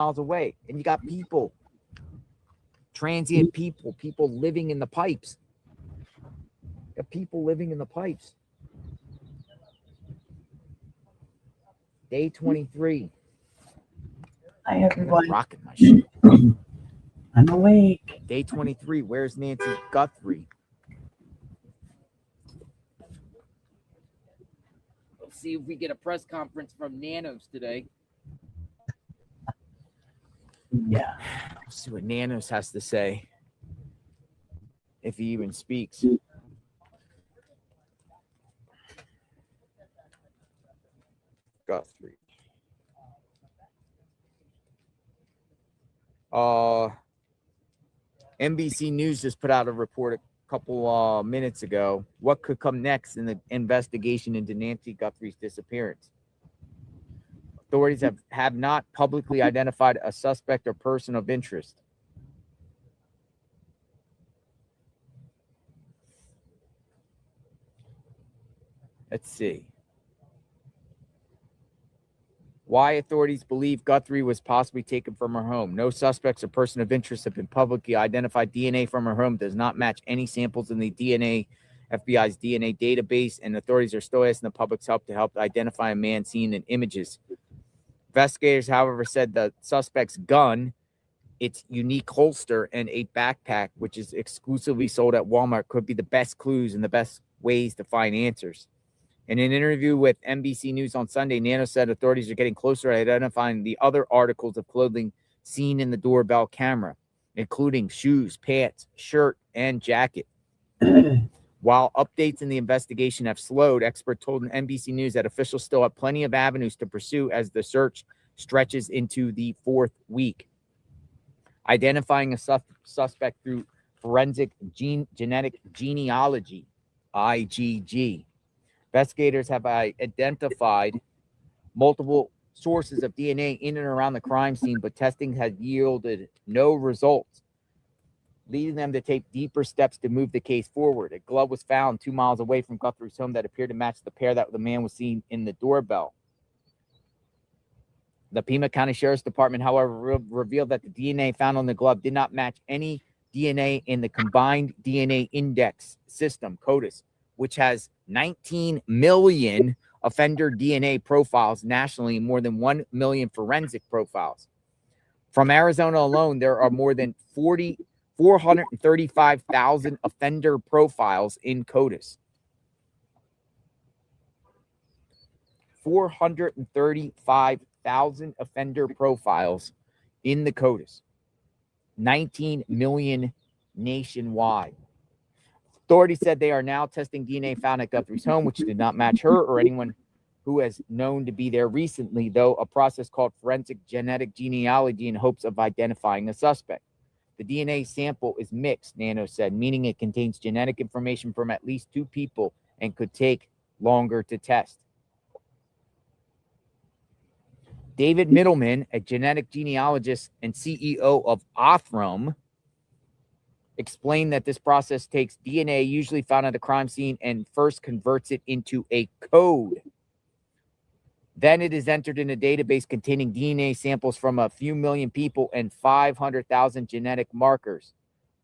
miles away. And you got people, transient people living in the pipes. You got people living in the pipes. Day 23. Hi, everyone. Rocking my shit. I'm awake. Day 23. Where's Nancy Guthrie? Let's see if we get a press conference from Nanos today. Yeah. Let's see what Nanos has to say. If he even speaks. Guthrie. NBC News just put out a report a couple minutes ago. What could come next in the investigation into Nancy Guthrie's disappearance? Authorities have not publicly identified a suspect or person of interest. Let's see. Why authorities believe Guthrie was possibly taken from her home. No suspects or person of interest have been publicly identified. DNA from her home does not match any samples in the FBI's DNA database, and authorities are still asking the public's help to help identify a man seen in images. Investigators, however, said the suspect's gun, its unique holster, and a backpack, which is exclusively sold at Walmart, could be the best clues and the best ways to find answers. In an interview with NBC News on Sunday, Nano said authorities are getting closer to identifying the other articles of clothing seen in the doorbell camera, including shoes, pants, shirt, and jacket. While updates in the investigation have slowed, experts told NBC News that officials still have plenty of avenues to pursue as the search stretches into the fourth week. Identifying a suspect through forensic genetic genealogy, IgG. Investigators have identified multiple sources of DNA in and around the crime scene, but testing has yielded no results, leading them to take deeper steps to move the case forward. A glove was found 2 miles away from Guthrie's home that appeared to match the pair that the man was seen in the doorbell. The Pima County Sheriff's Department, however, revealed that the DNA found on the glove did not match any DNA in the Combined DNA Index System, CODIS, which has 19 million offender DNA profiles nationally, more than 1 million forensic profiles. From Arizona alone, there are more than 435,000 offender profiles in CODIS. 435,000 offender profiles in the CODIS. 19 million nationwide. Authorities said they are now testing DNA found at Guthrie's home, which did not match her or anyone who has known to be there recently, though a process called forensic genetic genealogy in hopes of identifying a suspect. The DNA sample is mixed, Nano said, meaning it contains genetic information from at least 2 people and could take longer to test. David Middleman, a genetic genealogist and CEO of Othram, explained that this process takes DNA usually found at a crime scene and first converts it into a code. Then it is entered in a database containing DNA samples from a few million people and 500,000 genetic markers.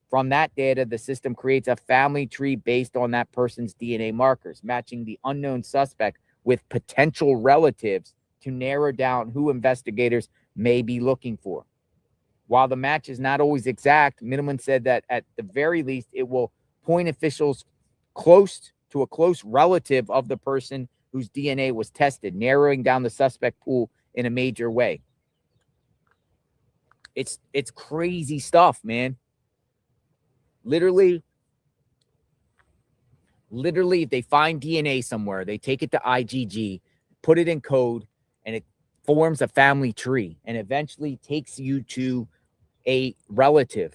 From that data, the system creates a family tree based on that person's DNA markers, matching the unknown suspect with potential relatives to narrow down who investigators may be looking for. While the match is not always exact, Middleman said that at the very least, it will point officials close to a close relative of the person whose DNA was tested, narrowing down the suspect pool in a major way. It's crazy stuff, man. Literally, if they find DNA somewhere, they take it to IgG, put it in code, and it forms a family tree and eventually takes you to a relative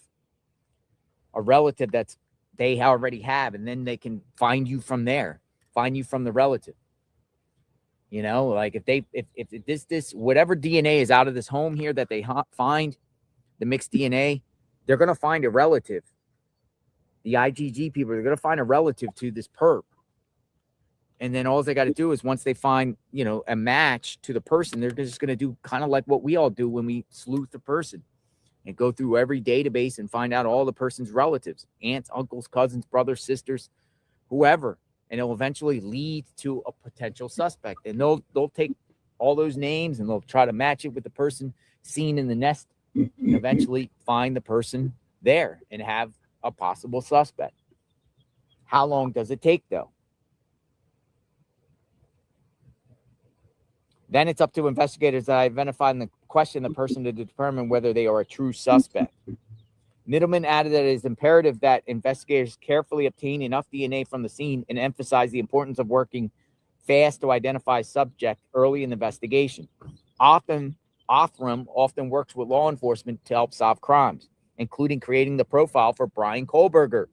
that's they already have, and then they can find you from there, find you from the relative. You know, like if this whatever DNA is out of this home here that they find, the mixed DNA, they're going to find a relative. The IgG people are going to find a relative to this perp. And then all they got to do is once they find, you know, a match to the person, they're just going to do kind of like what we all do when we sleuth the person and go through every database and find out all the person's relatives, aunts, uncles, cousins, brothers, sisters, whoever. And it'll eventually lead to a potential suspect. And they'll take all those names and they'll try to match it with the person seen in the nest and eventually find the person there and have a possible suspect. How long does it take, though? Then it's up to investigators that identify and question the person to determine whether they are a true suspect. Middleman added that it is imperative that investigators carefully obtain enough DNA from the scene and emphasize the importance of working fast to identify subject early in the investigation. Othram often works with law enforcement to help solve crimes, including creating the profile for Brian Kohlberger,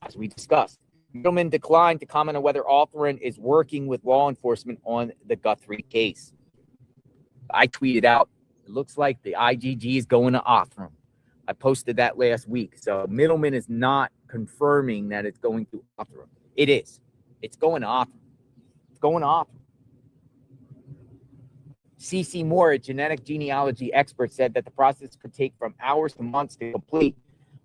as we discussed. Middleman declined to comment on whether Othram is working with law enforcement on the Guthrie case. I tweeted out, it looks like the IGG is going to Othram. I posted that last week. So Middleman is not confirming that it's going to Othram. It is. It's going to Othram. It's going to Othram. C.C. Moore, a genetic genealogy expert, said that the process could take from hours to months to complete,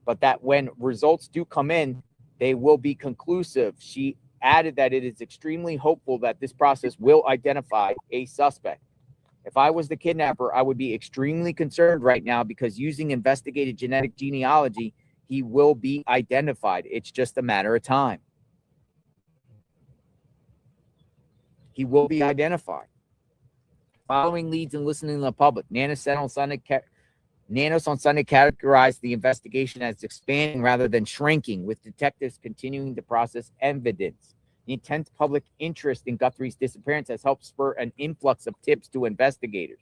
but that when results do come in, they will be conclusive. She added that it is extremely hopeful that this process will identify a suspect. If I was the kidnapper, I would be extremely concerned right now because using investigated genetic genealogy, he will be identified. It's just a matter of time. He will be identified. Following leads and listening to the public, Nanos on Sunday categorized the investigation as expanding rather than shrinking, with detectives continuing to process evidence. The intense public interest in Guthrie's disappearance has helped spur an influx of tips to investigators.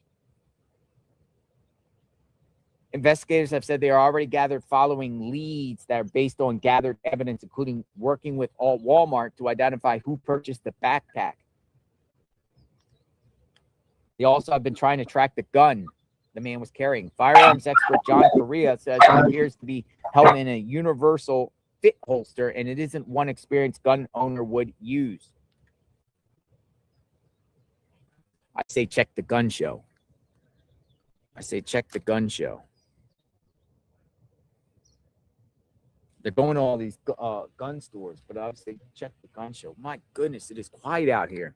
Investigators have said they are already gathered following leads that are based on gathered evidence, including working with Walmart to identify who purchased the backpack. They also have been trying to track the gun the man was carrying. Firearms expert John Correa says it appears to be held in a universal fit holster, and it isn't one experienced gun owner would use. I say check the gun show. I say check the gun show. They're going to all these gun stores, but I would say check the gun show. My goodness, it is quiet out here.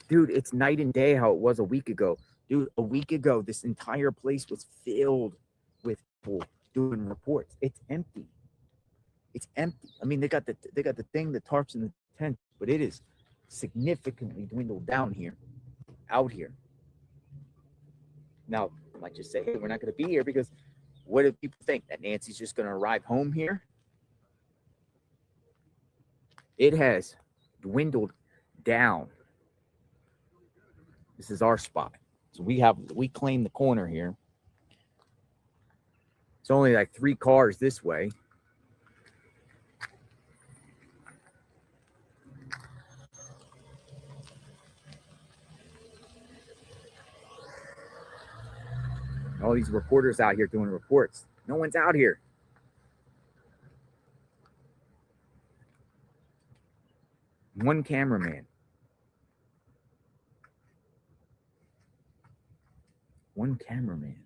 Dude, it's night and day how it was a week ago. Dude, a week ago, this entire place was filled with people doing reports. It's empty. It's empty. I mean, they got the thing, the tarps and the tent, but it is significantly dwindled down here, out here. Now, I might just say, hey, we're not going to be here because what do people think? That Nancy's just going to arrive home here? It has dwindled down. This is our spot. So we claim the corner here. It's only like 3 cars this way. All these reporters out here doing reports. No one's out here. One cameraman. One cameraman.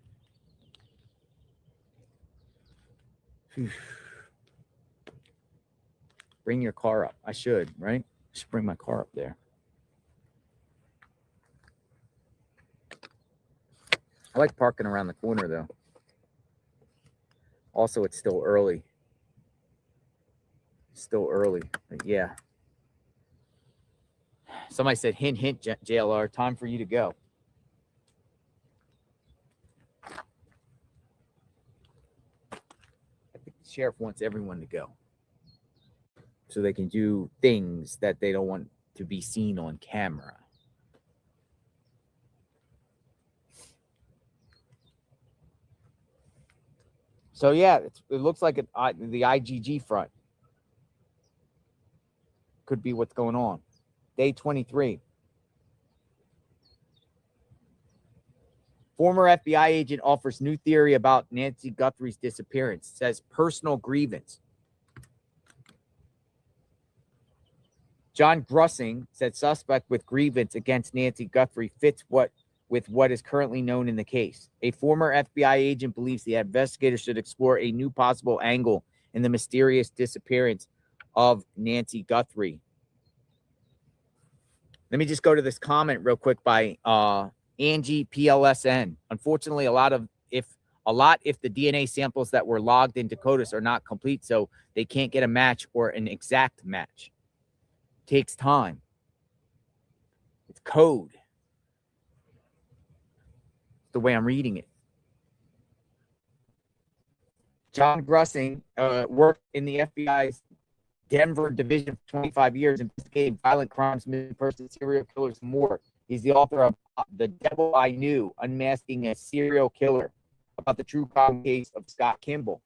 Whew. Bring your car up. I should, right? I should bring my car up there. I like parking around the corner, though. Also, it's still early. Still early, but yeah. Somebody said, hint, hint, JLR, time for you to go. I think the sheriff wants everyone to go so they can do things that they don't want to be seen on camera. So, yeah, it looks like the IGG front could be what's going on. Day 23. Former FBI agent offers new theory about Nancy Guthrie's disappearance. Says personal grievance. John Grussing said suspect with grievance against Nancy Guthrie fits with what is currently known in the case. A former FBI agent believes the investigators should explore a new possible angle in the mysterious disappearance of Nancy Guthrie. Let me just go to this comment real quick by Angie PLSN. Unfortunately, if the DNA samples that were logged into CODIS are not complete, so they can't get a match or an exact match. Takes time. It's code. The way I'm reading it. John Grussing worked in the FBI's Denver division for 25 years, investigating violent crimes, missing persons, serial killers, and more. He's the author of The Devil I Knew, Unmasking a Serial Killer, about the true crime case of Scott Kimball.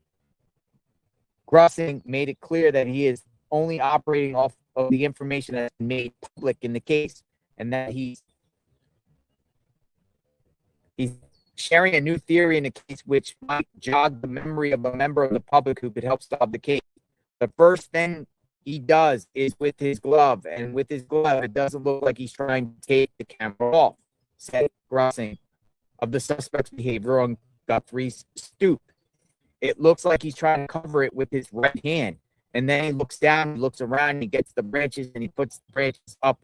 Grussing made it clear that he is only operating off of the information that's made public in the case, and that he's sharing a new theory in the case which might jog the memory of a member of the public who could help solve the case. The first thing he does is with his glove, and with his glove, it doesn't look like he's trying to take the camera off, said Grussing of the suspect's behavior on Guthrie's stoop. It looks like he's trying to cover it with his right hand, and then he looks down, he looks around, he gets the branches, and he puts the branches up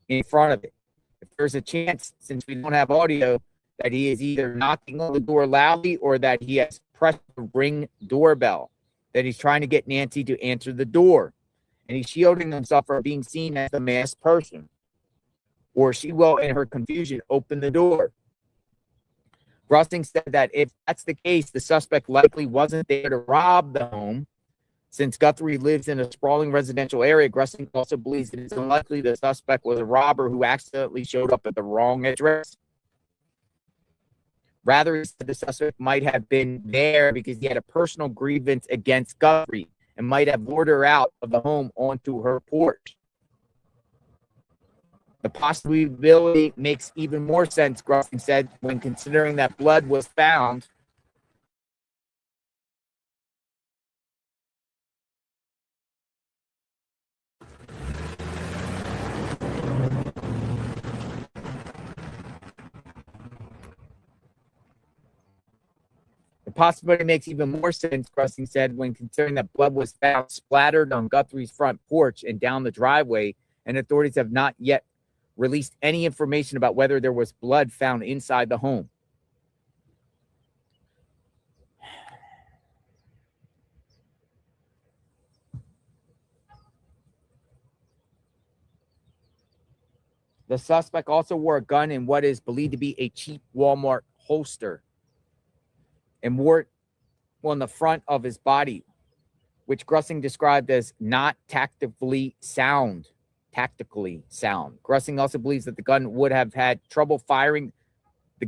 in front of it. If there's a chance, since we don't have audio, that he is either knocking on the door loudly or that he has pressed the ring doorbell, that he's trying to get Nancy to answer the door, and he's shielding himself from being seen as the masked person, or she will, in her confusion, open the door. Grussing said that if that's the case, the suspect likely wasn't there to rob the home. Since Guthrie lives in a sprawling residential area, Grussing also believes that it's unlikely the suspect was a robber who accidentally showed up at the wrong address. Rather, the suspect might have been there because he had a personal grievance against Guthrie and might have lured her out of the home onto her porch. The possibility makes even more sense, Grussing said, when considering that blood was found possibility makes even more sense, Grussing said, when considering that blood was found splattered on Guthrie's front porch and down the driveway, and authorities have not yet released any information about whether there was blood found inside the home. The suspect also wore a gun in what is believed to be a cheap Walmart holster and wore it on the front of his body, which Grussing described as not tactically sound. Grussing also believes that the gunman would have trouble firing the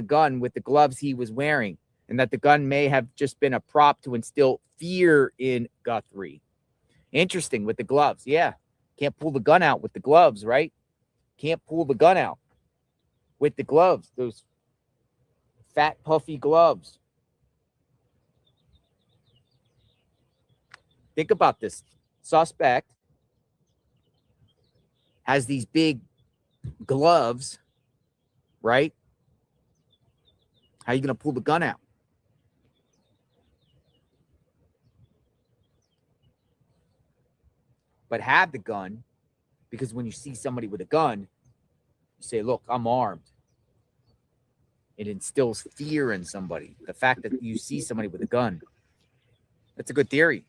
gun with the gloves he was wearing, and that the gun may have just been a prop to instill fear in Guthrie. Interesting with the gloves. Yeah. Can't pull the gun out with the gloves, right? Can't pull the gun out with the gloves. Those fat, puffy gloves. Think about this. Suspect has these big gloves, right? How are you going to pull the gun out? But have the gun, because when you see somebody with a gun, you say, look, I'm armed. It instills fear in somebody. The fact that you see somebody with a gun. That's a good theory.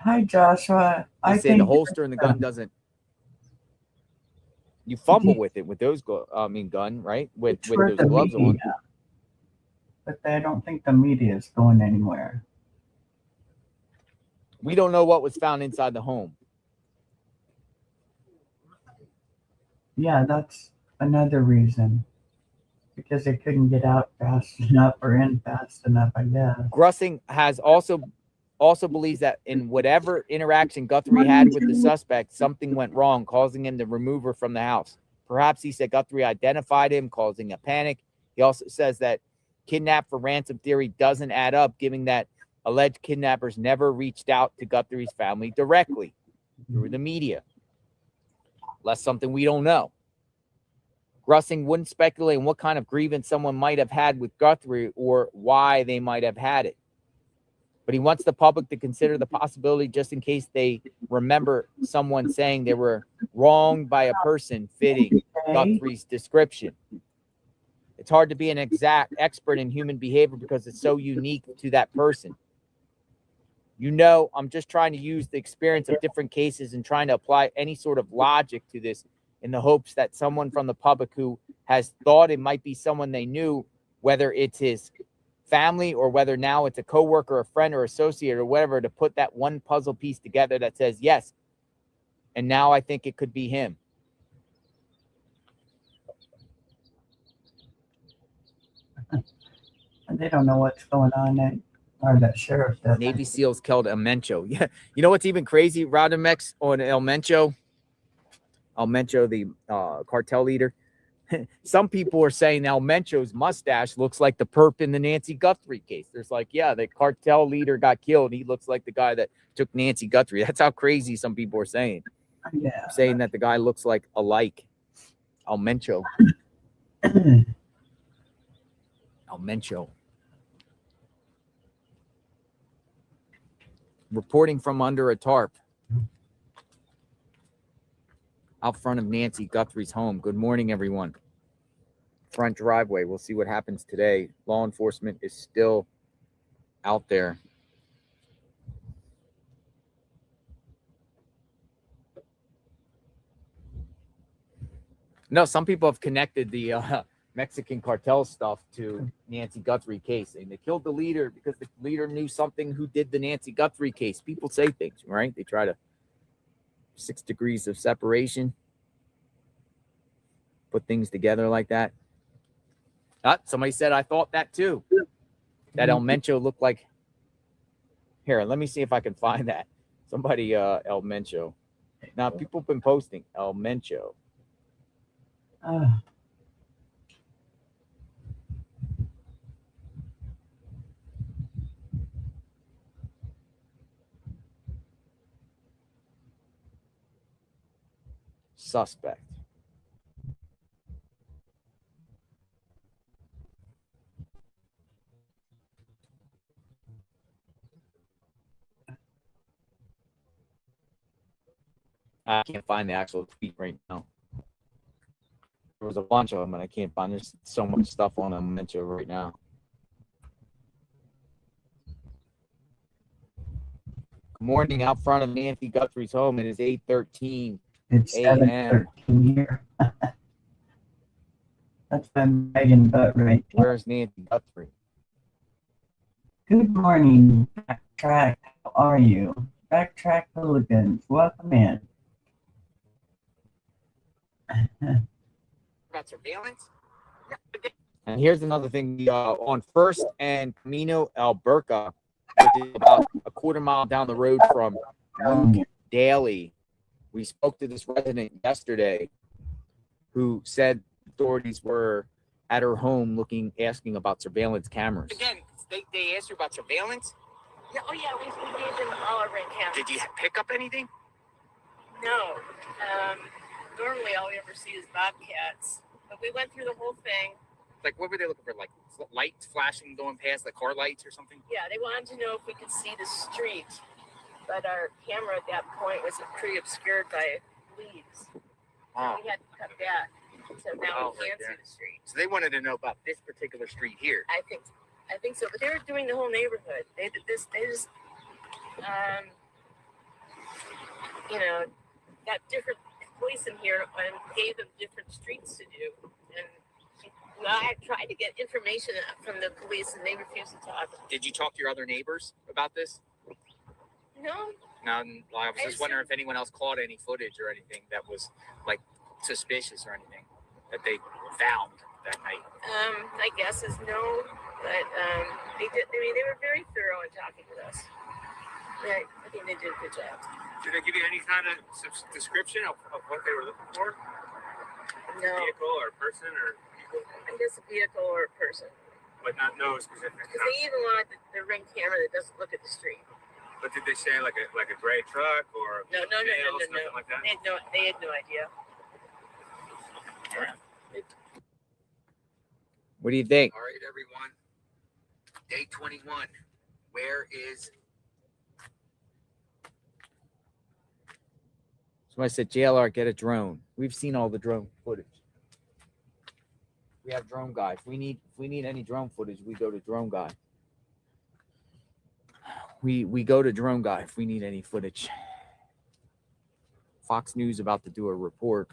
Hi, Joshua. I say the holster and the gun doesn't. You fumble with it with those gun, right? With those gloves on. But I don't think the media is going anywhere. We don't know what was found inside the home. Yeah, that's another reason. Because they couldn't get out fast enough or in fast enough, I guess. Grussing has also believes that in whatever interaction Guthrie had with the suspect, something went wrong, causing him to remove her from the house. Perhaps he said Guthrie identified him, causing a panic. He also says that kidnap for ransom theory doesn't add up, given that alleged kidnappers never reached out to Guthrie's family directly. through the media. Less something we don't know. Grussing wouldn't speculate on what kind of grievance someone might have had with Guthrie or why they might have had it. But he wants the public to consider the possibility just in case they remember someone saying they were wronged by a person fitting Guthrie's description. It's hard to be an exact expert in human behavior because it's so unique to that person. You know, I'm just trying to use the experience of different cases and trying to apply any sort of logic to this in the hopes that someone from the public who has thought it might be someone they knew, whether it's his family or whether now it's a coworker, a friend, or associate or whatever, to put that one puzzle piece together that says, yes, and now I think it could be him. And they don't know what's going on, or that sheriff doesn't. Navy SEALs killed El Mencho. Yeah. You know what's even crazy, Radamex, on El Mencho? El Mencho, the cartel leader. Some people are saying El Mencho's mustache looks like the perp in the Nancy Guthrie case. There's like, yeah, the cartel leader got killed. He looks like the guy that took Nancy Guthrie. That's how crazy some people are saying. Yeah. Saying that the guy looks like alike. El Mencho. El Mencho. Reporting from under a tarp. Out front of Nancy Guthrie's home. Good morning, everyone. Front driveway. We'll see what happens today. Law enforcement is still out there. No, some people have connected the Mexican cartel stuff to Nancy Guthrie case. And they killed the leader because the leader knew something who did the Nancy Guthrie case. People say things, right? They try to 6 degrees of separation. Put things together like that. Somebody said I thought that too. That El Mencho looked like. Here, let me see if I can find that. Somebody, El Mencho. Now, people have been posting El Mencho. Suspect. I can't find the actual tweet right now. There was a bunch of them, and I can't find. There's so much stuff on El Mencho right now. Good morning, out front of Nancy Guthrie's home. It is 8:13 It's a.m. 7:13 here. That's my Megan butt right there. Where's Nancy Guthrie? Good morning, Backtrack. How are you? Backtrack hooligans, welcome in. About surveillance? And here's another thing. On First and Camino Alberca, which is about a quarter mile down the road from Luke Daly, we spoke to this resident yesterday who said authorities were at her home asking about surveillance cameras. Again, they asked you about surveillance? Yeah, oh yeah, we gave them all our ring cameras. Did you pick up anything? No. Normally all we ever see is bobcats. But we went through the whole thing. Like, what were they looking for? Like, lights flashing going past, like car lights or something? Yeah, they wanted to know if we could see the street. But our camera at that point was pretty obscured by leaves. Oh. We had to cut that. So now we can't see the street. So they wanted to know about this particular street here. I think so. But they were doing the whole neighborhood. They did this. They just, got different police in here and gave them different streets to do. And I tried to get information from the police, and they refused to talk. Did you talk to your other neighbors about this? No. No, I was just wondering if anyone else caught any footage or anything that was like suspicious or anything that they found that night. My guess is no, but they did. I mean, they were very thorough in talking with us. I think they did a good job. Did they give you any kind of description of what they were looking for? No. Vehicle or person or people? I guess a vehicle or a person. But no specific. Because they even wanted the ring camera that doesn't look at the street. But did they say like a gray truck or No, something like that? They had no idea. What do you think? All right, everyone. Day 21. Where is? Somebody said, JLR, get a drone. We've seen all the drone footage. We have drone guy. If we need any drone footage, we go to drone guy. We go to drone guy if we need any footage. Fox News about to do a report.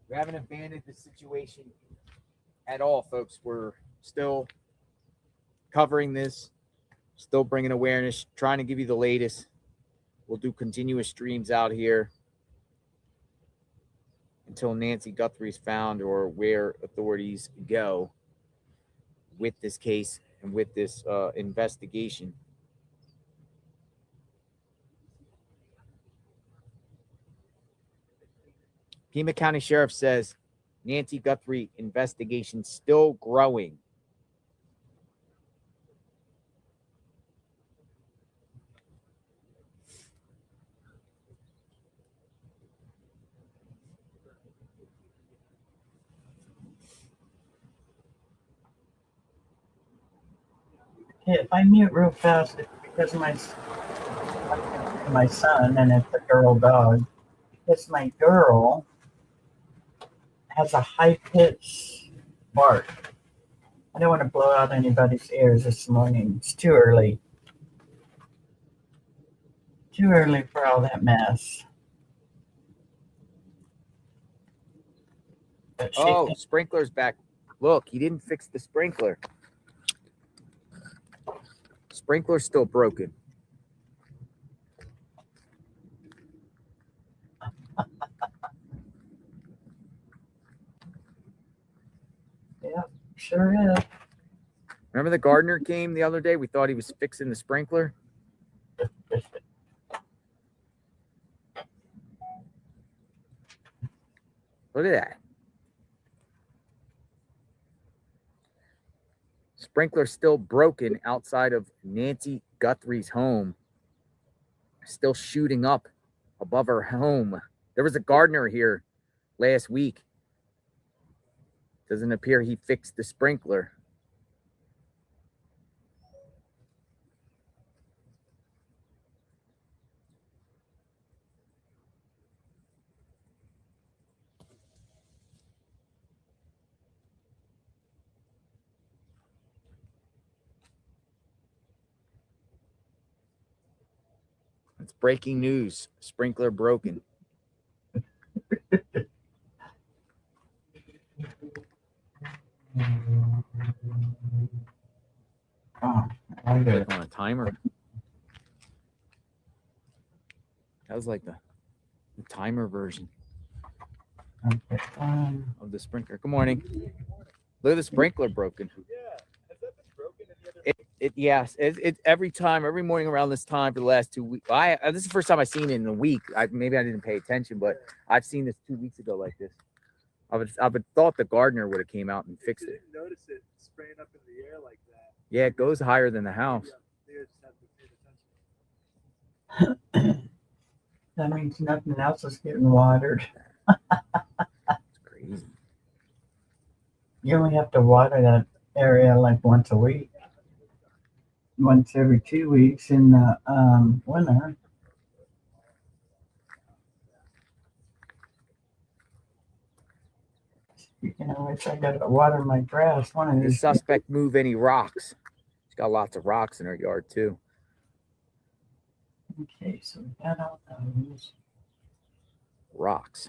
We haven't abandoned the situation at all, folks. We're still covering this, still bringing awareness, trying to give you the latest. We'll do continuous streams out here until Nancy Guthrie is found or where authorities go with this case and with this investigation. Pima County Sheriff says Nancy Guthrie investigation still growing. Okay, if I mute real fast, it's because my son, and it's a girl dog. Because my girl has a high-pitched bark. I don't want to blow out anybody's ears this morning. It's too early. Too early for all that mess. But Sprinkler's back. Look, he didn't fix the sprinkler. Sprinkler's still broken. Yeah, sure is. Remember the gardener came the other day? We thought he was fixing the sprinkler. Look at that. Sprinkler still broken outside of Nancy Guthrie's home. Still shooting up above her home. There was a gardener here last week. Doesn't appear he fixed the sprinkler. It's breaking news. Sprinkler broken. Oh, I get it. On a timer. That was like the timer version Okay. of the sprinkler. Good morning. Look at the sprinkler broken. Yeah, has that been broken any other Yes, it every time, every morning around this time for the last 2 weeks. This is the first time I've seen it in a week. Maybe I didn't pay attention, but I've seen this 2 weeks ago like this. I would thought the gardener would have came out and fixed it. didn't notice it spraying up in the air like that. Yeah, it goes higher than the house. Maybe I just haven't paid attention. That means nothing else is getting watered. It's crazy. You only have to water that area like once a week. Once every 2 weeks in the winter. Speaking of which, I gotta water my grass. One of Did the these. suspect move any rocks? She's got lots of rocks in her yard too. Okay, so we got all those. Rocks.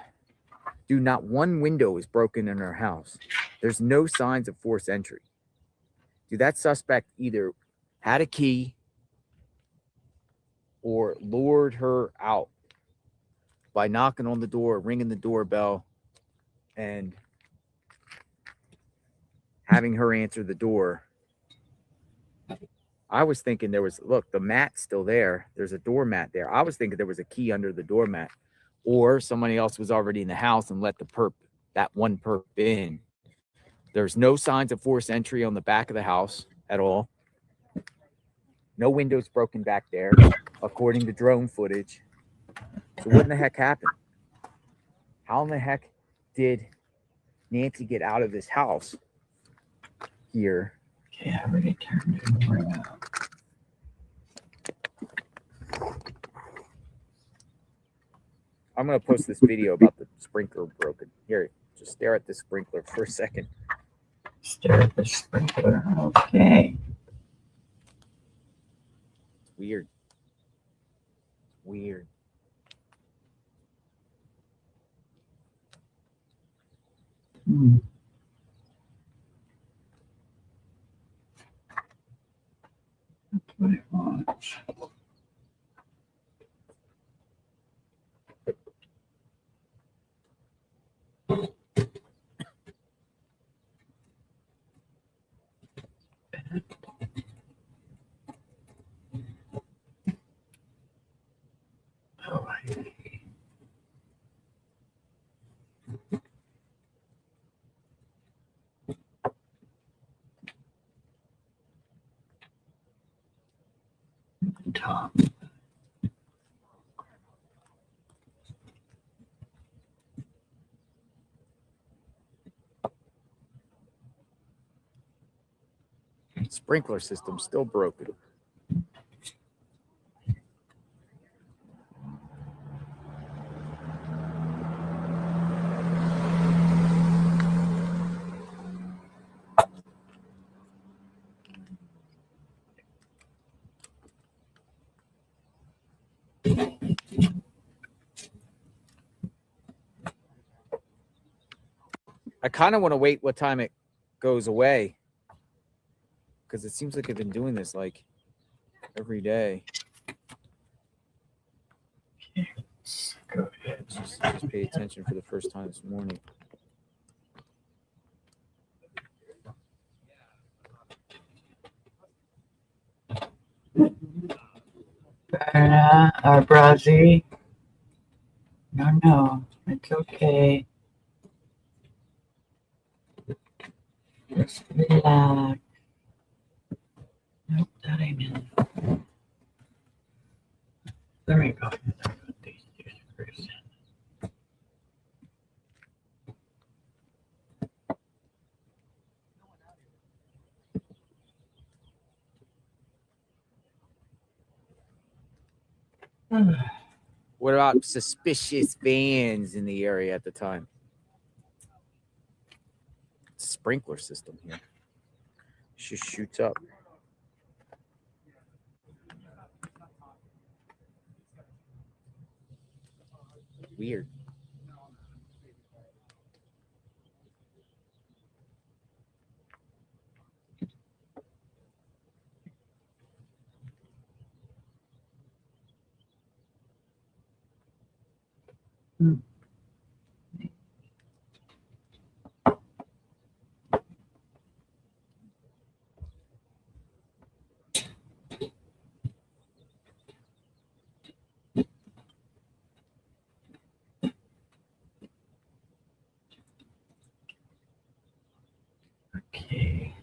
Dude, not one window is broken in her house. There's no signs of forced entry. Dude, that suspect either had a key or lured her out by knocking on the door, ringing the doorbell, and having her answer the door. I was thinking there was, look, the mat's still there. There's a doormat there. I was thinking there was a key under the doormat, or somebody else was already in the house and let that one perp in. There's no signs of forced entry on the back of the house at all. No windows broken back there, according to drone footage. So what in the heck happened? How in the heck did Nancy get out of this house here? Okay, I already turned it around. I'm going to post this video about the sprinkler broken. Here, just stare at the sprinkler for a second. Stare at the sprinkler. Okay. Weird. Weird. Hmm. That's what it wants. Oh, top. Sprinkler system still broken. I kind of want to wait what time it goes away, because it seems like I've been doing this like every day. Go ahead. Just pay attention for the first time this morning. Or Brazzy. No, it's okay. Just relax. Nope, that ain't it. There we go. Put these two screws in. What about suspicious vans in the area at the time? It's a sprinkler system here. Just shoots up. Weird. Okay.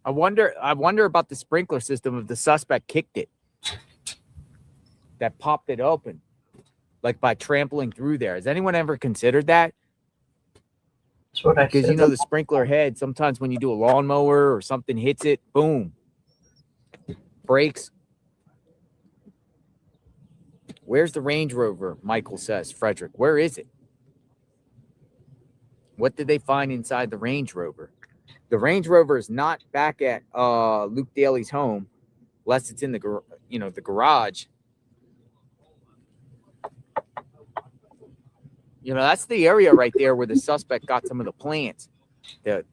I wonder about the sprinkler system if the suspect kicked it. That popped it open, like by trampling through there. Has anyone ever considered that? That's what I said. Because you know the sprinkler head, sometimes when you do a lawnmower or something hits it, boom, breaks. Where's the Range Rover? Michael says. Frederick, where is it? What did they find inside the Range Rover? The Range Rover is not back at Luke Daly's home, unless it's in the garage. You know, that's the area right there where the suspect got some of the plants that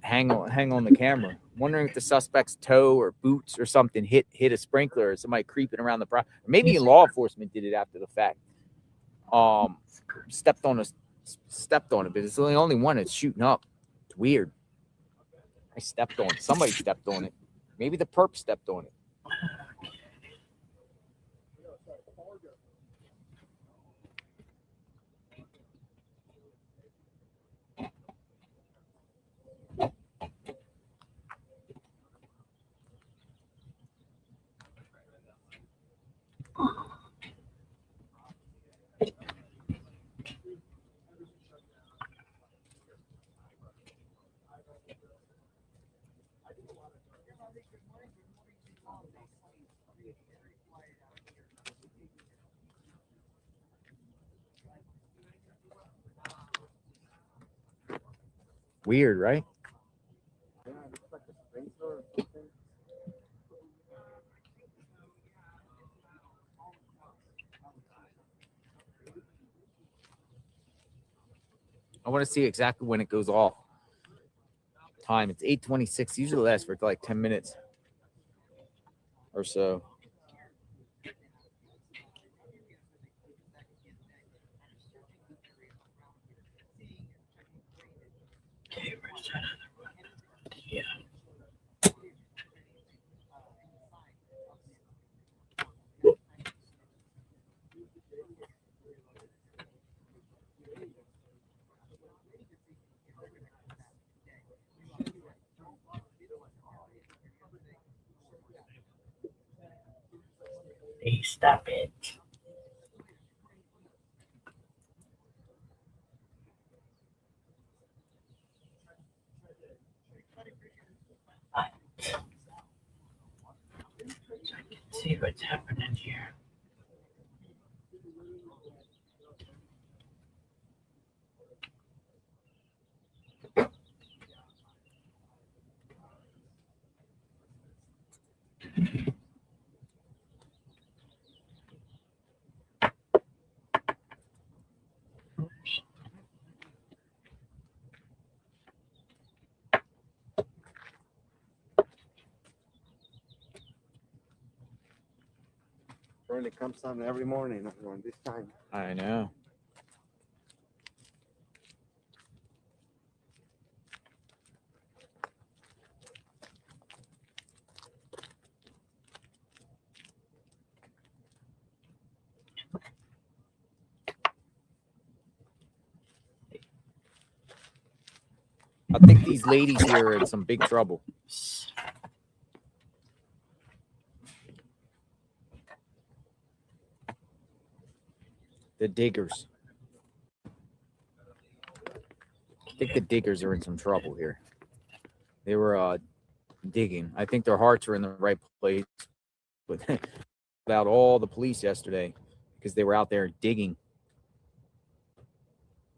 hang on the camera. I'm wondering if the suspect's toe or boots or something hit a sprinkler, or somebody creeping around the property. Maybe law enforcement did it after the fact. Stepped on a stepped on it, but it's the only one that's shooting up. It's weird. I stepped on it. Somebody stepped on it. Maybe the perp stepped on it. Weird, right? I want to see exactly when it goes off. Time. It's 8:26. Usually lasts for like 10 minutes or so. Okay, where's that other one? Yeah. Hey, stop it. So I can see what's happening here. It comes on every morning around this time. I know. I think these ladies here are in some big trouble. The diggers. I think the diggers are in some trouble here. They were digging. I think their hearts are in the right place. But about all the police yesterday because they were out there digging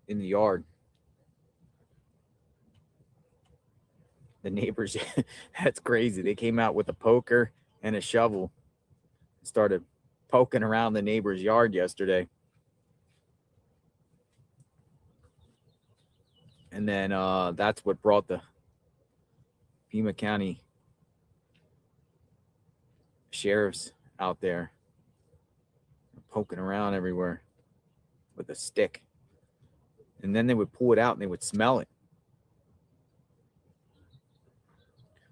in the yard. The neighbors, that's crazy. They came out with a poker and a shovel, started poking around the neighbor's yard yesterday. And then that's what brought the Pima County sheriffs out there poking around everywhere with a stick. And then they would pull it out and they would smell it.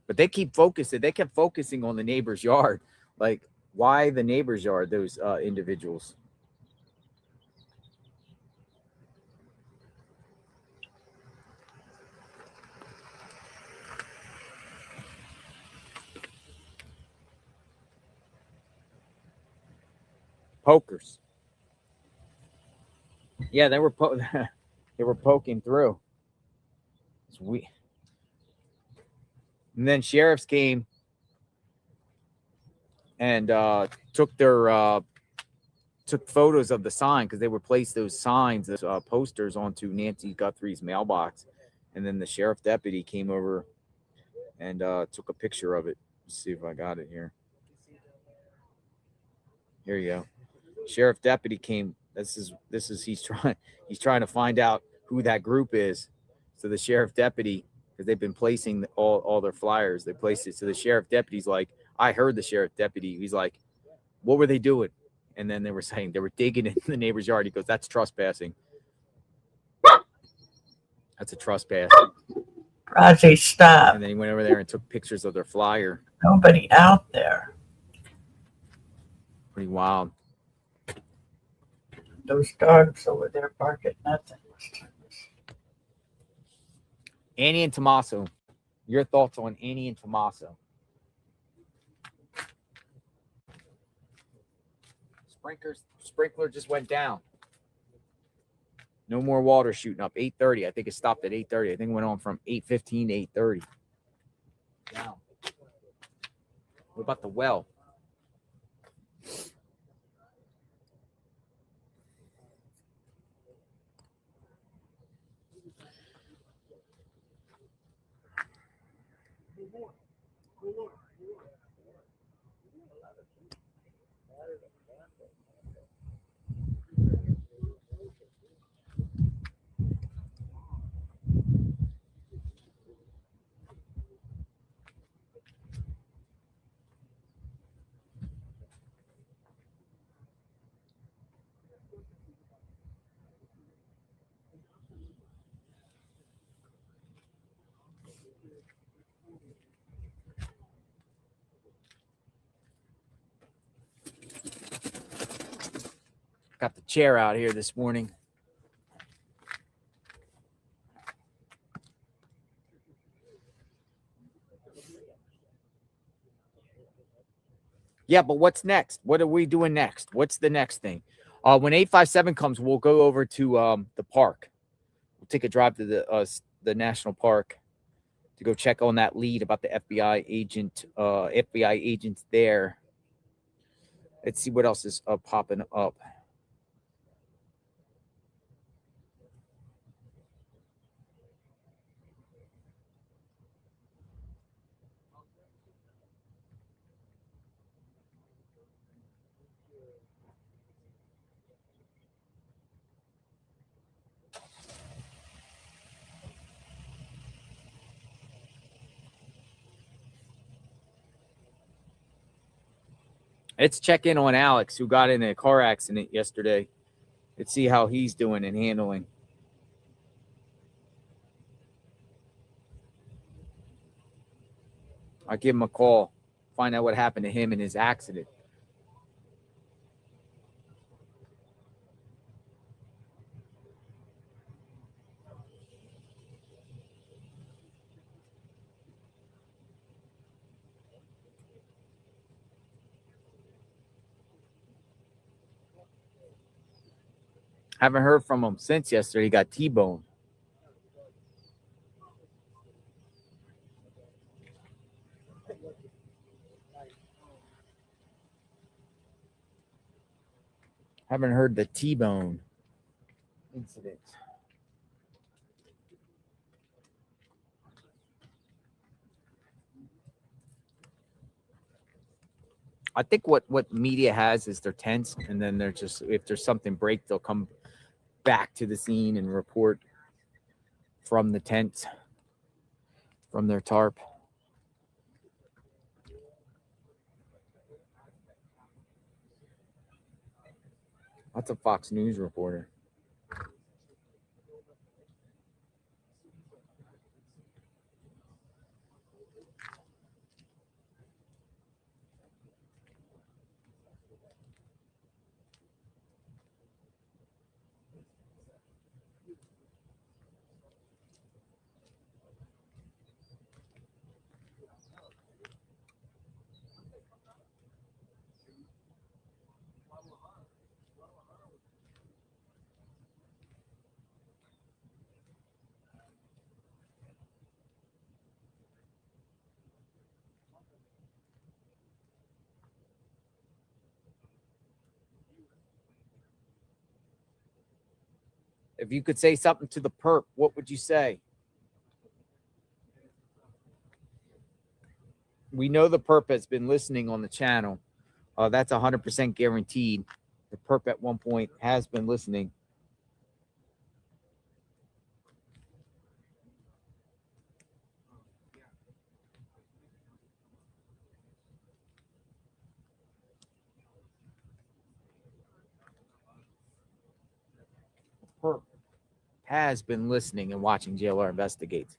But they keep focusing. They kept focusing on the neighbor's yard. Like, why the neighbor's yard, those individuals? Pokers. Yeah, they were they were poking through. It's weird. And then sheriffs came and took photos of the sign because they would place those signs, those posters onto Nancy Guthrie's mailbox. And then the sheriff deputy came over and took a picture of it. Let's see if I got it here. Here you go. Sheriff deputy came. This is he's trying to find out who that group is. So the sheriff deputy, because they've been placing all their flyers, they placed it. So the sheriff deputy's like, I heard the sheriff deputy. He's like, what were they doing? And then they were saying they were digging in the neighbor's yard. He goes, that's trespassing. That's a trespass. Raji, stop. And then he went over there and took pictures of their flyer. Nobody out there. Pretty wild. Those dogs over there bark at nothing. Annie and Tommaso. Your thoughts on Annie and Tommaso? Sprinkler just went down. No more water shooting up. 8:30. I think it stopped at 8:30. I think it went on from 8:15 to 8:30. Down. What about the well? Got the chair out here this morning. Yeah, but what's next? What are we doing next? What's the next thing? When 857 comes, we'll go over to the park. We'll take a drive to the national park to go check on that lead about the FBI agents there. Let's see what else is popping up. Let's check in on Alex, who got in a car accident yesterday. Let's see how he's doing and handling. I'll give him a call, find out what happened to him in his accident. Haven't heard from him since yesterday. He got T-boned. Haven't heard the T-bone incident. I think what media has is they're tense, and then they're just, if there's something break, they'll come back to the scene and report from the tent, from their tarp. That's a Fox News reporter. If you could say something to the perp, what would you say? We know the perp has been listening on the channel. That's 100% guaranteed. The perp at one point has been listening. Perp has been listening and watching JLR Investigates.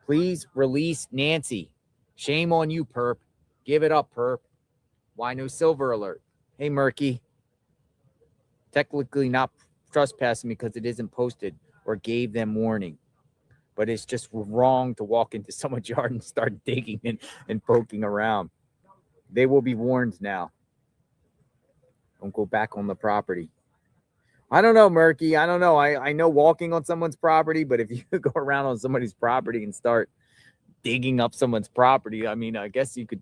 Please release Nancy. Shame on you, perp. Give it up, perp. Why no silver alert? Hey, Murky. Technically not trespassing because it isn't posted or gave them warning. But it's just wrong to walk into someone's yard and start digging and poking around. They will be warned now. Don't go back on the property. I don't know, Murky. I don't know. I know walking on someone's property, but if you go around on somebody's property and start digging up someone's property, I mean, I guess you could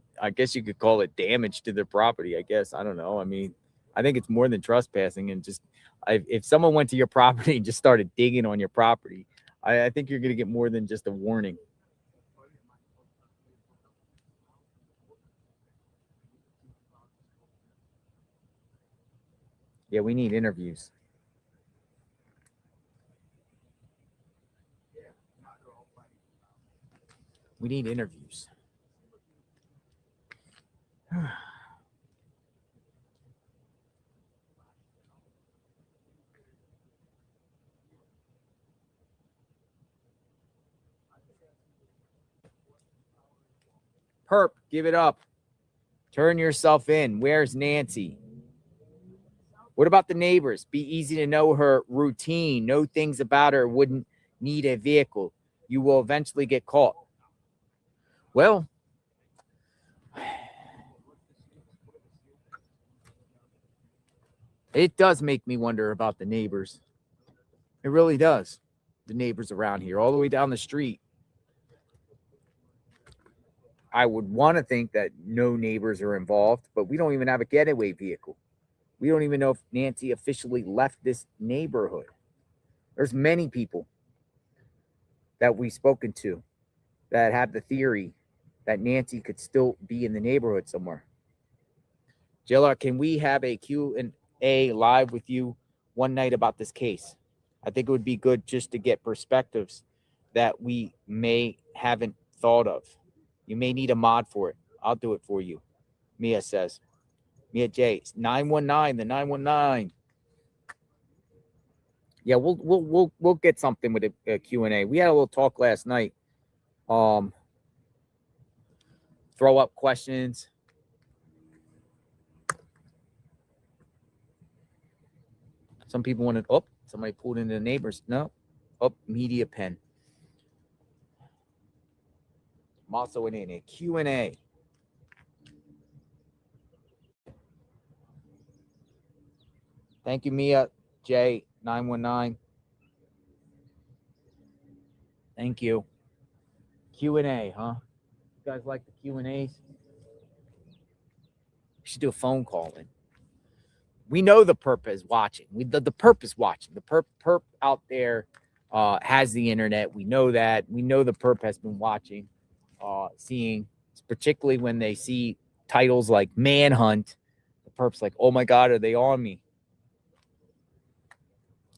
call it damage to their property. I guess. I don't know. I mean, I think it's more than trespassing. And just if someone went to your property and just started digging on your property, I think you're going to get more than just a warning. Yeah, we need interviews. We need interviews. Perp, give it up. Turn yourself in. Where's Nancy? What about the neighbors? Be easy to know her routine. Know things about her. Wouldn't need a vehicle. You will eventually get caught. Well, it does make me wonder about the neighbors. It really does. The neighbors around here, all the way down the street. I would want to think that no neighbors are involved, but we don't even have a getaway vehicle. We don't even know if Nancy officially left this neighborhood. There's many people that we've spoken to that have the theory that Nancy could still be in the neighborhood somewhere. JLR, can we have a Q&A live with you one night about this case? I think it would be good just to get perspectives that we haven't thought of. You may need a mod for it. I'll do it for you. Mia says. Mia J. It's 919, the 919. Yeah, we'll get something with a Q&A. We had a little talk last night. Throw up questions. Some people wanted, somebody pulled into the neighbors. No. Media pen. I'm also in a Q&A. Thank you, Mia J 919. Thank you. Q&A, huh? You guys like the Q&As? We should do a phone call in. We know the perp is watching. The perp is watching. The perp out there has the internet. We know that. We know the perp has been watching, seeing, particularly when they see titles like Manhunt. The perp's like, oh my God, are they on me?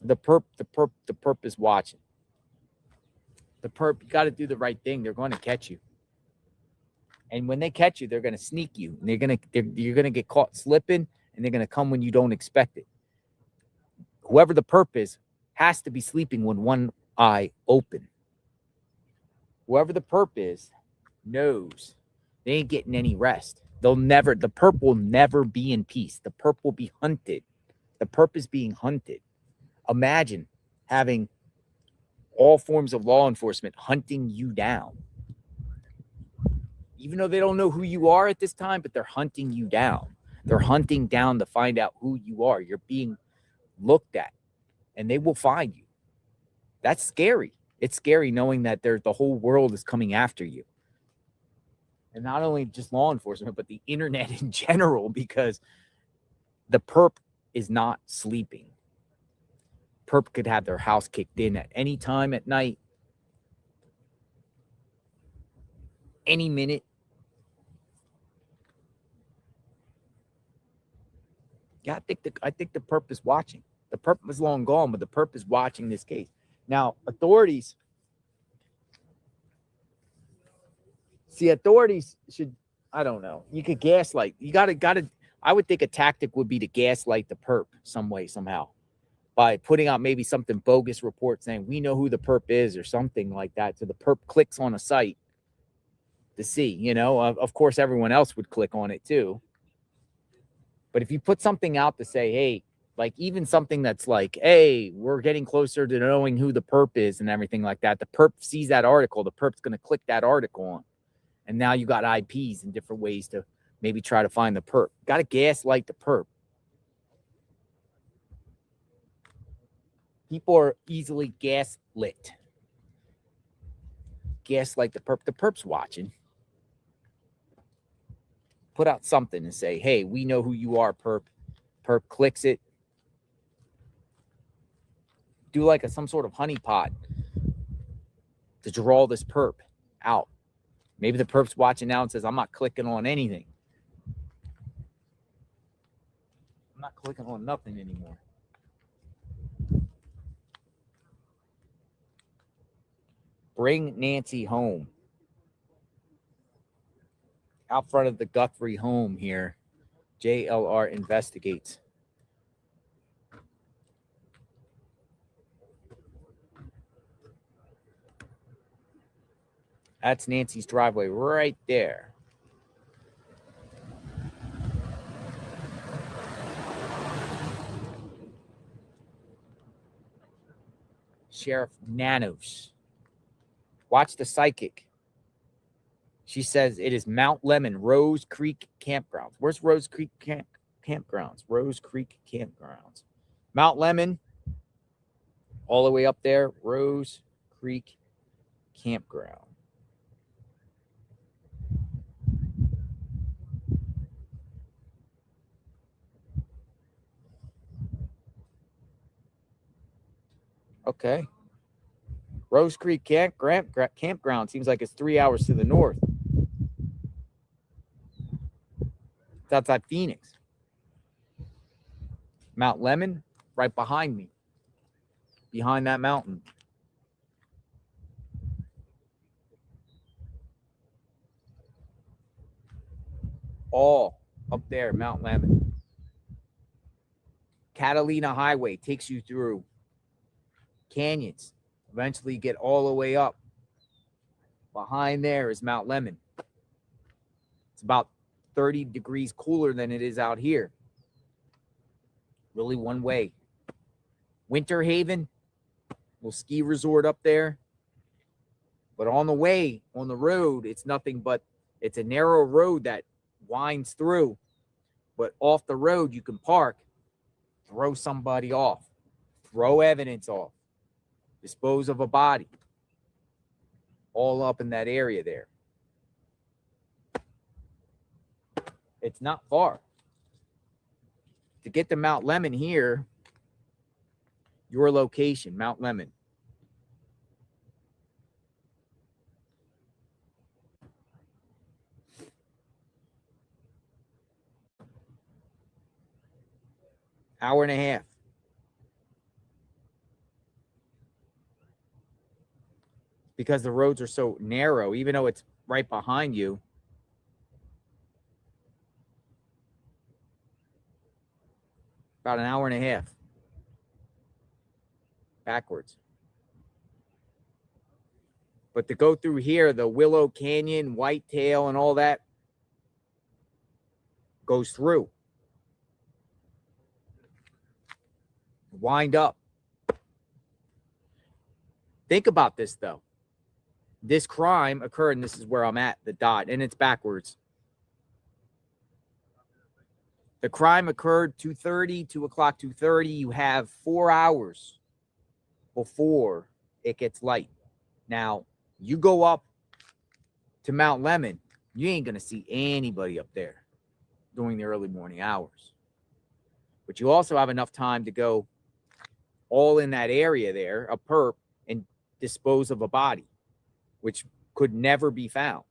The perp is watching. The perp, you got to do the right thing. They're going to catch you. And when they catch you, they're going to sneak you. And you're going to get caught slipping, and they're going to come when you don't expect it. Whoever the perp is has to be sleeping with one eye open. Whoever the perp is knows they ain't getting any rest. The perp will never be in peace. The perp will be hunted. The perp is being hunted. Imagine having all forms of law enforcement hunting you down. Even though they don't know who you are at this time, but they're hunting you down. They're hunting down to find out who you are. You're being looked at, and they will find you. That's scary. It's scary knowing that the whole world is coming after you. And not only just law enforcement, but the internet in general, because the perp is not sleeping. Perp could have their house kicked in at any time at night, any minute. Yeah, I think the perp is watching. The perp was long gone, but the perp is watching this case. Now, authorities should, I don't know. You could gaslight. You gotta. I would think a tactic would be to gaslight the perp some way, somehow. by putting out maybe something bogus report saying we know who the perp is or something like that. So the perp clicks on a site to see, you know, of course, everyone else would click on it too. But if you put something out to say, hey, like even something that's like, hey, we're getting closer to knowing who the perp is and everything like that, the perp sees that article, the perp's going to click that article on. And now you got IPs in different ways to maybe try to find the perp. Got to gaslight the perp. People are easily gaslit. Gaslight the perp. The perp's watching. Put out something and say, hey, we know who you are, perp. Perp clicks it. Do like some sort of honeypot to draw this perp out. Maybe the perp's watching now and says, I'm not clicking on anything. I'm not clicking on nothing anymore. Bring Nancy home. Out front of the Guthrie home here, JLR investigates. That's Nancy's driveway right there. Sheriff Nanos. Watch the psychic. She says it is Mount Lemmon, Rose Creek Campgrounds. Where's Rose Creek Campgrounds? Rose Creek Campgrounds. Mount Lemmon, all the way up there, Rose Creek Campground. Okay. Rose Creek Campground seems like it's 3 hours to the north. It's outside Phoenix. Mount Lemmon, right behind me. Behind that mountain. All up there, Mount Lemmon. Catalina Highway takes you through canyons. Eventually get all the way up. Behind there is Mount Lemmon. It's about 30 degrees cooler than it is out here. Really one way. Winter Haven, little ski resort up there. But on the way, on the road, it's nothing but, it's a narrow road that winds through. But off the road, you can park, throw somebody off, throw evidence off, dispose of a body. All up in that area there. It's not far. To get to Mount Lemmon here, your location, Mount Lemmon. Hour and a half. Because the roads are so narrow, even though it's right behind you. About an hour and a half. Backwards. But to go through here, the Willow Canyon, Whitetail, and all that goes through. Wind up. Think about this, though. This crime occurred, and this is where I'm at, the dot, and it's backwards. The crime occurred 2:30, 2 o'clock, 2:30. You have 4 hours before it gets light. Now, you go up to Mount Lemmon, you ain't going to see anybody up there during the early morning hours. But you also have enough time to go all in that area there, a perp, and dispose of a body, which could never be found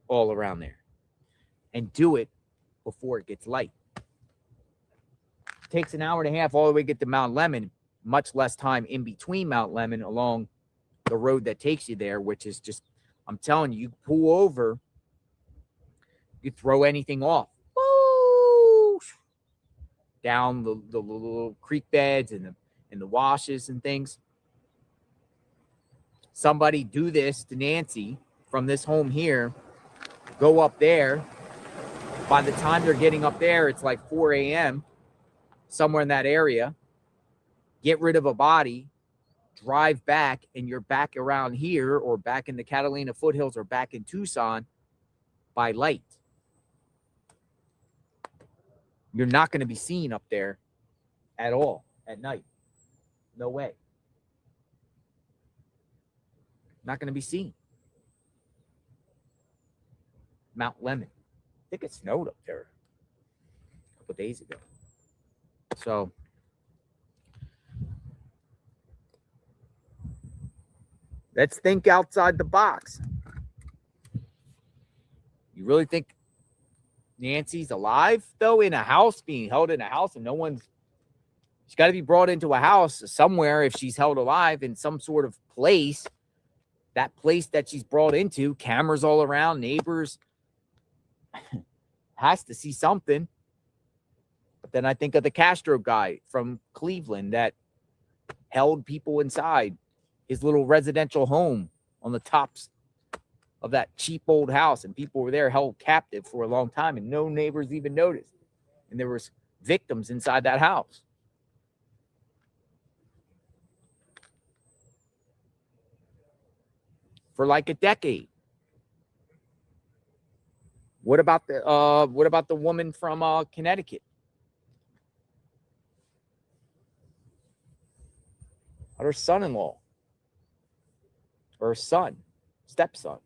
all around there. And do it before it gets light. It takes an hour and a half all the way to get to Mount Lemmon, much less time in between Mount Lemmon along the road that takes you there, which is just, I'm telling you, you pull over, you throw anything off. Woo! down the little creek beds and the washes and things. Somebody do this to Nancy from this home here, go up there. By the time they're getting up there, it's like 4 a.m. somewhere in that area. Get rid of a body, drive back, and you're back around here or back in the Catalina foothills or back in Tucson by light. You're not going to be seen up there at all at night. No way. Not going to be seen. Mount Lemmon. I think it snowed up there a couple days ago. So let's think outside the box. You really think Nancy's alive, though, in a house, being held in a house, and no one's... She's got to be brought into a house somewhere if she's held alive in some sort of place. That place that she's brought into, cameras all around, neighbors, has to see something. But then I think of the Castro guy from Cleveland that held people inside his little residential home on the tops of that cheap old house, and people were there held captive for a long time, and no neighbors even noticed. And there was victims inside that house. For like a decade. What about the woman from Connecticut? Her son-in-law, or her son, stepson,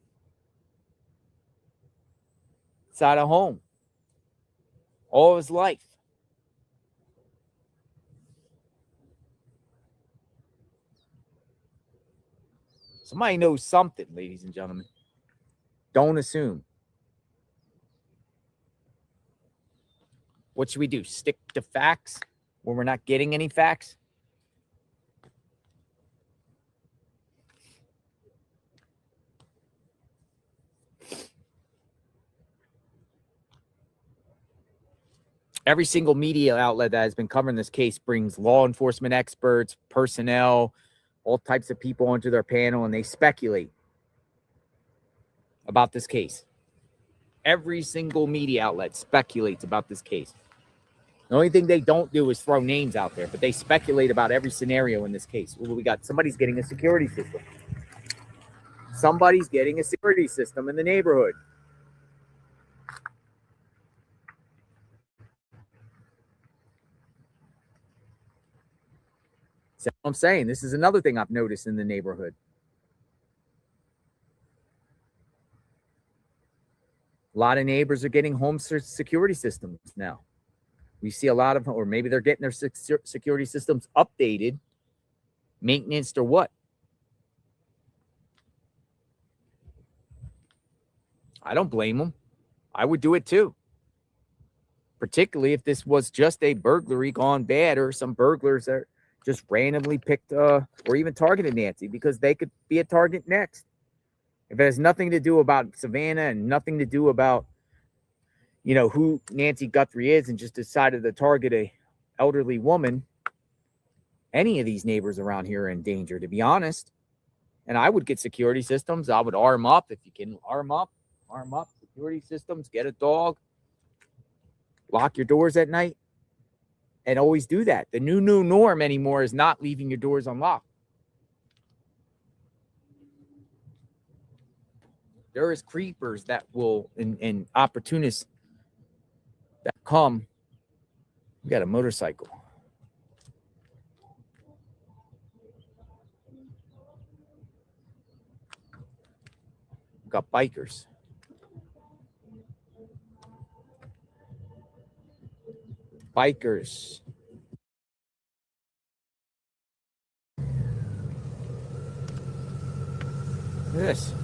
inside a home all of his life. Somebody knows something, ladies and gentlemen. Don't assume. What should we do? Stick to facts when we're not getting any facts? Every single media outlet that has been covering this case brings law enforcement experts, personnel, all types of people onto their panel, and they speculate about this case. Every single media outlet speculates about this case. The only thing they don't do is throw names out there, but they speculate about every scenario in this case. Well, we got somebody's getting a security system. Somebody's getting a security system in the neighborhood. So I'm saying this is another thing I've noticed in the neighborhood. A lot of neighbors are getting home security systems now. We see a lot of, or maybe they're getting their security systems updated, maintenance or what. I don't blame them. I would do it too. Particularly if this was just a burglary gone bad, or some burglars that just randomly picked or even targeted Nancy, because they could be a target next. If it has nothing to do about Savannah and nothing to do about, you know, who Nancy Guthrie is, and just decided to target a elderly woman, any of these neighbors around here are in danger, to be honest. And I would get security systems. I would arm up. If you can arm up security systems, get a dog, lock your doors at night, and always do that. The new norm anymore is not leaving your doors unlocked. There is creepers that will, and opportunists that come. We got a motorcycle. We got bikers. Bikers. Look at this.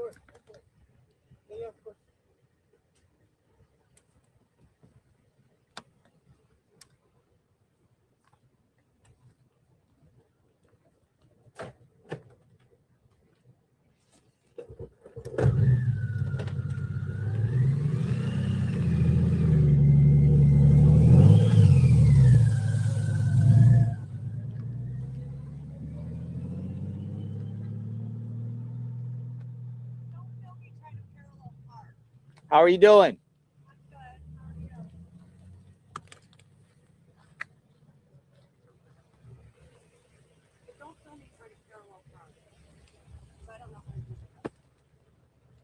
course. Yeah, of course. How are you doing?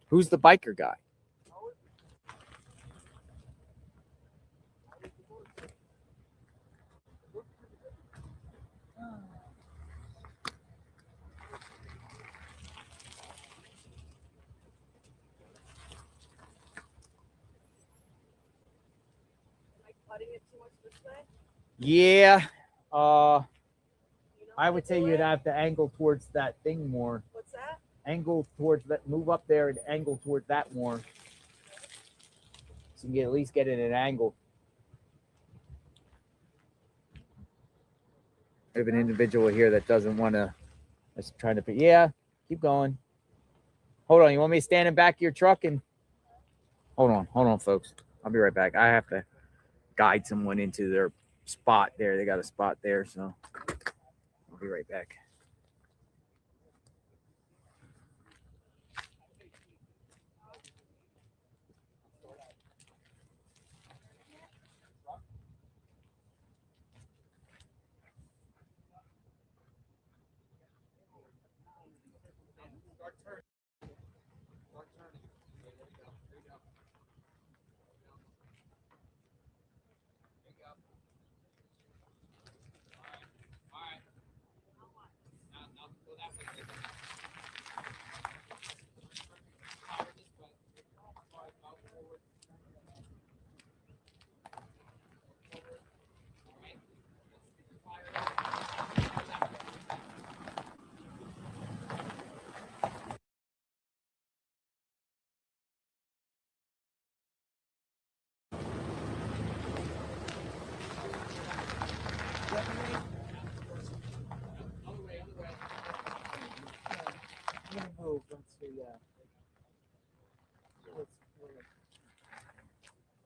Who's the biker guy? Cutting it too much this way? Yeah. I would say you'd have to angle towards that thing more. What's that? Angle towards that. Move up there and angle towards that more. So you can at least get it at an angle. I have an individual here that doesn't want to. That's trying to. Yeah. Keep going. Hold on. You want me to stand in back of your truck and? Hold on, folks. I'll be right back. I have to guide someone into their spot there. They got a spot there, so I'll be right back.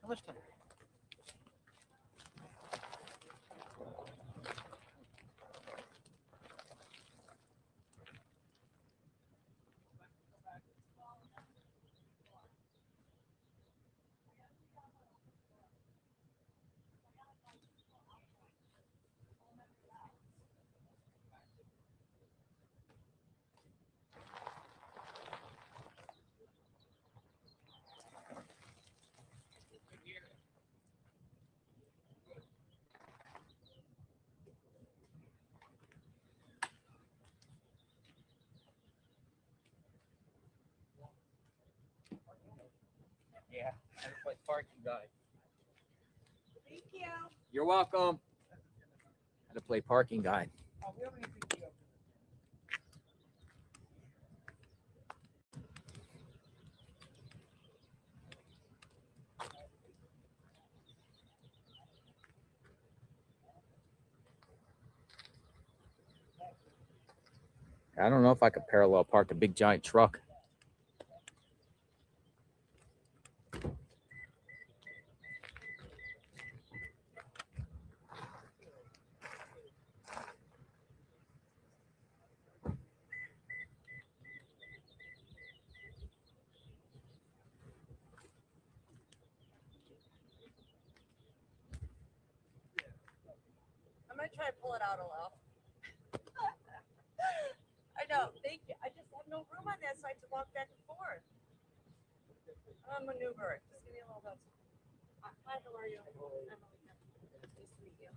How much time? Yeah, I had to play parking guide. Thank you. You're welcome. Had to play parking guide. I don't know if I could parallel park a big giant truck. I'm gonna try and pull it out a little. I know, thank you. I just have no room on that side to walk back and forth. I'm maneuver it. Just give me a little bit. Hi, how are you? I'm Elena. Nice to meet you.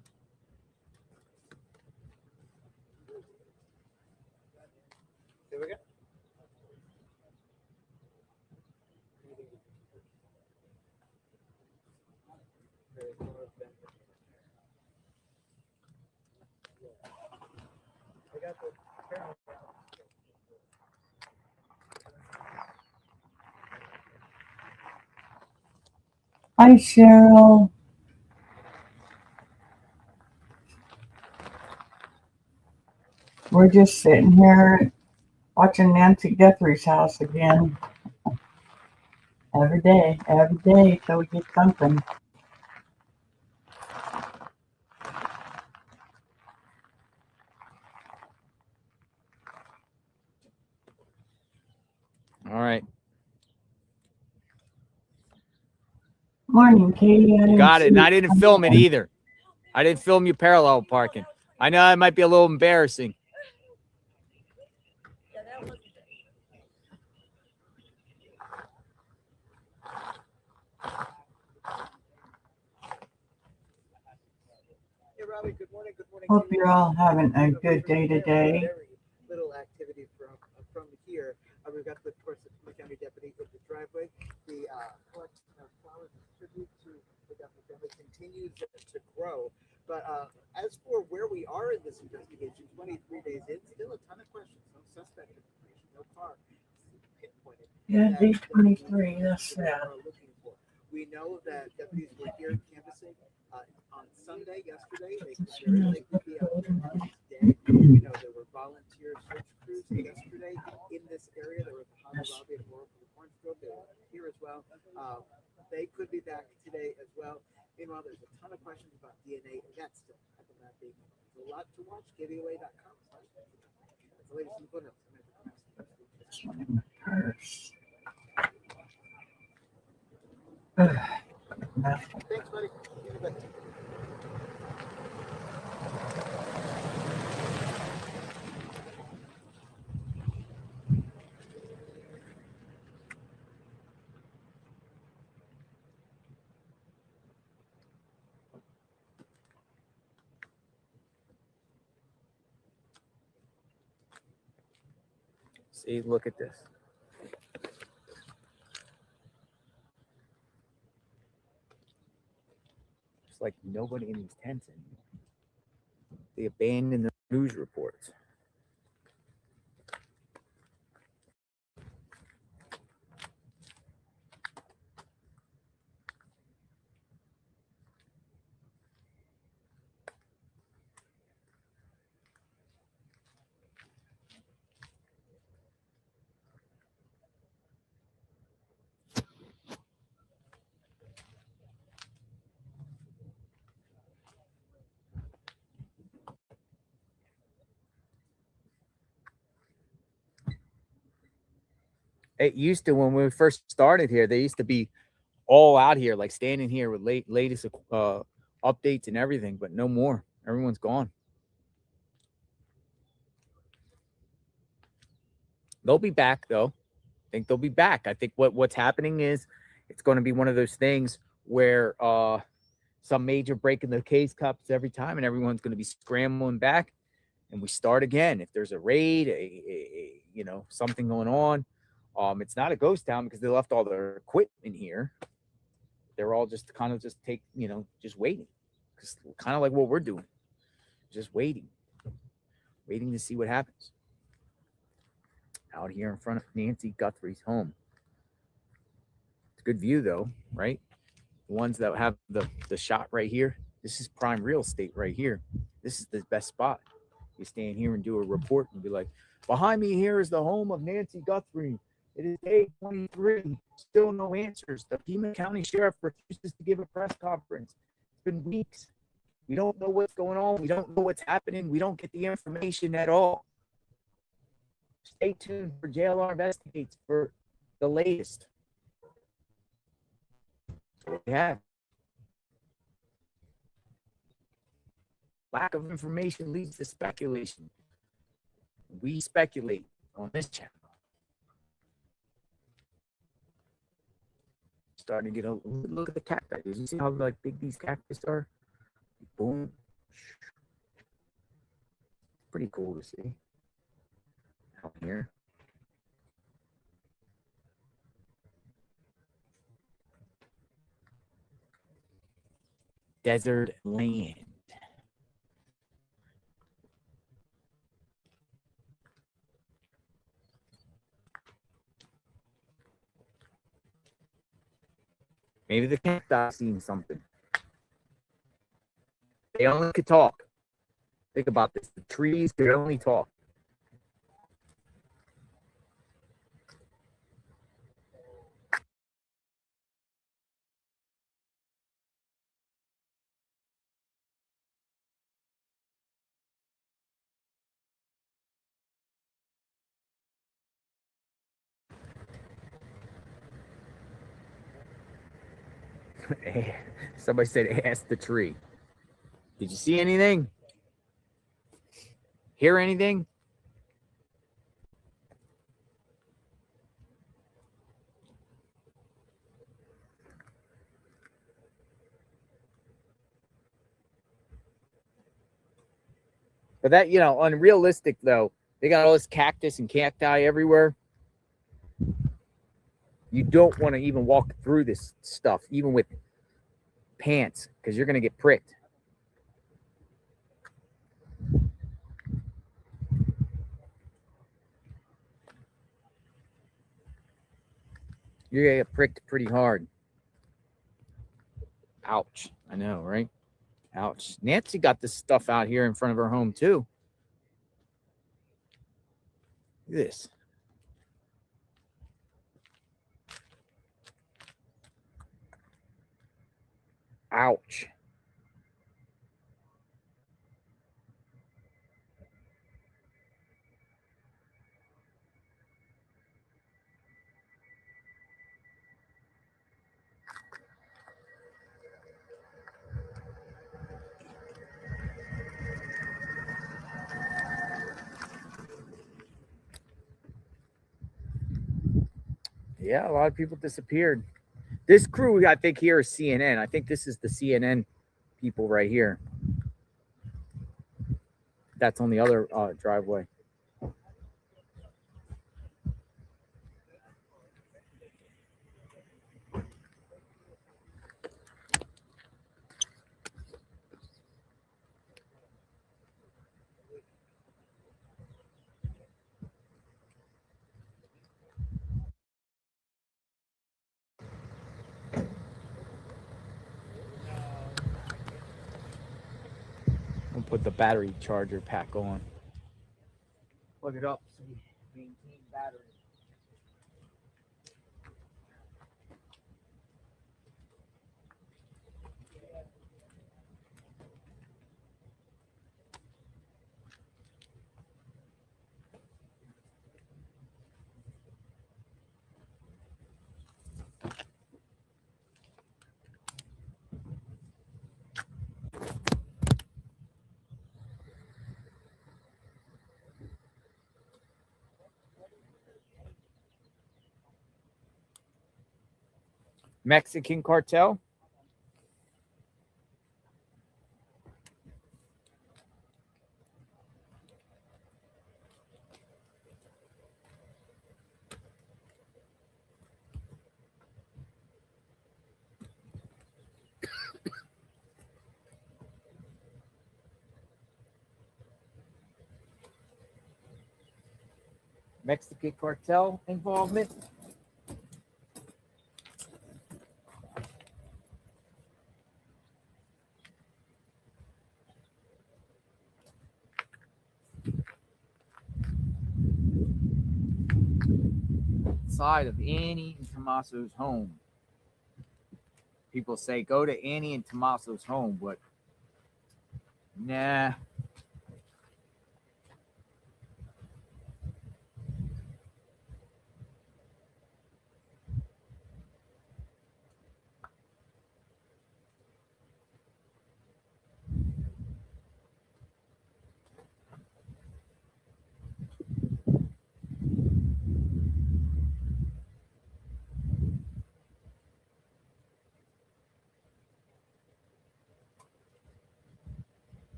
Here we go. I got the camera. Hi, Cheryl. We're just sitting here watching Nancy Guthrie's house again. Every day, till we get something. All right. Morning, Katie. You got it. And I didn't film it either. I didn't film you parallel parking. I know it might be a little embarrassing. Yeah, that wasn't it. Hey, Robbie, good morning. Good morning. Hope you're all having a good day today. Very little activity from here. We've got, of course, the Plymouth County deputy in the driveway. The collection of flowers and tribute to the Guthrie family continues to grow. But as for where we are in this investigation, 23 days in, still a ton of questions. No suspect information, no car pinpointed. Yeah, day 23. That's sad. We know that deputies were here canvassing on Sunday, yesterday. They could very likely be out there on today. We know there were volunteer search crews yesterday in this area. There was a Hobby Lobby and more for the Orange Grove. They were here as well. They could be back today as well. Meanwhile, there's a ton of questions about DNA, and that's still at the lab being. There's a lot to watch. KVOA.com. That's the latest info. Thanks, buddy. See, look at this. It's like nobody in these tents anymore. They abandoned the news reports. It used to, when we first started here, they used to be all out here, like standing here with latest updates and everything, but no more. Everyone's gone. They'll be back though. I think they'll be back. I think what's happening is it's going to be one of those things where some major break in the case cups every time, and everyone's going to be scrambling back, and we start again. If there's a raid, something going on, it's not a ghost town because they left all their equipment here. They're all just kind of just waiting, because kind of like what we're doing, just waiting to see what happens out here in front of Nancy Guthrie's home. It's a good view though, right? The ones that have the shot right here, this is prime real estate right here. This is the best spot. You stand here and do a report and be like, behind me here is the home of Nancy Guthrie. It is day 23. Still no answers. The Pima County Sheriff refuses to give a press conference. It's been weeks. We don't know what's going on. We don't know what's happening. We don't get the information at all. Stay tuned for JLR Investigates for the latest. Yeah. Lack of information leads to speculation. We speculate on this channel. Starting to get a look at the cacti. Did you see how like big these cactus are? Boom. Pretty cool to see out here. Desert land. Maybe the cacti seen something. They only could talk. Think about this. The trees could only talk. Somebody said, ask the tree. Did you see anything? Hear anything? But that, unrealistic though. They got all this cactus and cacti everywhere. You don't want to even walk through this stuff, even with pants, because you're going to get pricked. You're going to get pricked pretty hard. Ouch. I know, right? Ouch. Nancy got this stuff out here in front of her home, too. Look at this. Ouch. Yeah, a lot of people disappeared. This crew, I think, here is CNN. I think this is the CNN people right here. That's on the other driveway. I'll put the battery charger pack on. Plug it up so you maintain battery. Mexican cartel. Mexican cartel involvement. Side of Annie and Tommaso's home. People say go to Annie and Tommaso's home, but nah.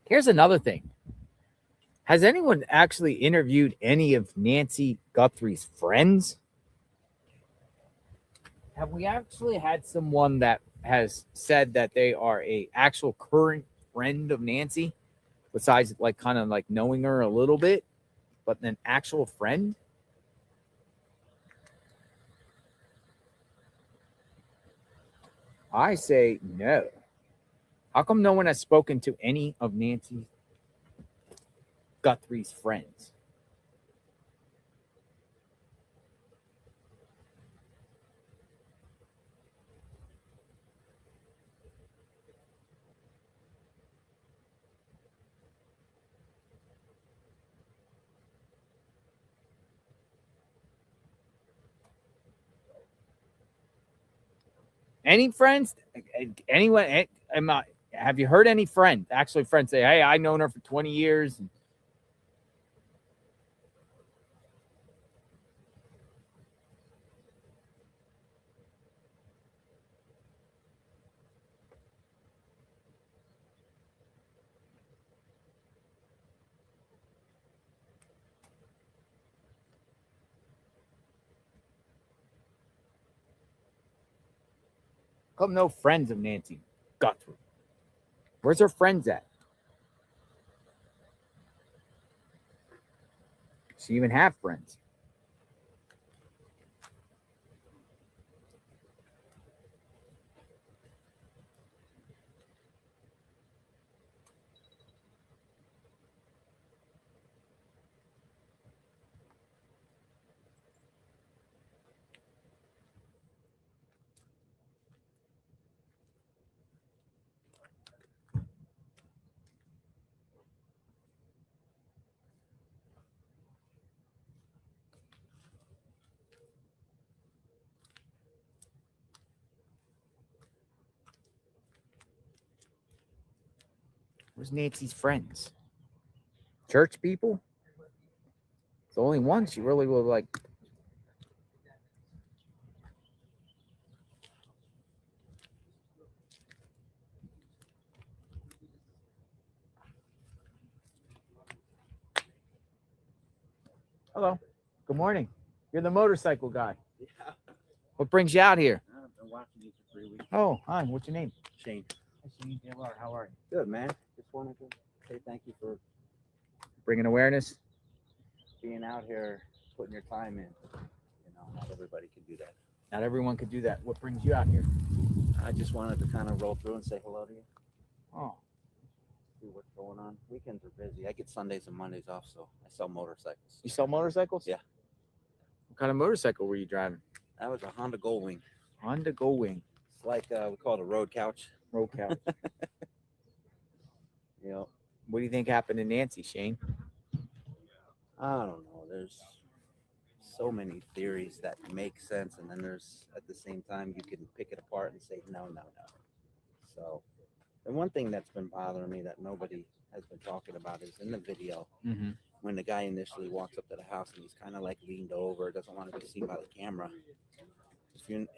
Here's another thing. Has anyone actually interviewed any of Nancy Guthrie's friends? Have we actually had someone that has said that they are a actual current friend of Nancy, besides like kind of like knowing her a little bit, but an actual friend? I say no. How come no one has spoken to any of Nancy Guthrie's friends? Any friends? Anyone? Have you heard any friend, actually friends, say, hey, I've known her for 20 years? Come no friends of Nancy Guthrie. Where's her friends at? She even have friends. Where's Nancy's friends? Church people? It's the only one she really will like. Hello. Good morning. You're the motorcycle guy. Yeah. What brings you out here? I've been watching you for 3 weeks. Oh, hi. What's your name? Shane. How are you? Good, man. Just wanted to say thank you for Bringing awareness. being out here, putting your time in. You know, not everybody can do that. Not everyone could do that. What brings you out here? I just wanted to kind of roll through and say hello to you, Oh, see what's going on. Weekends are busy. I get Sundays and Mondays off, so I sell motorcycles. you sell motorcycles? Yeah. What kind of motorcycle were you driving? That was a Honda Goldwing. Honda Goldwing. It's like we call it a road couch. Road couch. You know, What do you think happened to Nancy, Shane? I don't know. There's so many theories that make sense, and then there's at the same time you can pick it apart and say no. So, and one thing that's been bothering me that nobody has been talking about is in the video Mm-hmm. when the guy initially walks up to the house and he's kind of like leaned over, doesn't want to be seen by the camera.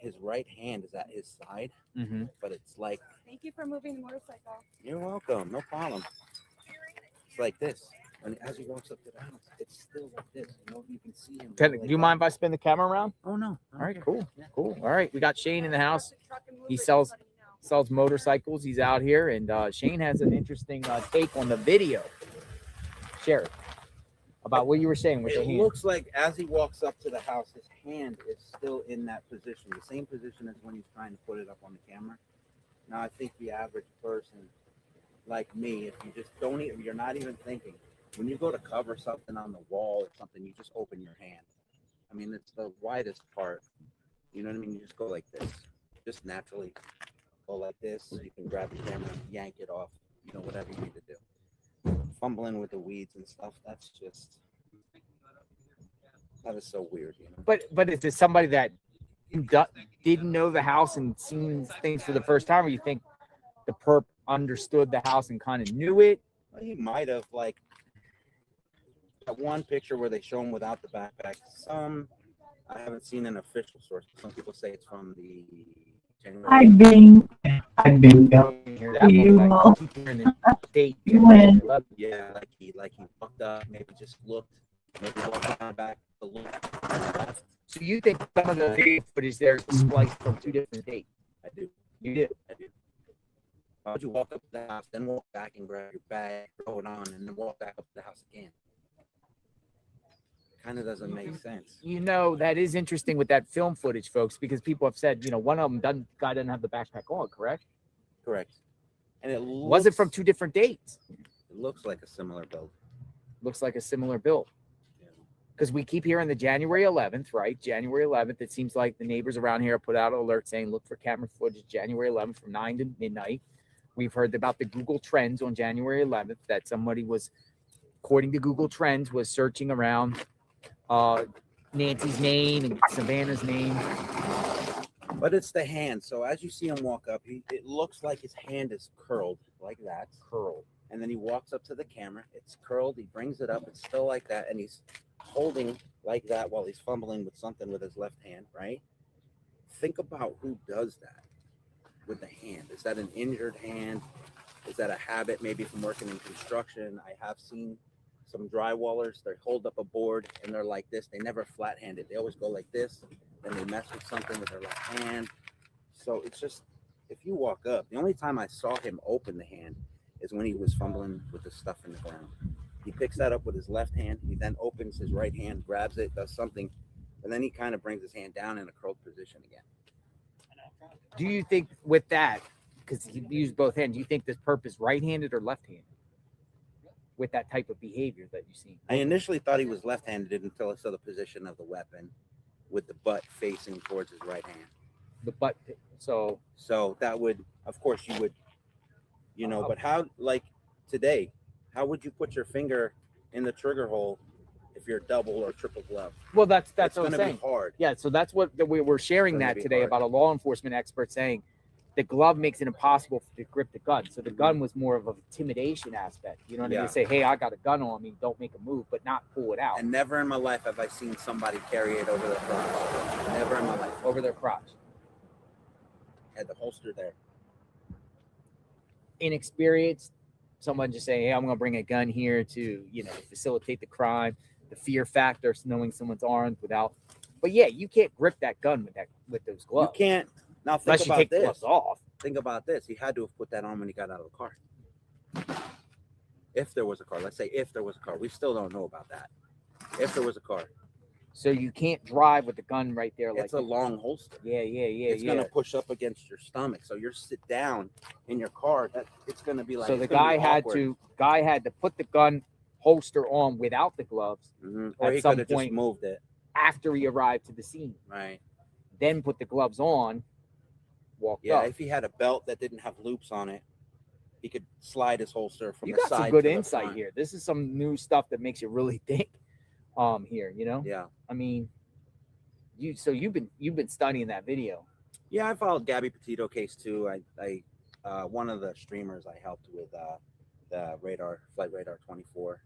His right hand is at his side, Mm-hmm. but it's like, Thank you for moving the motorcycle. you're welcome, no problem. It's like this. And as he walks up to the house, it's still like this. You know, you can see him. go Do like you that. mind if I spin the camera around? Oh no. All right, Okay. cool. Yeah. Cool. All right. We got Shane in the house. He Just sells- letting you know. Sells motorcycles. He's out here, and Shane has an interesting take on the video. Share it. About what you were saying with the It hand. looks like as he walks up to the house, his hand is still in that position, the same position as when he's trying to put it up on the camera. Now, I think the average person, like me, if you just don't even, you're not even thinking. When you go to cover something on the wall or something, you just open your hand. I mean, it's the widest part. You know what I mean? You just go like this, just naturally go like this. You can grab the camera, yank it off, you know, whatever you need to do. Fumbling with the weeds and stuff, that is so weird, you know. But is it somebody that didn't know the house and seen things for the first time, or you think the perp understood the house and kind of knew it? Well, he might have, like, that one picture where they show him without the backpack. I haven't seen an official source. Some people say it's from the January. I've been going. You hear that You one, all- I keep hearing the date. You win. Yeah, like he walked up, maybe just looked, maybe walked down back to look, and left. So you think some of the video footage there is spliced from 2 different dates? I do. You did. I do. Why would you walk up to the house, then walk back and grab your bag, throw it on, and then walk back up to the house again? Kind of doesn't make sense. You know, that is interesting with that film footage, folks, because people have said, you know, one of them guy doesn't have the backpack on, correct? Correct. And it Was it from 2 different dates? It looks like a similar build. Looks like a similar build. Yeah. Because we keep hearing the January 11th, right? January 11th. It seems like the neighbors around here put out an alert saying, look for camera footage January 11th from 9 to midnight. We've heard about the Google Trends on January 11th that somebody was, according to Google Trends, was searching around Nancy's name and Savannah's name. But it's the hand. So as you see him walk up, it looks like his hand is curled like that. Curled. And then he walks up to the camera. It's curled. He brings it up. It's still like that. And he's holding like that while he's fumbling with something with his left hand, right? Think about who does that with the hand. Is that an injured hand? Is that a habit maybe from working in construction? I have seen some drywallers, they hold up a board and they're like this. They never flat-handed. They always go like this. Then they mess with something with their left hand. So it's just, if you walk up, the only time I saw him open the hand is when he was fumbling with the stuff in the ground. He picks that up with his left hand. He then opens his right hand, grabs it, does something, and then he kind of brings his hand down in a curled position again. Do you think with that, because he used both hands, do you think this perp is right-handed or left-handed with that type of behavior that you see? I initially thought he was left-handed until I saw the position of the weapon with the butt facing towards his right hand. The butt. So that would, of course, you would, you know, but how, like today, how would you put your finger in the trigger hole if you're double or triple glove? well, that's It's what I'm going to saying. be hard. Yeah, so that's what we were sharing It's gonna that be today hard. about a law enforcement expert saying the glove makes it impossible to grip the gun. So the gun was more of an intimidation aspect. You know what I mean? Yeah. To say, hey, I got a gun on me, don't make a move, but not pull it out And never in my life have I seen somebody carry it over their crotch. Never in my life. over their crotch. Had the holster there. Inexperienced, someone just saying, hey, I'm going to bring a gun here to, you know, facilitate the crime, the fear factor, knowing someone's armed without. But yeah, you can't grip that gun with those gloves. You can't. Now think unless you about take the this. gloves off. Think about this. He had to have put that on when he got out of the car. If there was a car, let's say if there was a car, we still don't know about that. If there was a car, So you can't drive with the gun right there. it's a long holster. Yeah. It's gonna push up against your stomach. So you're sit down in your car. That it's gonna be like. So the it's gonna guy be had awkward. to put the gun holster on without the gloves Or at he some could have just point. moved it. After he arrived to the scene. Right. Then put the gloves on, walked Yeah. up. If he had a belt that didn't have loops on it, he could slide his holster from You the got side. some good to the insight front. here. This is some new stuff that makes you really think. Here, you know. Yeah. I mean, you've been studying that video. Yeah, I followed Gabby Petito case too. I one of the streamers I helped with the Flight Radar 24,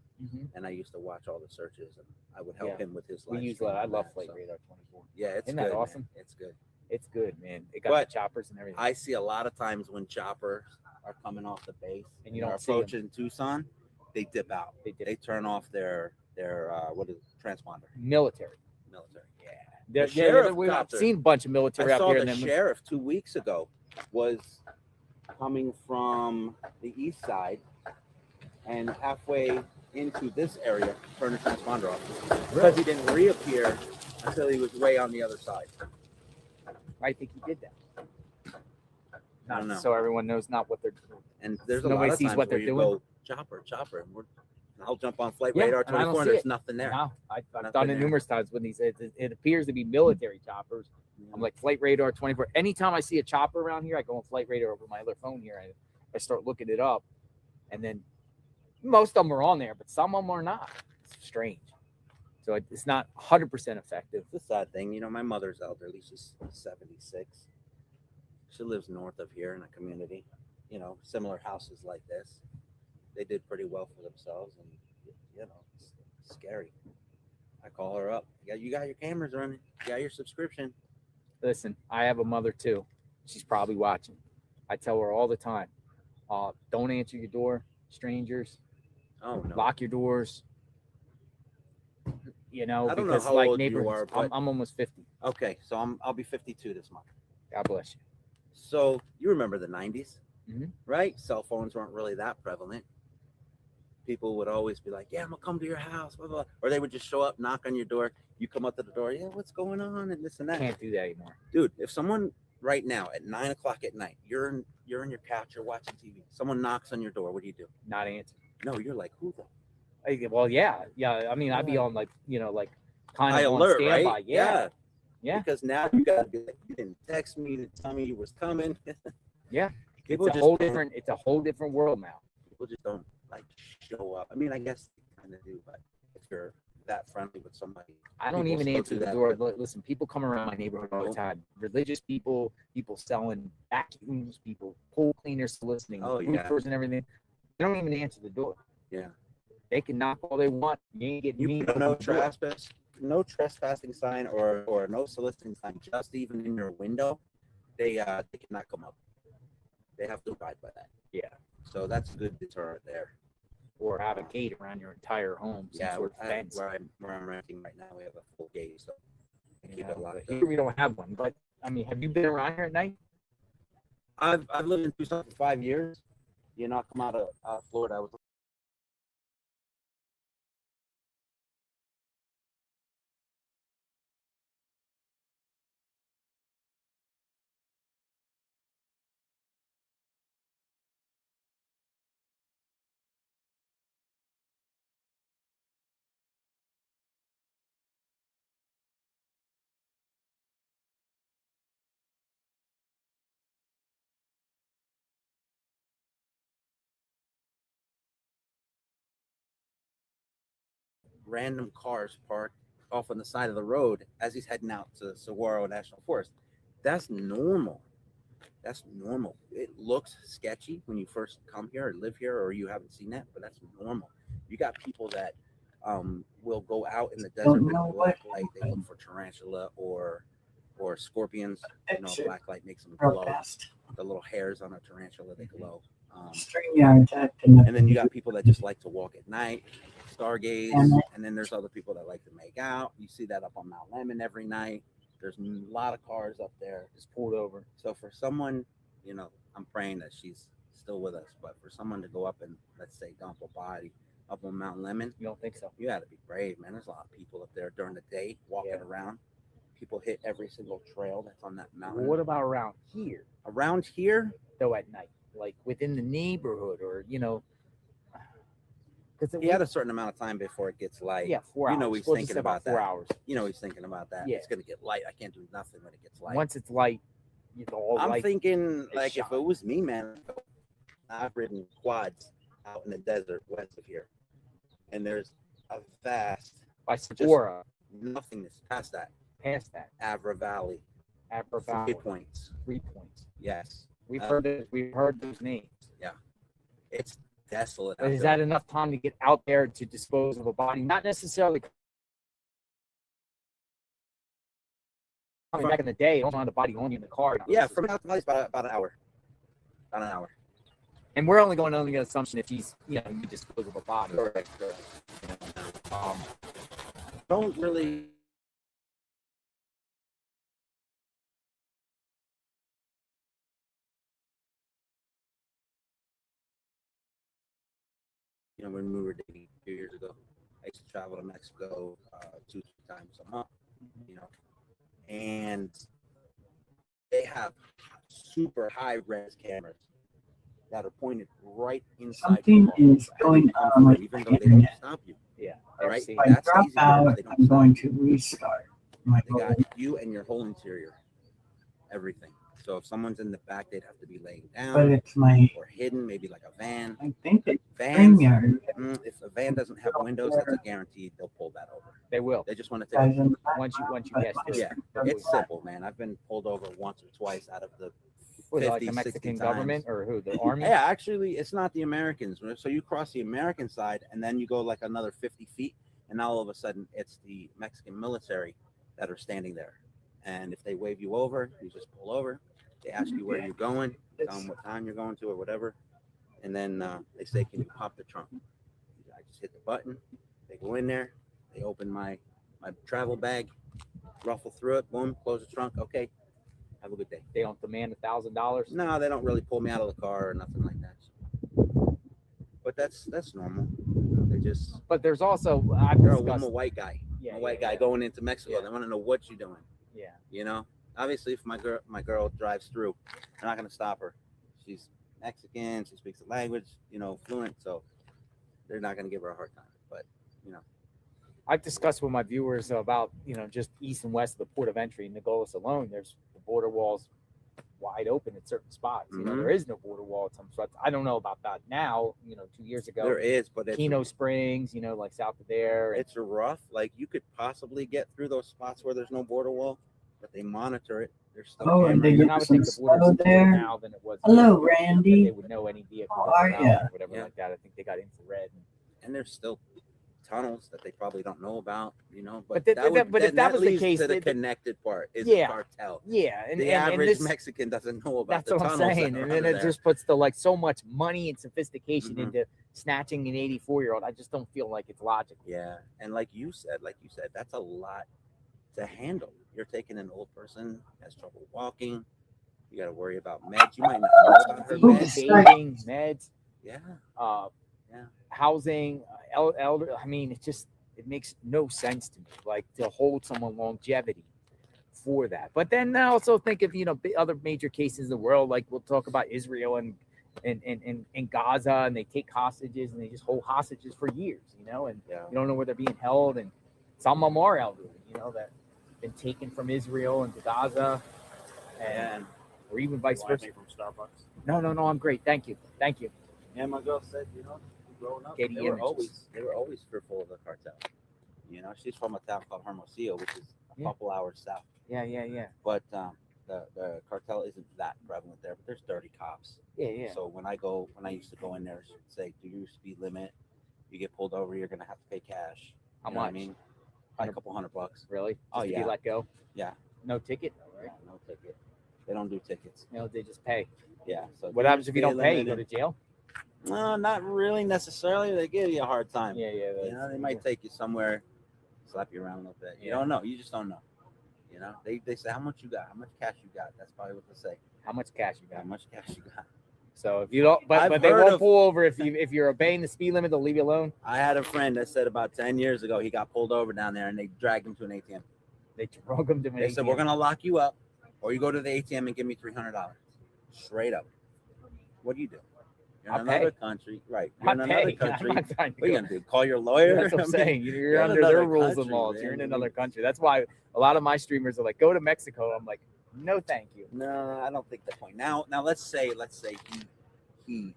and I used to watch all the searches, and I would help him with his. We use that. I love Flight Radar 24. Yeah, it's Isn't good. that awesome? Man. It's good. It's good, man. It got But the choppers and everything. I see a lot of times when choppers are coming off the base And you they're don't see 'em. approaching Tucson, they dip out. They turn off their what is it, transponder? Military. Yeah. Yeah, sheriff we've copter. seen a bunch of military I out saw here. the And then sheriff 2 weeks ago was coming from the east side and halfway into this area, turned the transponder off because he didn't reappear until he was way on the other side. I think he did that. I don't know. So everyone knows not what they're doing. And there's a Nobody lot of sees times what they're where you doing. go chopper, and I'll jump on Flight Yeah, Radar and I don't 24, and see there's it. nothing there. No, I've Nothing done it there. numerous times when it appears to be military choppers. I'm like Flight Radar 24. Anytime I see a chopper around here, I go on Flight Radar over my other phone here. I start looking it up, and then most of them are on there, but some of them are not. It's strange. So it's not 100% effective. It's a sad thing. You know, my mother's elderly. She's 76. She lives north of here in a community, you know, similar houses like this. They did pretty well for themselves, and, you know, it's scary. I call her up. You got your cameras running. You got your subscription. Listen, I have a mother too. She's probably watching. I tell her all the time, don't answer your door, strangers. Oh no. Lock your doors. You know, I don't know because how like old you neighborhoods, are, but I'm almost 50. okay, so I'll be 52 this month. God bless you. So you remember the 90s, Mhm. right? Cell phones weren't really that prevalent. People would always be like, "Yeah, I'm gonna come to your house," blah, blah. Or they would just show up, knock on your door. You come up to the door, "Yeah, what's going on?" and this and that. Can't do that anymore. Dude, if someone right now at 9 o'clock at night, you're in your couch, you're watching TV, someone knocks on your door, what do? Not answer. No, you're like, who the Well, yeah. I mean, I'd be on like, kind high of on alert, standby. right? Yeah. Because now you gotta be like, you didn't text me to tell me you was coming. Yeah. People It's a just whole don't- different. It's a whole different world now. People just don't like show up. I mean, I guess they kind of do, but if you're that friendly with somebody, I don't people even still answer do the that. door. Listen, people come around my neighborhood all the time. Religious people, people selling vacuums, people pool cleaners soliciting Oh, yeah. roofers and everything. They don't even answer the door. Yeah. They can knock all they want. You ain't getting You me. put no trespassing sign or no soliciting sign, just even in your window, they cannot come up. They have to abide by that. Yeah. So that's a good deterrent there. Or have a gate around your entire home. Some Yeah, sort of fence. where I'm renting right now, we have a full gate, so keep Yeah, it but locked here up. we don't have one. But I mean, have you been around here at night? I've lived in Tucson for 5 years. You know, I come out of Florida. I was random cars parked off on the side of the road as he's heading out to Saguaro National Forest. That's normal. That's normal. It looks sketchy when you first come here or live here or you haven't seen that, but that's normal. You got people that will go out in the desert with a black light. They look for tarantula or scorpions. You know, black light makes them glow. Broadcast. The little hairs on a tarantula, they glow. StreamYard acting up. And then you got people that just like to walk at night, stargaze, and then there's other people that like to make out. You see that up on Mount Lemmon every night. There's a lot of cars up there just pulled over. So for someone, you know, I'm praying that she's still with us, but for someone to go up and let's say dump a body up on Mount Lemmon, You don't think so? you got to be brave, man. There's a lot of people up there during the day walking around. People hit every single trail that's on that mountain. Well, what about around here? Around here, Though at night, like within the neighborhood, or because he had a certain amount of time before it gets light. 4 hours. You know he's We'll just thinking say about 4 that. hours. You know he's thinking about that. Yeah. It's gonna get light. I can't do nothing when it gets light. Once it's light, all I'm light. thinking like shot. if it was me, man, I've ridden quads out in the desert west of here, and there's a vast By Saguaro, nothingness past that. past that, Avra Valley, Afro 3 Valley, points. 3 points. Yes, We've heard those names. it's desolate. But out is there. that enough time to get out there to dispose of a body? Not necessarily. I mean, back in the day, you don't have the body on you in the car. Yeah, from out the valley, about an hour. About an hour. And we're only going on the assumption if he's, you dispose of a body. Correct. Don't really. You know, when we were dating a few years ago, I used to travel to Mexico 2-3 times a month, you know, and they have super high res cameras that are pointed right inside. Something the car. is going on with even my though they don't internet. stop you. Yeah. All right. If I That's drop easy out, because they don't I'm stop. going to restart my They got whole. you and your whole interior, everything. So if someone's in the back, they'd have to be laying But down it's my, or hidden, maybe like a van. I think it's Vans, StreamYard. if a van doesn't have windows, that's a guaranteed they'll pull that over. They will. They just want to Guys take. in the back. Once you But guess my it. Yeah, StreamYard it's simple, man. I've been pulled over once or twice out of the Was it like 50, the 60 Mexican times. government or who? The army? Yeah, actually, it's not the Americans. So you cross the American side, and then you go like another 50 feet, and now all of a sudden it's the Mexican military that are standing there. And if they wave you over, you just pull over, They ask you where you're going, tell them what time you're going to or whatever, and then they say, "Can you pop the trunk?" I just hit the button. They go in there. They open my travel bag, ruffle through it, boom, close the trunk. Okay, have a good day. They don't demand $1,000. No, they don't really pull me out of the car or nothing like that. But that's normal. They just. But there's also I'm a white guy. Yeah, I'm a white yeah, guy yeah. going into Mexico. Yeah. They want to know what you're doing. Yeah. You know, obviously, if my girl drives through, I'm not gonna stop her. She's Mexican. She speaks the language, fluent. So they're not gonna give her a hard time. But I've discussed with my viewers about, just east and west of the port of entry, Nogales alone, there's the border walls wide open at certain spots. Mhm. There is no border wall at some spots. I don't know about that now. 2 years ago, there is, but Keno Springs, like south of there. it's rough. Like you could possibly get through those spots where there's no border wall, but they monitor it. There's still Oh, and cameras. they And I would think the some border's snow there. now than it was. Hello, then, that Randy. They would know any vehicle How that's are around ya? or whatever Yeah. like that. I think they got infrared. And there's still tunnels that they probably don't know about, But But, if that was the leads case, to the the- connected part is Yeah. the cartel. Yeah, and The and average this, Mexican doesn't know about that's the what I'm tunnels. saying. that are And then under it there. just puts so much money and sophistication Mhm. into snatching an 84-year-old. I just don't feel like it's logical. Yeah, and like you said, that's a lot to handle. You're taking an old person has trouble walking. You got to worry about meds. You might not know about her Feeding, meds. bathing, meds, Yeah, Yeah. housing, elder. I mean, it makes no sense to me, like to hold someone longevity for that. But then I also think of other major cases in the world, like we'll talk about Israel and Gaza, and they take hostages and they just hold hostages for years, and yeah. you don't know where they're being held, and some of them are elderly, that been taken from Israel into Gaza, And or even vice versa. From Starbucks. No, I'm great. Thank you. yeah, my girl said, growing up, Getty they were images. always fearful of the cartel. She's from a town called Hermosillo, which is a Yeah. couple hours south. Yeah. But the cartel isn't that prevalent there. But there's dirty cops. Yeah. So when I used to go in there, she'd say, "Do your speed limit. You get pulled over, you're gonna have to pay cash." How You know what I much? mean, like a couple $100. Really? Oh, Just to yeah. be let go? Yeah. No ticket? Yeah, no ticket. They don't do tickets. They just pay. Yeah. So What do happens your if you don't speed pay? You limit go to jail? No, not really necessarily. They give you a hard time. Yeah. They might take you somewhere, slap you around a little bit. You Yeah. don't know. You just don't know. They say how much you got, how much cash you got. That's probably what they say. How much cash you How got? much cash you got. So if you don't, but I've they heard won't of- pull over if you're obeying the speed limit. They'll leave you alone. I had a friend that said about 10 years ago he got pulled over down there and they dragged him to an ATM. They drug them to an They said, ATM. "We're gonna lock you up, or you go to the ATM and give me $300." Straight up. What do you do? You're in I'll another pay. country, right? You're I'm in another paying. country. I'm not trying to What are you go. gonna do? Call your lawyer? That's what I'm I mean, saying. You're you're in under their another rules and country, laws. man. You're in another country. That's why a lot of my streamers are like, "Go to Mexico." I'm like, "No, thank you." No, I don't think that point. Now let's say he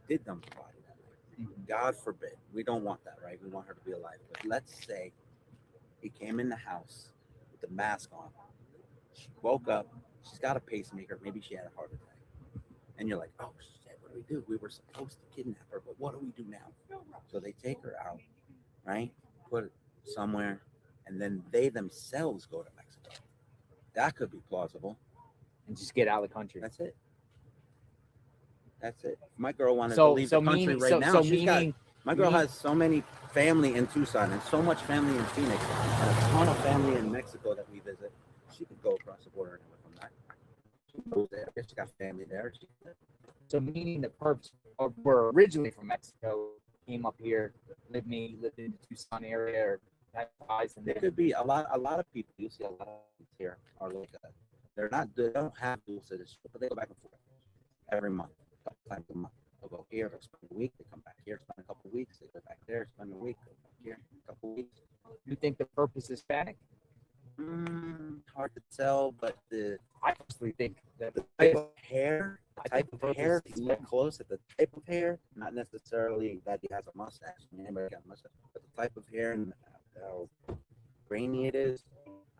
did dump the body that night. God forbid. We don't want that, right? We want her to be alive. But let's say he came in the house with the mask on. She woke up. She's got a pacemaker. Maybe she had a heart attack. And you're like, "Oh shit, what do we do? We were supposed to kidnap her, but what do we do now?" So they take her out, right? Put it somewhere, and then they themselves go to Mexico. That could be plausible. And just get out of the country. That's it. If my girl wanted to So leave the country meaning, right now. so She's got, meaning, my girl mean- has so many family in Tucson and so much family in Phoenix and a ton of family in Mexico that we visit. She could go across the border and never come back. She goes there. She got family there. so meaning the perps were originally from Mexico, came up here, lived in the Tucson area, or had ties, and There then could be a lot of people. You see a lot of people here are like that. They don't have dual citizenship, but they go back and forth every month, a couple times a month. They'll go here, they'll spend a week, they come back here, spend a couple of weeks, they go back there, spend a week, go back here, a couple of weeks. you think the perp is Hispanic? Hard to tell, but I personally think that the type of hair, I think the perp is if you look close at the type of hair, not necessarily that he has a mustache. I mean, anybody got a mustache, but the type of hair and how grainy it is,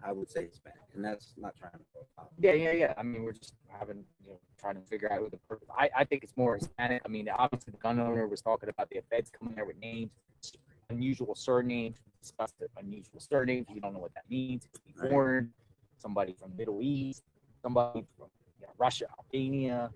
I would say Hispanic, and that's not trying to profile. Yeah. I mean, we're just trying to figure out who the perp. I think it's more Hispanic. I mean, obviously the gun owner was talking about the feds coming there with names, unusual surnames. Discuss the unusual surnames. You don't know what that means. It could be foreign, somebody from Middle East, somebody from Russia, Albania,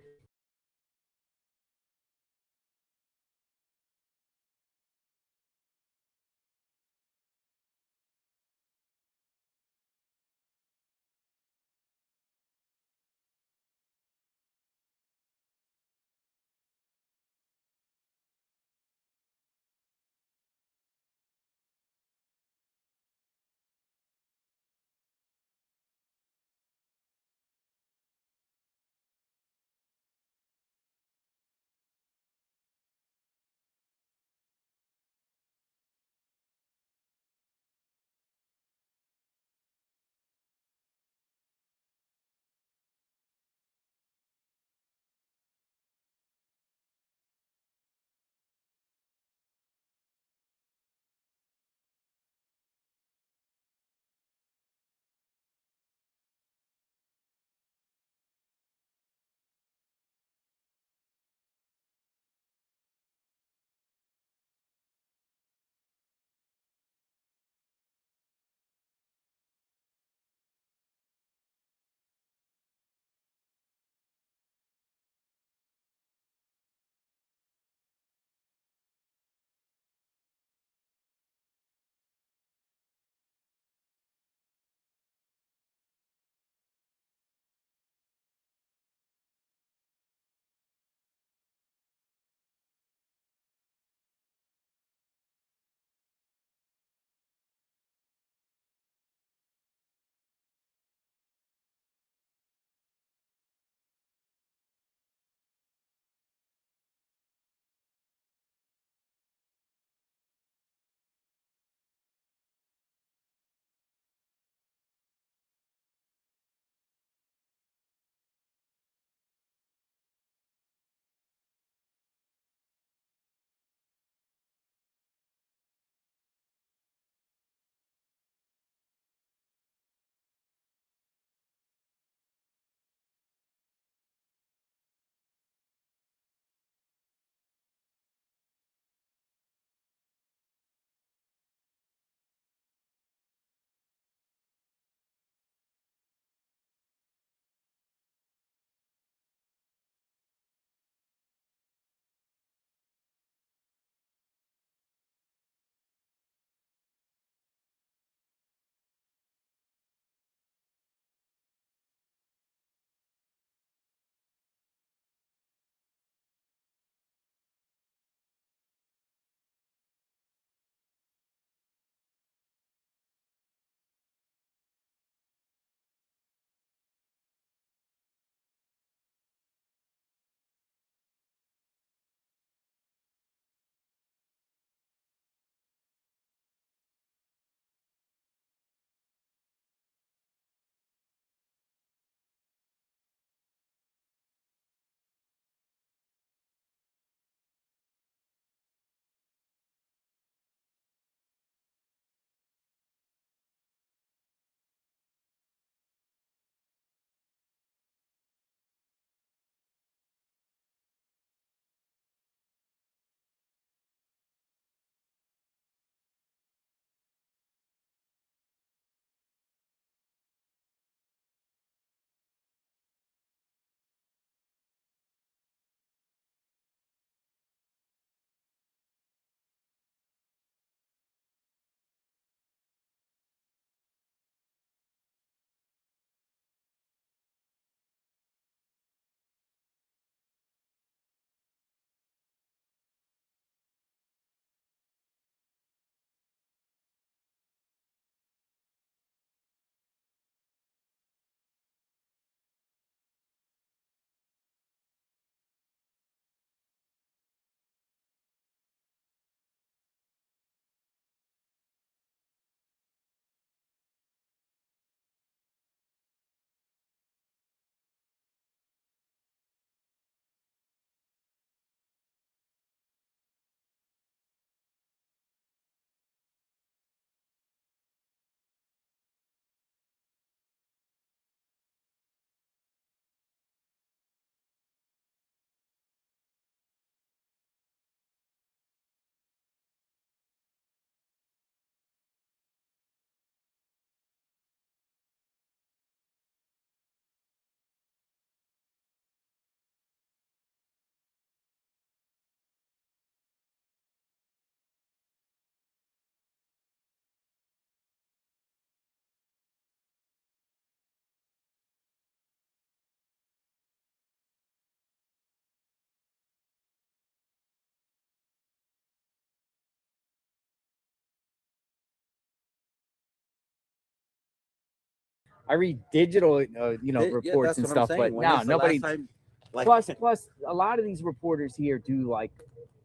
I read digital, reports that's and what I'm stuff, saying. but When no, was the nobody. last time, like, Plus, a lot of these reporters here do like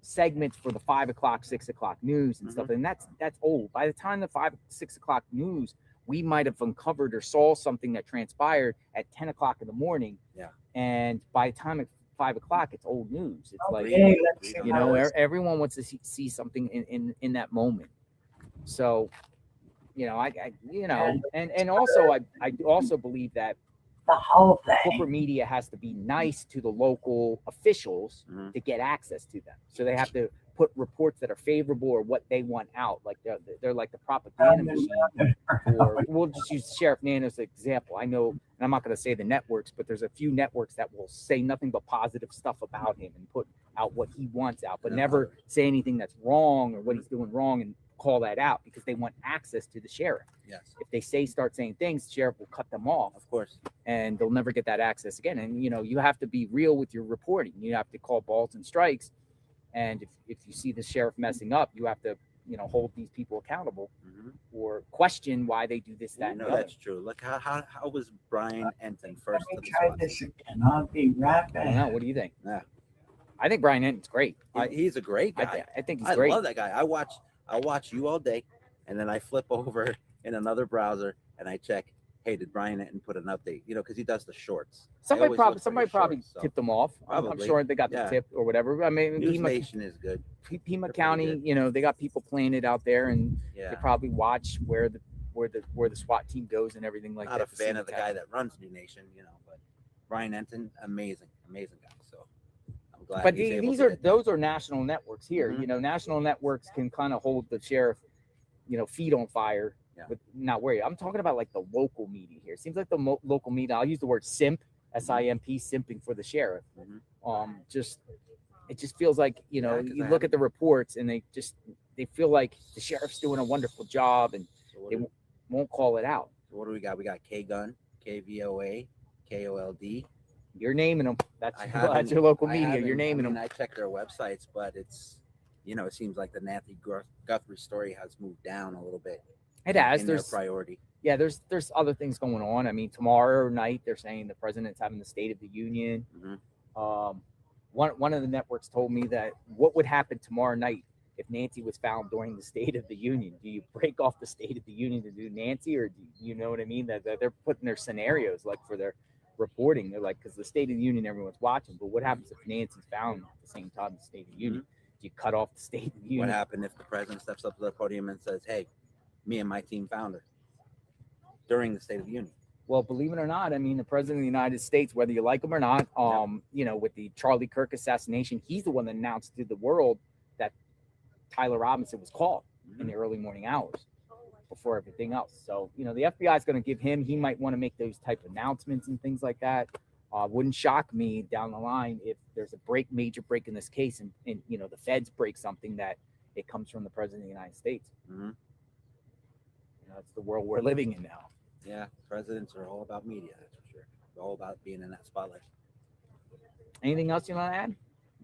segments for the 5 o'clock, 6 o'clock news and stuff, and that's old. By the time the 5, 6 o'clock news, we might have uncovered or saw something that transpired at 10 o'clock in the morning. Yeah. And by the time it's 5 o'clock, it's old news. It's like, Okay, let's see you how know, this- everyone wants to see something in that moment. So, and also I also believe that the whole corporate thing. media has to be nice to the local officials to get access to them. So they have to put reports that are favorable or what they want out. Like they're like the propaganda machine. Or we'll just use Sheriff Nano's as an example. I know, and I'm not going to say the networks, but there's a few networks that will say nothing but positive stuff about him and put out what he wants out, but never say anything that's wrong or what he's doing wrong and call that out because they want access to the sheriff. Yes. If they start saying things, the sheriff will cut them off. Of course. And they'll never get that access again. And you have to be real with your reporting. You have to call balls and strikes. And if you see the sheriff messing up, you have to hold these people accountable or question why they do this, that, and the other. That's true. Look, how was Brian Enton first to Let me the try SWAT this team? again. I'll be right I don't back. know. What do you think? Yeah. I think Brian Enton's great. He's a great guy. I think he's I great. love that guy. I watch you all day, and then I flip over in another browser and I check, hey, did Brian Enton put an update? Because he does the shorts. Somebody probably tipped them off. I'm Probably. sure they got the Yeah. tip or whatever. I mean, News Nation is good. Pima They're County, pretty they got people playing it out there, and Yeah. they probably watch where the SWAT team goes and everything like Not that. a fan of the guy that runs New Nation, but Brian Enton, amazing guy. So I'm glad. But he's able these to are get those are national networks here. Mhm. National networks can kind of hold the sheriff, feet on fire. Yeah. But not worried. I'm talking about like the local media here. It seems like the local media. I'll use the word simp, S-I-M-P, simping for the sheriff. It just feels like you look at the reports and they feel like the sheriff's doing a wonderful job and they won't call it out. So what do we got? We got K-Gun, KVOA, KOLD. You're naming them. That's haven't- your local I media. haven't- You're naming I mean, them. I check their websites, but it's, it seems like the Nancy Guthrie story has moved down a little bit. It has. In their There's priority. Yeah, there's other things going on. I mean, tomorrow night they're saying the president's having the State of the Union. One of the networks told me that what would happen tomorrow night if Nancy was found during the State of the Union. Do you break off the State of the Union to do Nancy, or do you know what I mean? That they're putting their scenarios like for their reporting. They're like, because the State of the Union everyone's watching, but what happens if Nancy's found at the same time the State of the Union? Do you cut off the State of the Union? What happened if the president steps up to the podium and says, "Hey, me and my team found her," during the State of the Union? Well, believe it or not, I mean, the president of the United States, whether you like him or not, with the Charlie Kirk assassination, he's the one that announced to the world that Tyler Robinson was caught in the early morning hours before everything else. So, the FBI is going to give him, he might want to make those type of announcements and things like that. Wouldn't shock me down the line if there's a major break in this case and the feds break something that it comes from the president of the United States. It's the world we're living in now. Yeah, presidents are all about media, that's for sure. They're all about being in that spotlight. Anything else you want to add?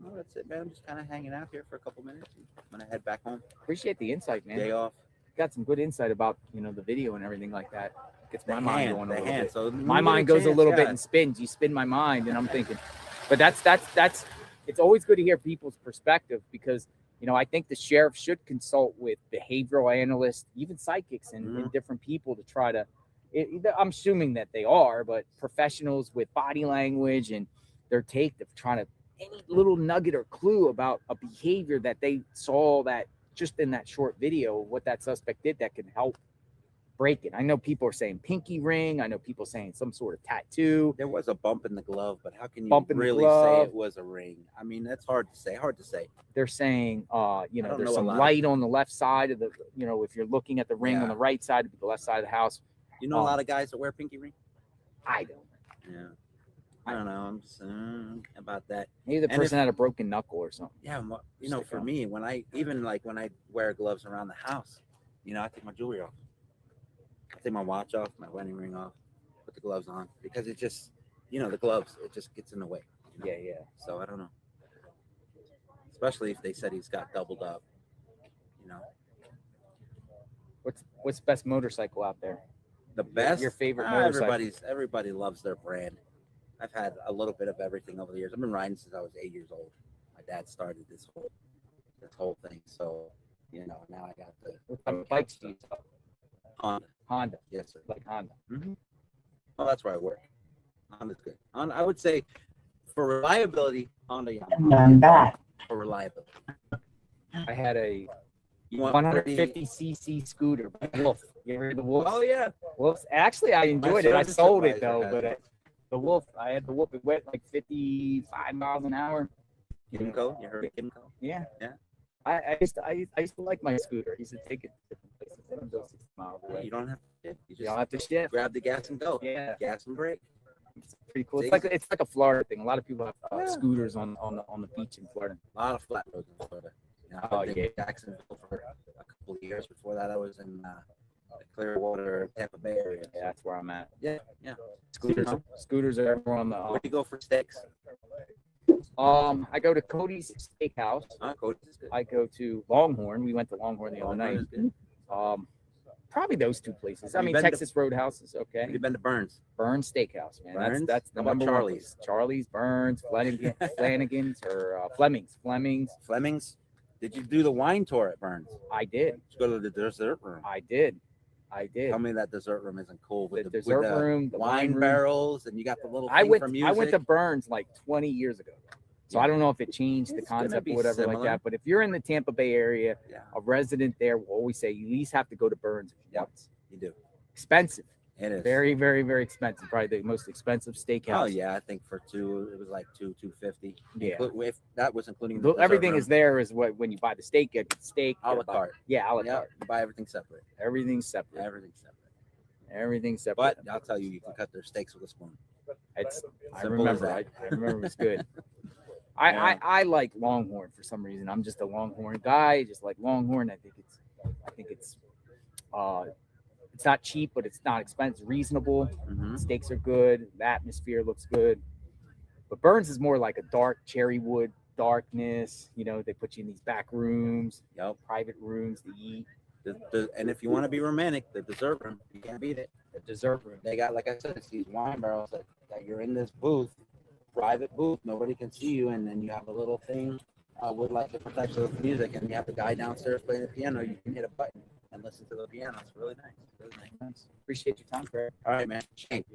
No, that's it, man. I'm just kind of hanging out here for a couple minutes. I'm gonna head back home. Appreciate the insight, man. Day off. Got some good insight about the video and everything like that. Gets my mind going a little bit. So my mind goes a little bit and spins. You spin my mind, and I'm thinking. But that's. It's always good to hear people's perspective because I think the sheriff should consult with behavioral analysts, even psychics, and different people to try to. I'm assuming that they are, but professionals with body language and their take of trying to any little nugget or clue about a behavior that they saw that just in that short video, what that suspect did that can help break it. I know people are saying pinky ring. I know people saying some sort of tattoo. There was a bump in the glove, but how can you Bump in the really glove. say it was a ring? I mean, that's hard to say. They're saying, don't there's know some a lot. light on the left side of the, if you're looking at the ring on Yeah. the right side, it'd be the left side of the house. You know a lot of guys that wear pinky ring? I don't. Yeah. I don't know. I'm just about that. Maybe the And person had a broken knuckle or something. Yeah, Stick for on. me, when I wear gloves around the house, I take my jewelry off. I take my watch off, my wedding ring off, put the gloves on because it just, the gloves, it just gets in the way. Yeah. So I don't know. Especially if they said he's got doubled up. What's the best motorcycle out there? The best. Your favorite motorcycle. Everybody loves their brand. I've had a little bit of everything over the years. I've been riding since I was 8 years old. My dad started this whole thing. So, now I got the What type of bikes do you sell? Honda. Honda. Yes, sir. Like Honda. Mm-hmm. Oh, that's where I work. Honda's good. I would say for reliability, Honda. And I'm back. For reliability. I had a You want 150cc scooter. Wolf. You ever heard of the Wolf? Oh yeah. Wolf. Actually, I enjoyed it. I service sold it supervisor though, has but it. the Wolf. I had the Wolf. It went like 55 miles an hour. Kimco. You heard of Kimco? Yeah. Yeah. I used to like my scooter. I used to take it to different places. I don't go 60 miles away. You don't have to. You You just don't have to shift. grab the gas and go. Yeah. Gas and brake. It's pretty cool. See? It's like a Florida thing. A lot of people have Yeah. scooters on the beach in Florida. A lot of flat roads in Florida. Oh, I've been yeah. in Jacksonville for a couple of years. Before that, I was in the Clearwater, Tampa Bay area. Yeah, that's where I'm at. Yeah. Scooters are everywhere on the. Where do you go for steaks? I go to Cody's Steakhouse. Cody's is good. I go to Longhorn. We went to Longhorn the other night. Longhorn is good. Probably those two places. I Have you mean, been to- Texas Roadhouse is okay. Have you been to Burns? Burns Steakhouse, man. Burns? That's the How about number one Charlie's? place. Charlie's, Burns, Flanagan's, or Fleming's. Fleming's? Did you do the wine tour at Burns? I did. Did you go to the dessert room? I did. Tell me that dessert room isn't cool. The dessert room, the wine room. barrels, and you got the little I thing went. for I music. went to Burns like 20 years ago. So I don't know if it changed the It's gonna concept be or whatever like similar. that. But if you're in the Tampa Bay area, Yeah, a resident there will always say you at least have to go to Burns once. you do. Expensive. It is. Very, very, very expensive. Probably the most expensive steakhouse. Oh yeah, I think for two, it was like $250. Yeah. If that was including the Everything dessert is there is what when you buy the steak, you get the steak. room. A la carte. Yeah, a la Yeah, carte. you buy everything separate. Everything's separate. Everything's separate. Everything's separate. But I'll tell you, you can cut their steaks with a spoon. It's, I Simple as remember. I that. remember it was good. Yeah. I like Longhorn for some reason. I'm just a Longhorn guy. I just like Longhorn. I think it's not cheap, but it's not expensive. Reasonable. Mhm. Steaks are good. The atmosphere looks good. But Burns is more like a dark cherry wood darkness. They put you in these back rooms, Yep. private rooms to eat. And if you want to be romantic, the dessert room, you can't beat it. The dessert room. They got, like I said, it's these wine barrels that you're in this booth, private booth, nobody can see you, and then you have a little thing with like the protection of music, and you have the guy downstairs playing the piano. You can hit a button and listen to the piano. It's really nice. Really nice. Appreciate your time, Craig. All right, man. Shane.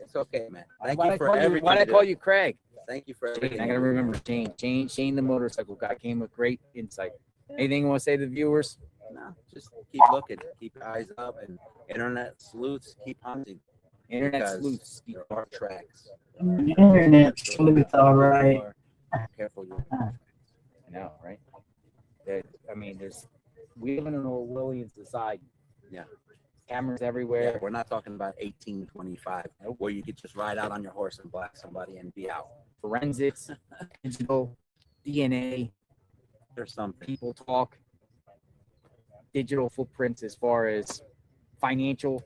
It's okay, man. Thank Why'd you I for call everything. Why'd I call you Craig? Thank you for Shane, everything. I gotta remember Shane, the motorcycle guy, came with great insight. Anything you want to say to the viewers? No, just keep looking, keep your eyes up, and internet sleuths keep hunting. Internet because sleuths. there are tracks. Internet sleuth, all right. Careful. I know, right? We live in an Orwellian society. Yeah. Cameras Yeah, everywhere. we're not talking about 1825, where you could just ride out on your horse and blast somebody and be out. Forensics, digital, DNA, There's something. people talk, digital footprints as far as financial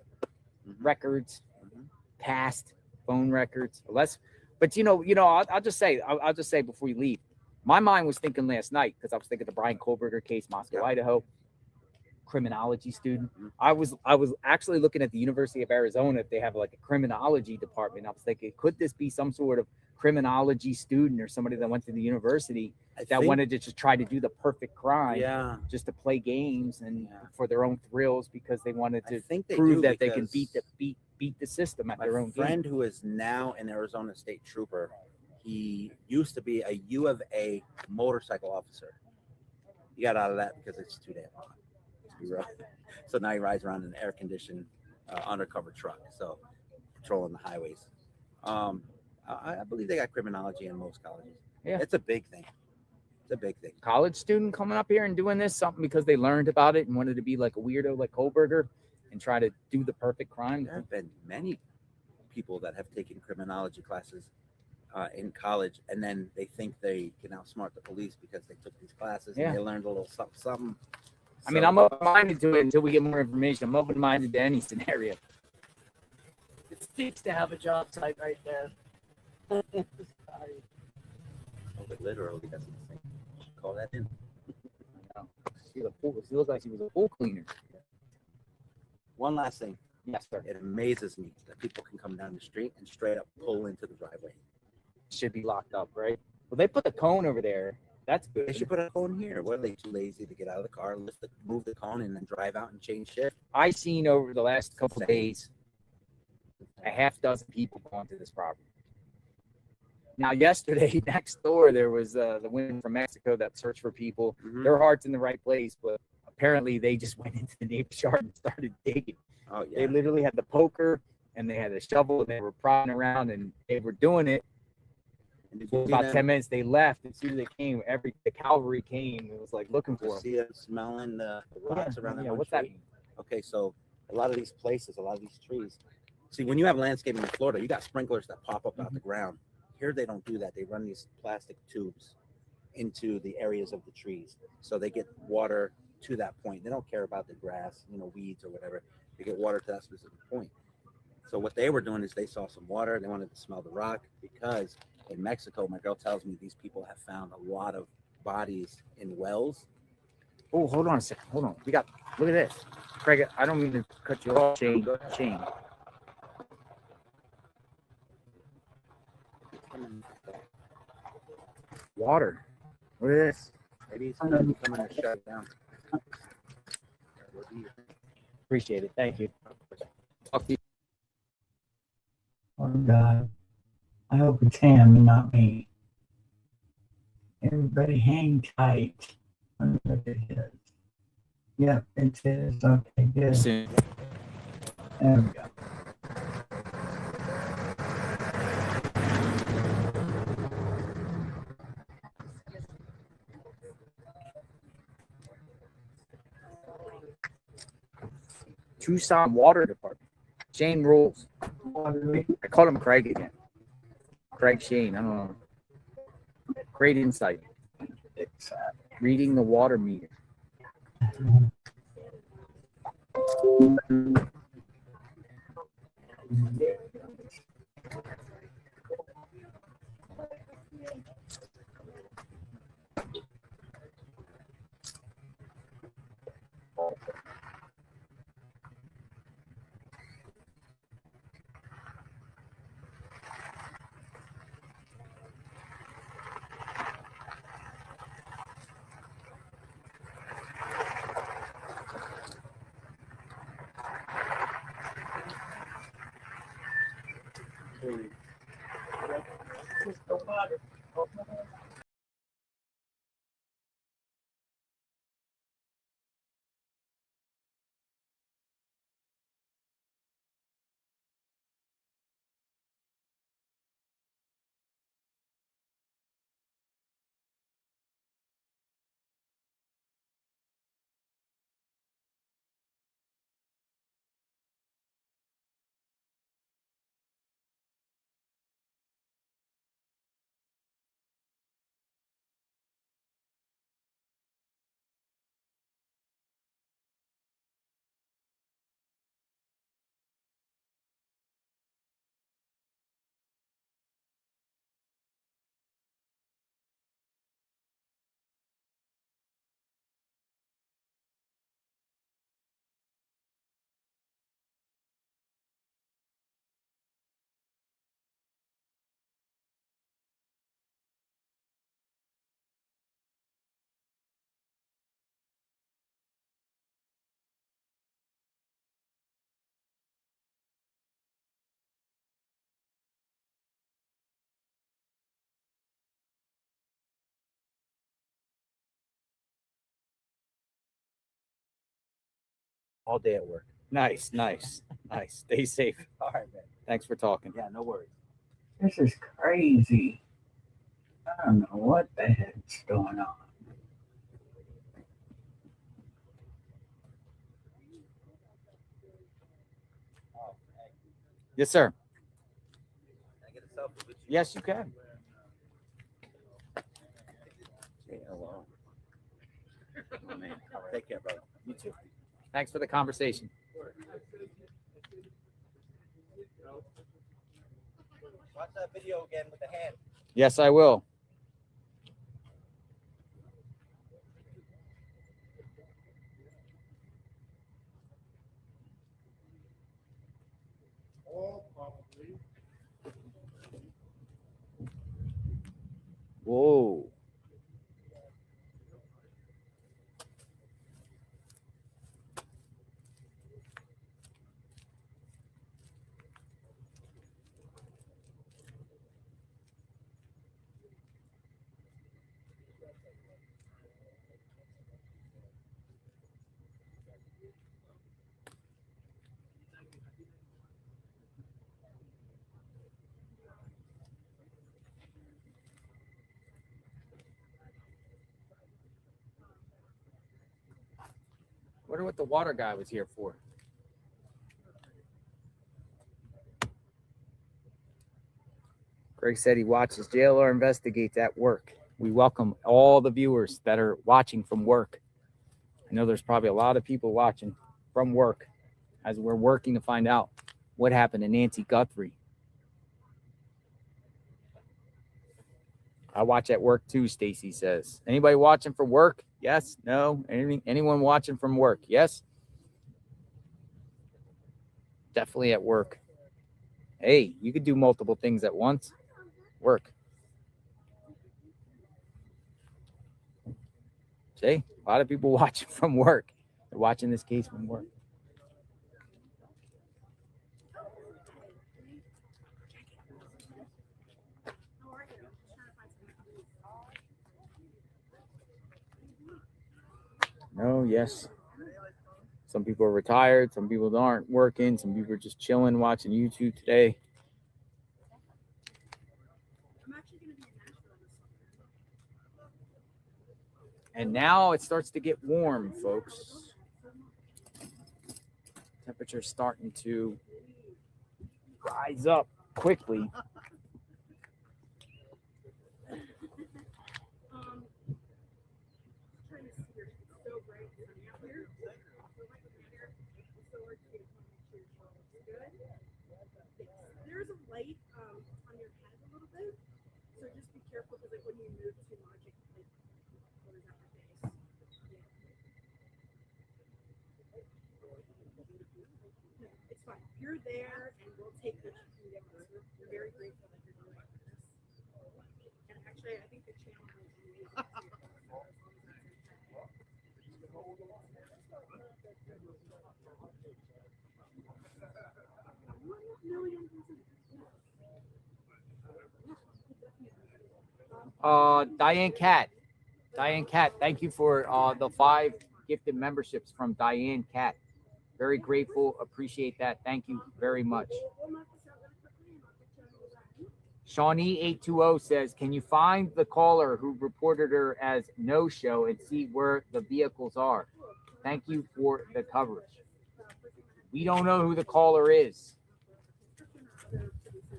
Mhm. records, Mhm. past phone records. But I'll just say before you leave, my mind was thinking last night because I was thinking the Brian Kohlberger case, Moscow, Yeah. Idaho, criminology student. Mhm. I was actually looking at the University of Arizona if they have like a criminology department. I was thinking, could this be some sort of criminology student or somebody that went to the university I that think- wanted to just try to do the perfect crime? Yeah, Just to play games and Yeah. for their own thrills because they wanted I to think they prove do that they can because beat the system at my their own friend game. who is now an Arizona State Trooper, he used to be a U of A motorcycle officer. He got out of that because it's too damn hot. To be real. So now he rides around in an air-conditioned undercover truck, so patrolling the highways. I believe they got criminology in most colleges. Yeah. It's a big thing. It's a big thing. College student coming up here and doing this something because they learned about it and wanted to be like a weirdo like Kohlberger and try to do the perfect crime. There have been many people that have taken criminology classes in college, and then they think they can outsmart the police because they took these classes Yeah. and they learned a little something. I mean, I'm open-minded to it until we get more information. I'm open-minded to any scenario. It stinks to have a job site right there. Sorry. Oh, but literally, that's insane. Call that in. She looks like she was a pool cleaner. One last thing. Yes, sir. It amazes me that people can come down the street and straight up pull into the driveway. Should be locked up, right? Well, they put the cone over there. That's good. They should put a cone here. What are they too lazy to get out of the car, move the cone, and then drive out and change shift? I seen over the last couple of days a half dozen people going to this property. Now, yesterday next door there was the women from Mexico that searched for people. Mhm. Their heart's in the right place, but apparently they just went into the neighbor's yard and started digging. Oh They yeah. literally had the poker and they had a shovel and they were prodding around and they were doing it. And did For you see about them- 10 minutes, they left. As soon as they came, the cavalry came. It was like looking you for them. see them smelling the rocks around that one what's that tree? mean? Okay, so a lot of these places, a lot of these trees. See, when you have landscaping in Florida, you got sprinklers that pop up out the ground. Here they don't do that. They run these plastic tubes into the areas of the trees, so they get water to that point. They don't care about the grass, weeds or whatever. They get water to that specific point. So what they were doing is they saw some water. They wanted to smell the rock because in Mexico, my girl tells me these people have found a lot of bodies in wells. Oh, hold on a second. Hold on. Look at this. Craig, I don't mean to cut you off. Shane. Water. Look at this. Maybe he's coming to shut it down. Appreciate it. Thank you. Talk to you. Oh God. I hope it's him and not me. Everybody hang tight. I don't know if it is. Yep, it is. Okay, good. Soon. There we go. Tucson Water Department. Shane rules. I called him Craig again. Craig Shane. I don't know. Great insight. Reading the water meter. All day at work. Nice. Stay safe. All right, man. Thanks for talking. Yeah, no worries. This is crazy. I don't know what the heck's going on. Yes, sir. Can I get a selfie with you? Yes, you can. Say hello. Oh, man. Take care, brother. You too. Thanks for the conversation. Watch that video again with the hand. Yes, I will. Whoa. Wonder what the water guy was here for. Greg said he watches JLR Investigates at work. We welcome all the viewers that are watching from work. I know there's probably a lot of people watching from work as we're working to find out what happened to Nancy Guthrie. I watch at work too, Stacy says. Anybody watching from work? Yes? No? Anyone watching from work? Yes? Definitely at work. Hey, you could do multiple things at once. Work. See? A lot of people watching from work. They're watching this case from work. No, yes. Some people are retired. Some people aren't working. Some people are just chilling, watching YouTube today. And now it starts to get warm, folks. Temperature's starting to rise up quickly. There's a light on your head a little bit, so just be careful because like when you move too much, it like goes out your face. No, it's fine. You're there, and we'll take what you can get. We're very grateful that you're doing this. And actually, I think the channel is amazing. Diane Cat, thank you for the 5 gifted memberships from Diane Cat. Very grateful, appreciate that. Thank you very much. Shawnee820 says, can you find the caller who reported her as no-show and see where the vehicles are? Thank you for the coverage. We don't know who the caller is.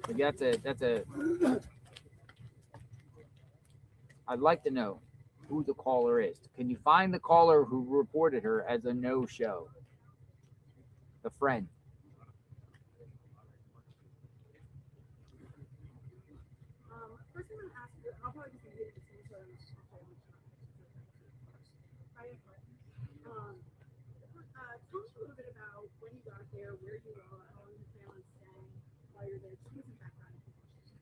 That's a I'd like to know who the caller is. Can you find the caller who reported her as a no-show? The friend. First, I'm going to ask you, I'll probably just give you the same sort of tell us a little bit about when you got there, where you are, how long you plan on staying while you're there. Just give some background information.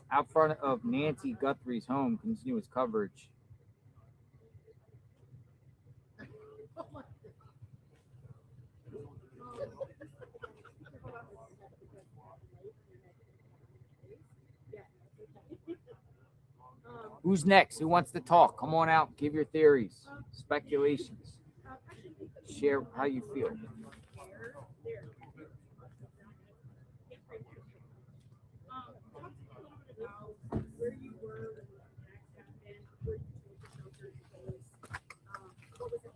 Out front of Nancy Guthrie's home, continuous coverage. Who's next? Who wants to talk? Come on out. Give your theories, speculations. Share how you feel. Where you were when the attacks happened, where you told the shelter to base. What was it?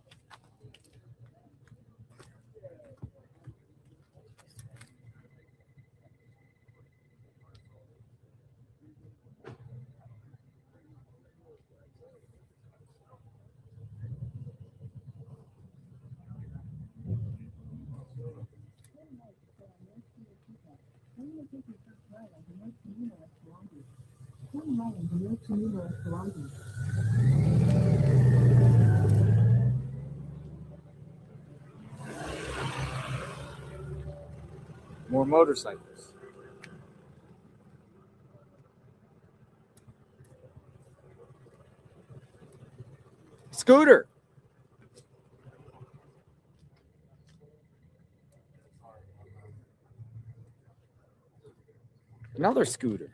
More motorcycles. Scooter. Another scooter.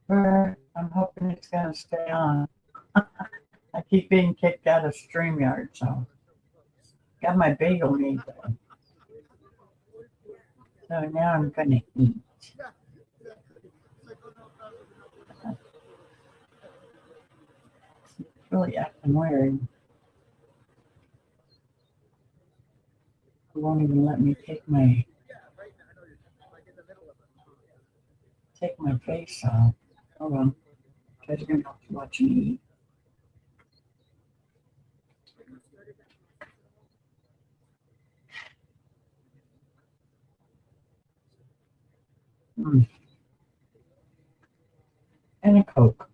I'm hoping it's going to stay on. I keep being kicked out of StreamYard, so got my bagel made though. So now I'm going to eat. It's really acting weird. It won't even let me take my face off. Hold on. You guys are going to have to watch me eat. And a Coke.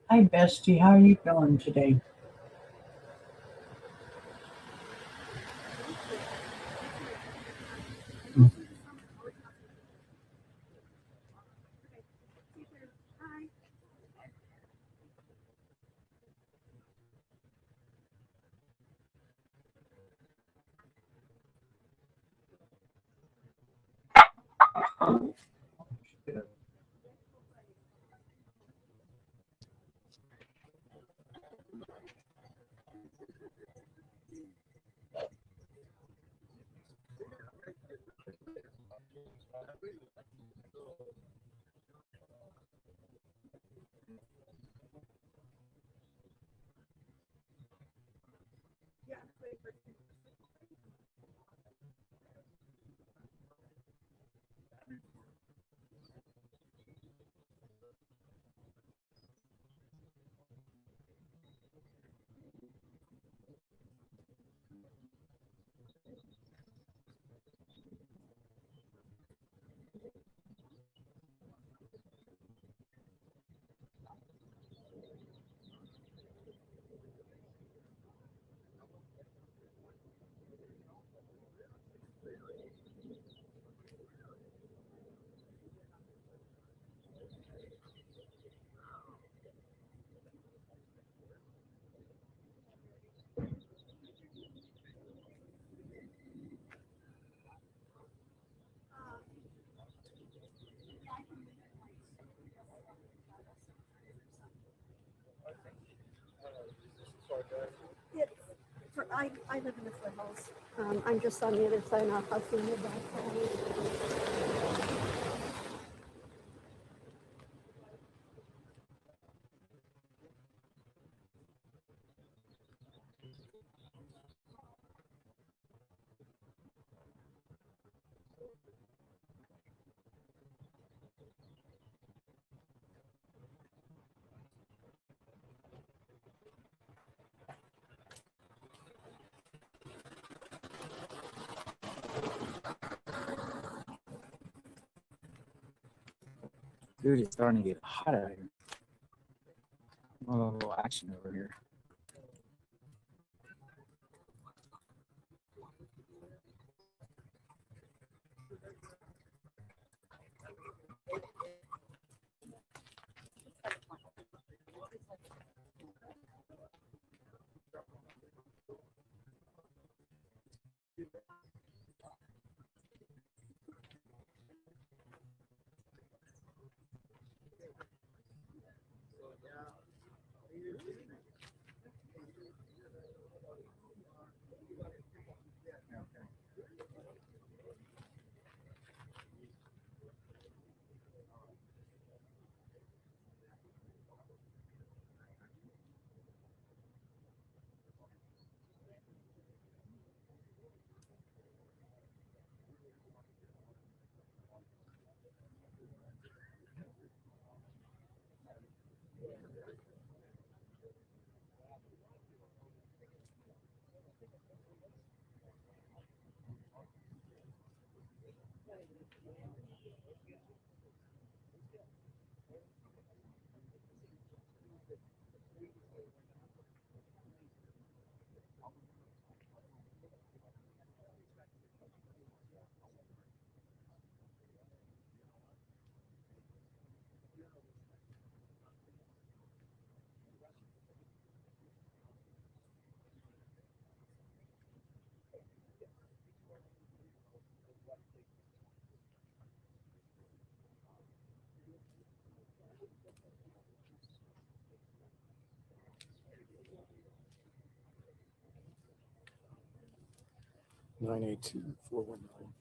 Hi, Bestie. How are you feeling today? I live in the foothills. I'm just on the other side of Hudson. Dude, it's starting to get hot out here. A little action over here. Nine eight two 419.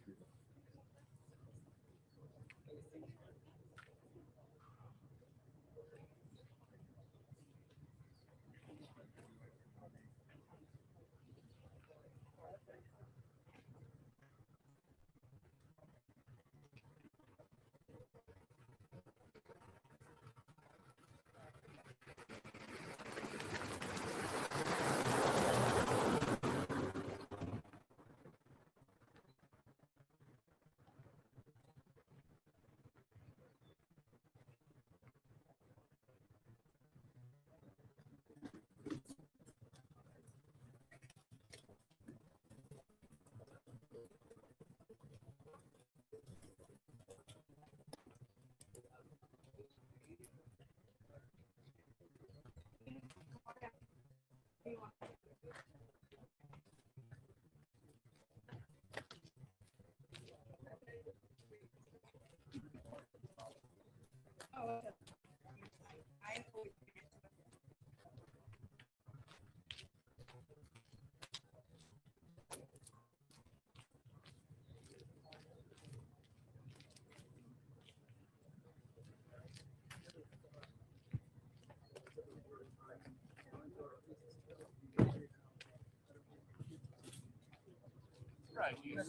Right. Yeah.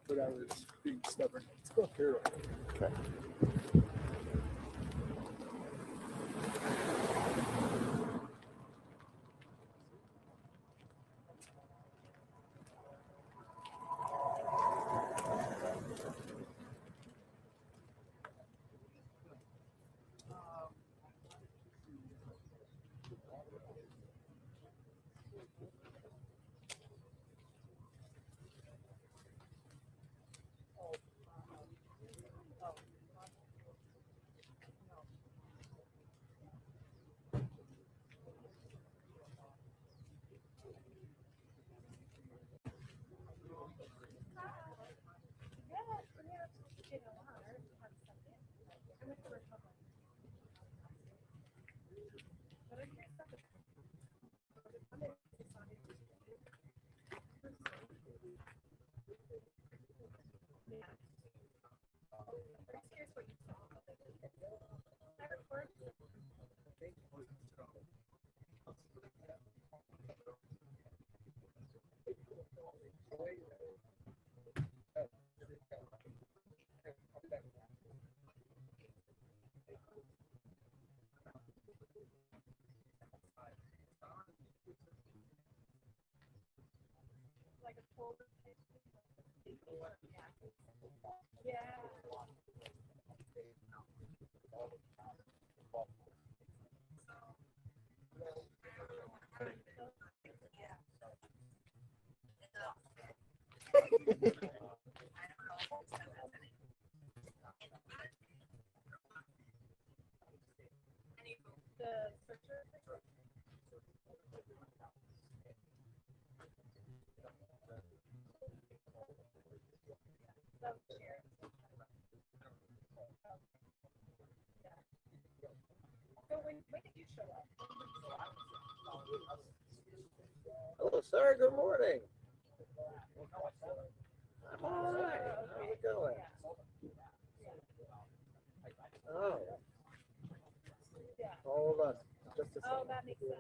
But I was being stubborn. Let's go up here. Okay. Hello, sir. Good morning. I'm all right. How's it going? Oh. Hold on. Just a second. Oh, that makes sense.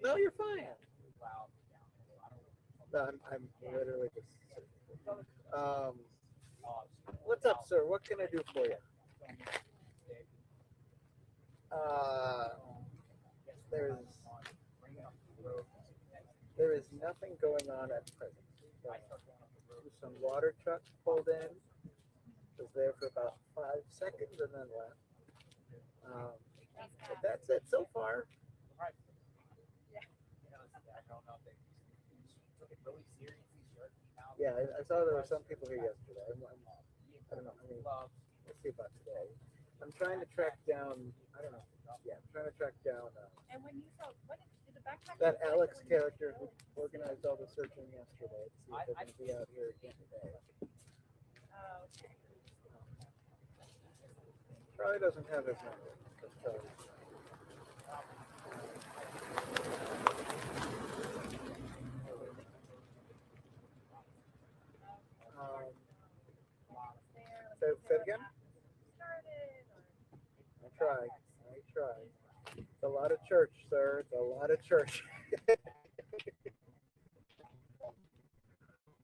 No, you're fine. No, I'm literally just. What's up, sir? What can I do for you? There is nothing going on at present. Some water trucks pulled in. Was there for about 5 seconds and then left. But that's it so far. Yeah, I saw there were some people here yesterday. I don't know. I mean, let's see about today. I'm trying to track down. I don't know. Yeah, I'm trying to track down. And when you saw, what did the backpack? That Alex character who organized all the searching yesterday. See if they're going to be out here again today. Oh, okay. Probably doesn't have his number. Say it again? I tried. It's a lot of church, sir. It's a lot of church.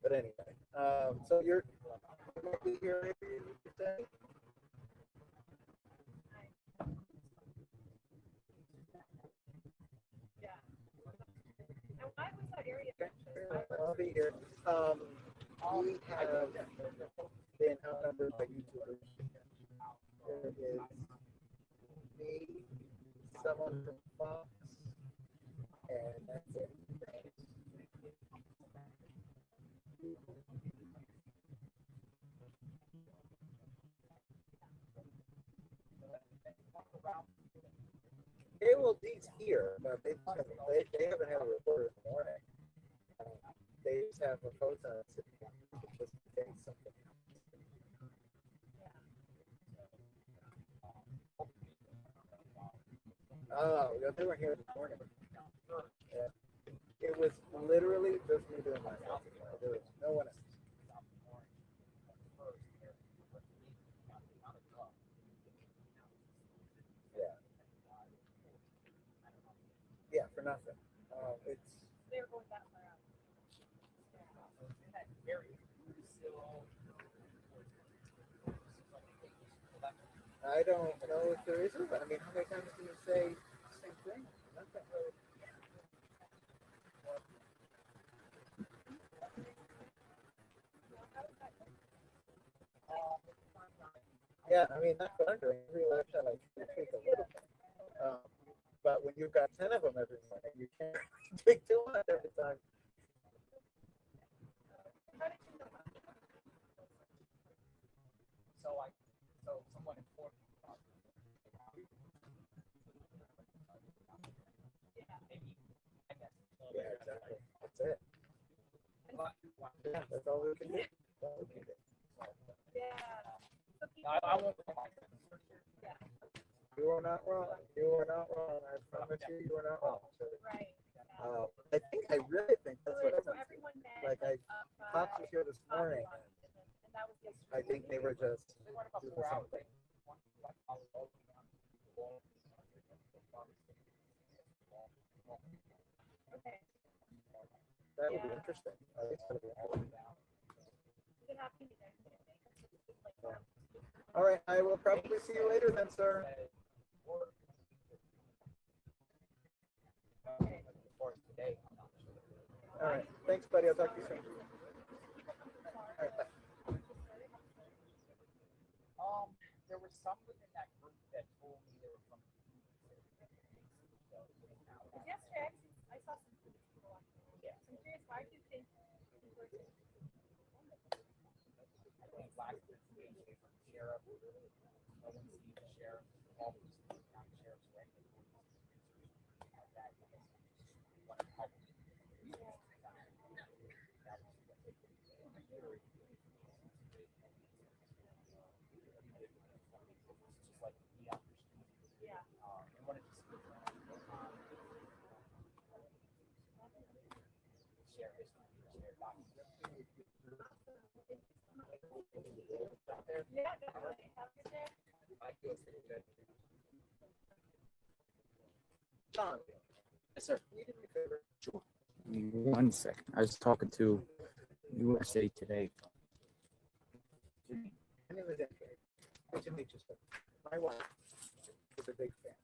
But anyway, so you're here today? I'll be here. We have been outnumbered by YouTubers. There is me, someone from Fox, and that's it. D's here, but they haven't had a reporter in the morning. They just have a photon sitting just in case something happens. Oh, they were here this morning. Yeah. It was literally just me doing my job. There was no one else. Yeah. Yeah, for nothing. It's. They're going that far out. I don't know if there is, but I mean, how many times can you say the same thing? Nothing really. Yeah, I mean, that's what I'm doing. Every life shot I tweak a little bit. But when you've got 10 of them every morning, you can't tweak too much every time. So someone informed me about it. Yeah, maybe. I guess. Yeah, exactly. That's it. Yeah, that's all we can do. That's all we can do. Yeah. I won't. Yeah. You are not wrong. You are not wrong. I promise you are not wrong. Right. I really think that's what happened. Like Pops was here this morning. I think they were just doing something. That would be interesting. I think it's going to be interesting. All right, I will probably see you later then, sir. All right. Thanks, buddy. I'll talk to you soon. All right, bye. There was some within that group that told me they were from. Yesterday, I saw some people. Yeah. I'm curious, why do you think people were doing I think last week we came from the sheriff. I went to see the sheriff, all these county sheriffs, right? That what helped. Yeah, definitely. Have a good day. John, Yes, sir. can you do me a favor? Sure. Give me 1 second. I was talking to USA Today. My name is Andrew. Nice to meet you, sir. My wife is a big fan.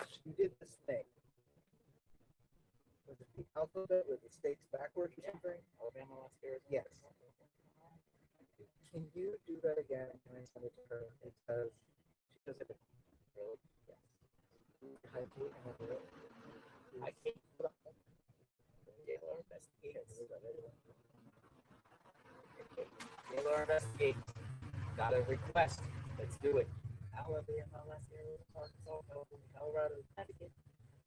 She did this thing. Was it the alphabet with the states backwards or something? Alabama last year? Yes. Can you do that again and I send it to her? Because she does it really? Yes. Hype it and then do it. I think Taylor investigates. Taylor investigates. Got a request. Let's do it. Alabama last year was Arkansas, California, Colorado, Connecticut,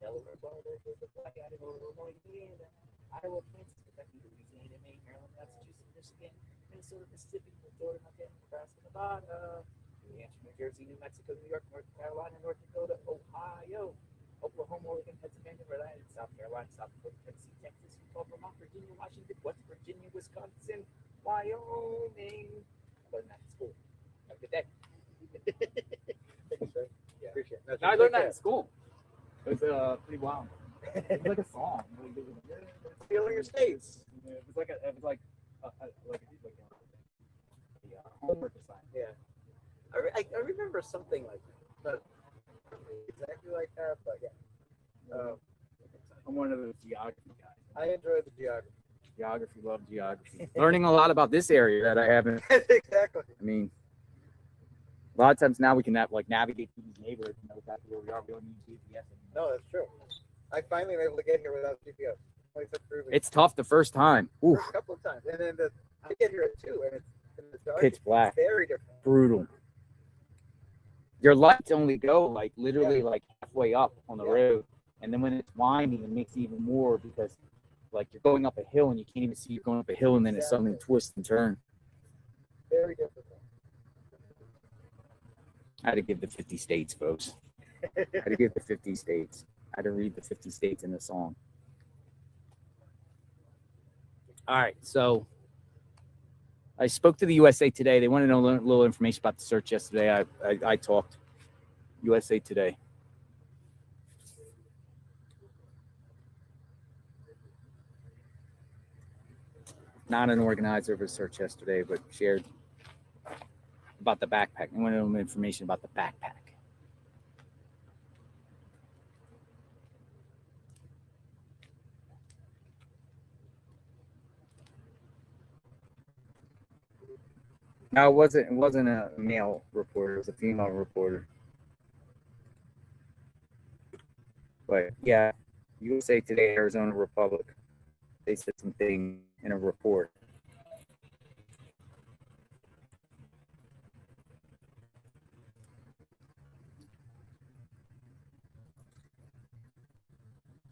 Delaware, Florida, Georgia, Idaho, Illinois, Indiana, Iowa, Kansas, Kentucky, Louisiana, Maine, Maryland, Massachusetts, Michigan, Minnesota, Mississippi, Florida, Montana, Nebraska, Nevada, New Hampshire, New Jersey, New Mexico, New York, North Carolina, North Dakota, Ohio, Oklahoma, Oregon, Pennsylvania, Rhode Island, South Carolina, South Dakota, Tennessee, Texas, Utah, Vermont, Virginia, Washington, West Virginia, Wisconsin, Wyoming. I learned that in school. Have a good day. Thank you, sir. Yeah. Appreciate it. No, I learned that in school. It was pretty wild. It was like a song. Feeling your states. It was like homework assignment. Yeah. I remember something like that. Not exactly like that, but yeah. I'm one of those geography guys. I enjoy the geography. Geography, love geography. Learning a lot about this area that I haven't. Exactly. I mean, a lot of times now we can navigate through these neighborhoods and know exactly where we are. We don't need GPS anymore. No, that's true. I finally am able to get here without GPS. Only took 3 weeks. It's tough the first time. Oof, First couple of times, and then I get here at 2, and it's in the dark. pitch black, It's very different. brutal. Your lights only go like literally like halfway up on the road, and then when it's winding, it makes it even more because like you're going up a hill and you can't even see you're going up a hill, and then it's something twist and turn. Very different. I had to give the 50 states, folks. I had to give the 50 states. I had to read the 50 states in the song. All right, so I spoke to the USA Today. They wanted to know a little information about the search yesterday. I talked. USA Today. Not an organizer of a search yesterday, but shared about the backpack. They wanted to know information about the backpack. No, it wasn't a male reporter, it was a female reporter. But yeah, USA Today, Arizona Republic. They said something in a report.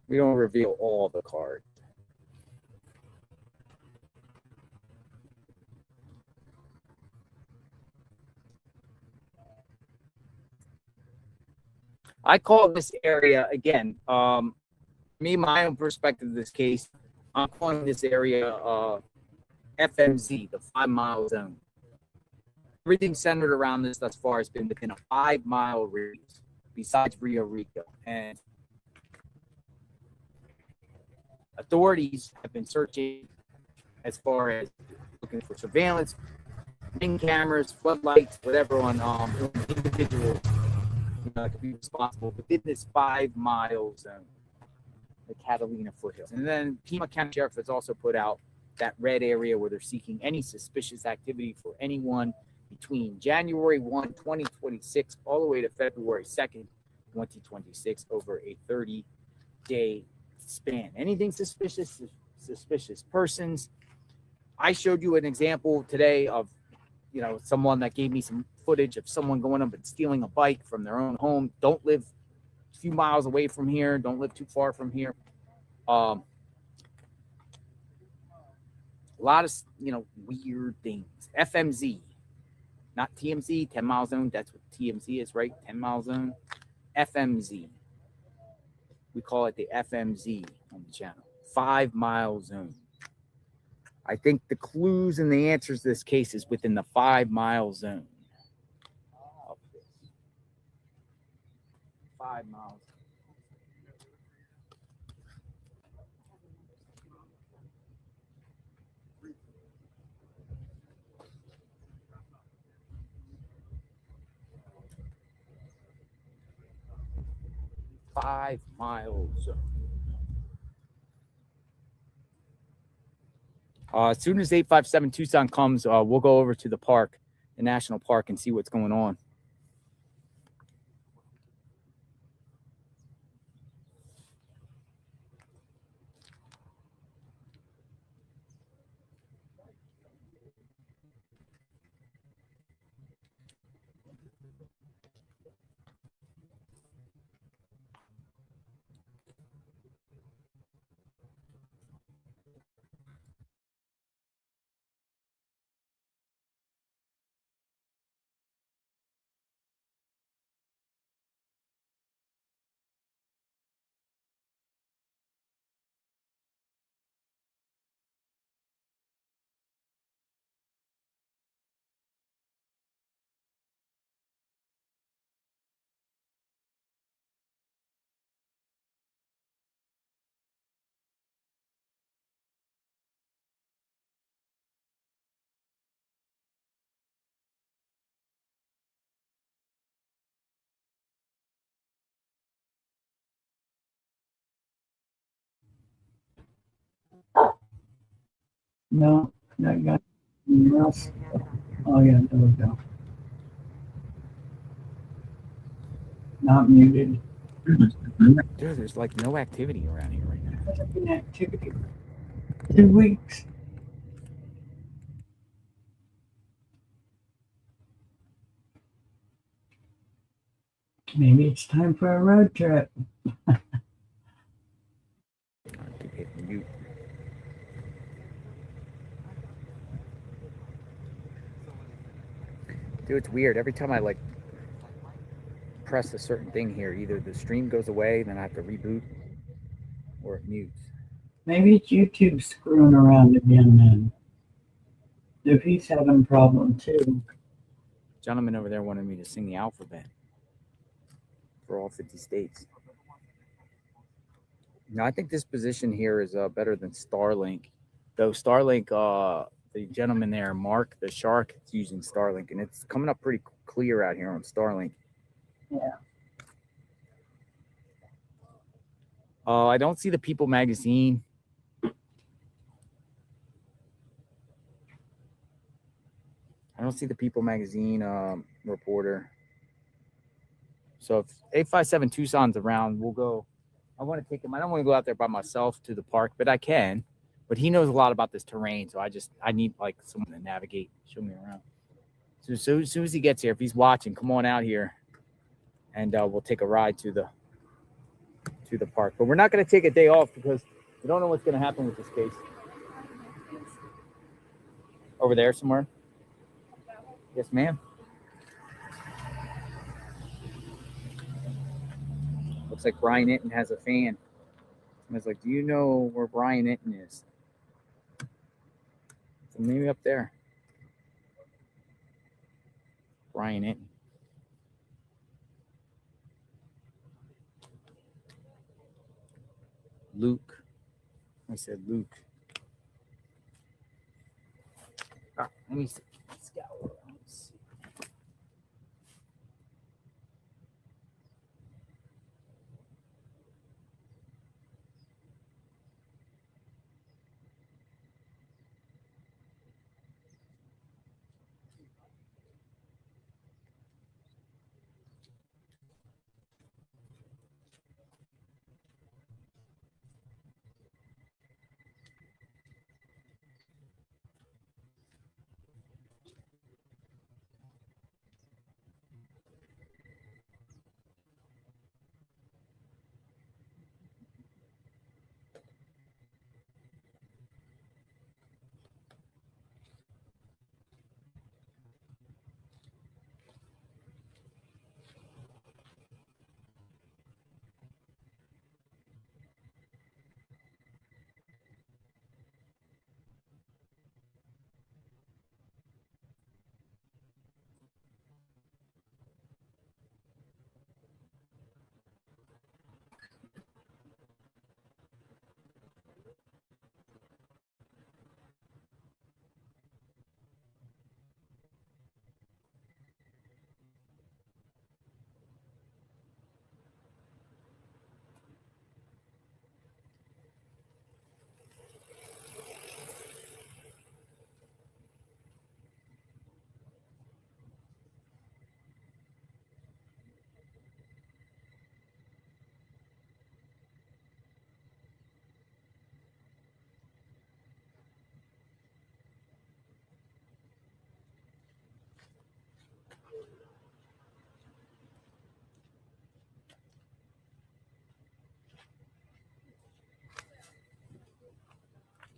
We don't reveal all the cards. I call this area, again, my own perspective of this case, I'm calling this area FMZ, the 5 mile zone. Everything centered around this thus far has been within a 5 mile radius, besides Rio Rico. And authorities have been searching as far as looking for surveillance, ring cameras, floodlights, whatever on individuals that could be responsible within this 5 mile zone. the Catalina foothills. And then Pima County Sheriff has also put out that red area where they're seeking any suspicious activity for anyone between January 1, 2026, all the way to February 2nd, 2026, over a 30-day span. Anything suspicious, suspicious persons. I showed you an example today of, someone that gave me some footage of someone going up and stealing a bike from their own home. Don't live a few miles away from here. Don't live too far from here. A lot of, weird things. FMZ, not TMZ, 10 mile zone. That's what TMZ is, right? 10 mile zone. FMZ. We call it the FMZ on the channel. 5 mile zone. I think the clues and the answers to this case is within the 5 mile zone. 5 miles. Five miles. As soon as 857 Tucson comes, we'll go over to the park, the national park, and see what's going on. No, that guy. Anything else? Oh yeah, there we go. Not muted. Dude, there's like no activity around here right now. Hasn't been activity. 2 weeks. Maybe it's time for a road trip. Mute. Dude, it's weird. Every time I press a certain thing here, either the stream goes away, then I have to reboot, or it mutes. Maybe it's YouTube screwing around again then. If he's having a problem too. Gentleman over there wanted me to sing the alphabet for all 50 states. Now, I think this position here is better than Starlink. Though Starlink, the gentleman there, Mark the Shark, is using Starlink, and it's coming up pretty clear out here on Starlink. Yeah. I don't see the People magazine. I don't see the People magazine reporter. So if 857 Tucson's around, we'll go. I want to take him. I don't want to go out there by myself to the park, but I can. But he knows a lot about this terrain, so I need someone to navigate, show me around. So as soon as he gets here, if he's watching, come on out here, and we'll take a ride to the park. But we're not going to take a day off because we don't know what's going to happen with this case. Over there somewhere. Yes, ma'am. Looks like Brian Itton has a fan. I was like, do you know where Brian Itton is? So maybe up there. Brian Itton. Luke. I said Luke. Let me see. Scour. Let's see.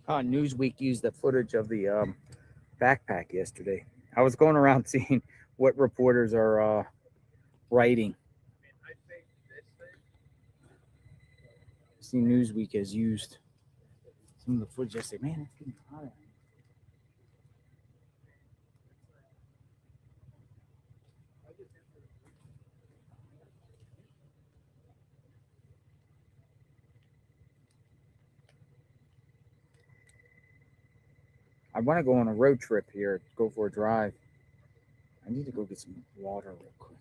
Newsweek used the footage of the backpack yesterday. I was going around seeing what reporters are writing. See, Newsweek has used some of the footage yesterday. Man, it's getting hotter. I want to go on a road trip here, go for a drive. I need to go get some water real quick.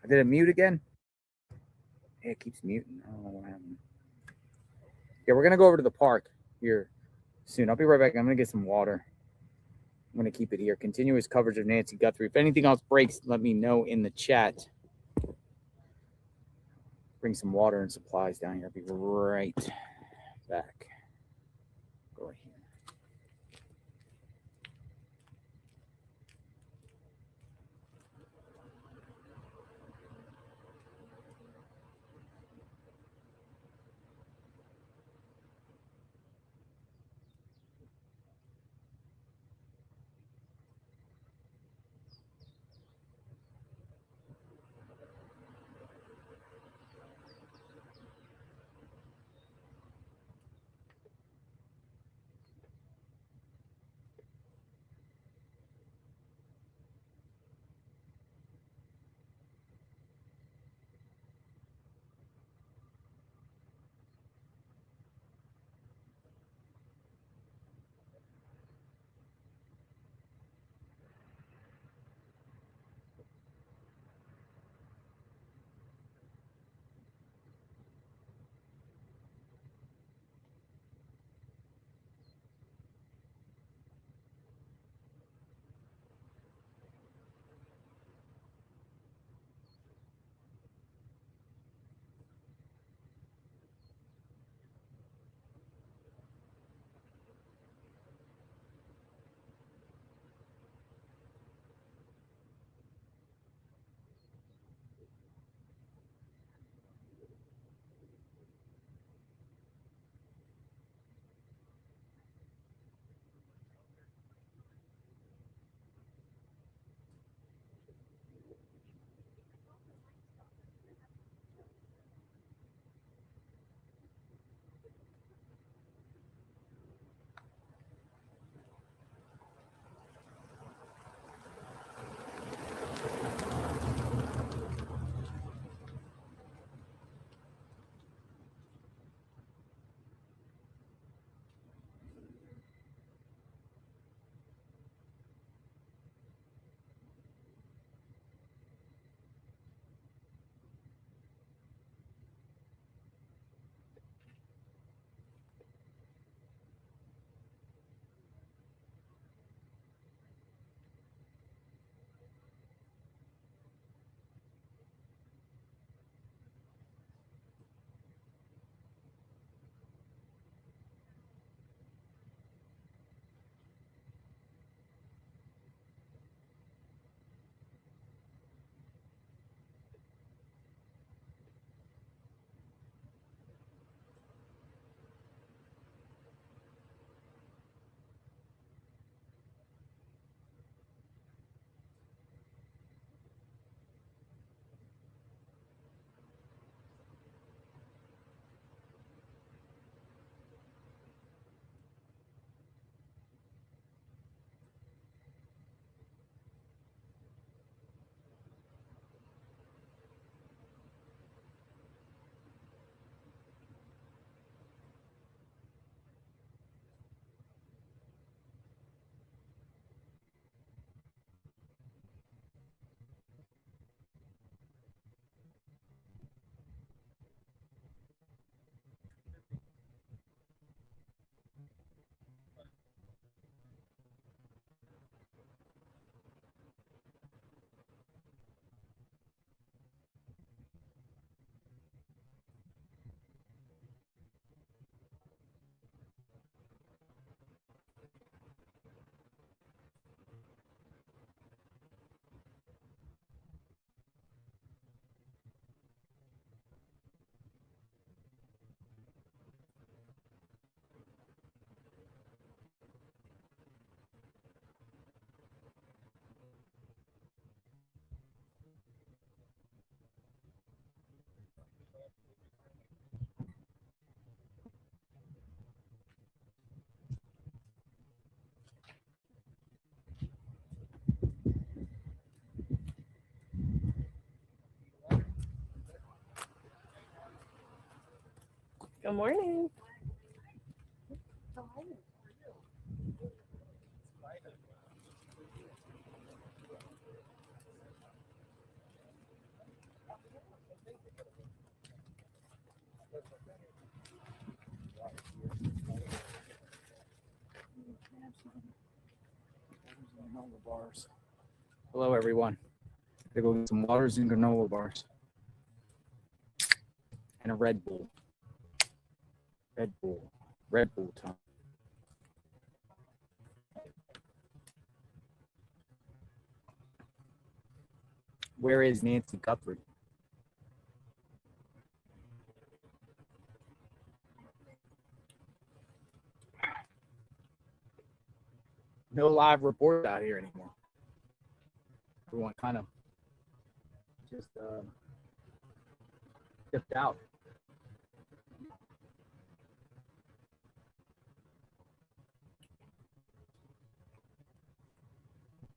Did it mute again? Yeah, it keeps muting. I don't know what happened. Yeah, we're gonna go over to the park here soon. I'll be right back. I'm gonna get some water. I'm gonna keep it here. Continuous coverage of Nancy Guthrie. If anything else breaks, let me know in the chat. Bring some water and supplies down here. I'll be right back. Go right here. Good morning. Bars. Hello, everyone. They go get some waters and granola bars and a Red Bull. Red Bull time. Where is Nancy Guthrie? No live reports out here anymore. Everyone kind of just dipped out.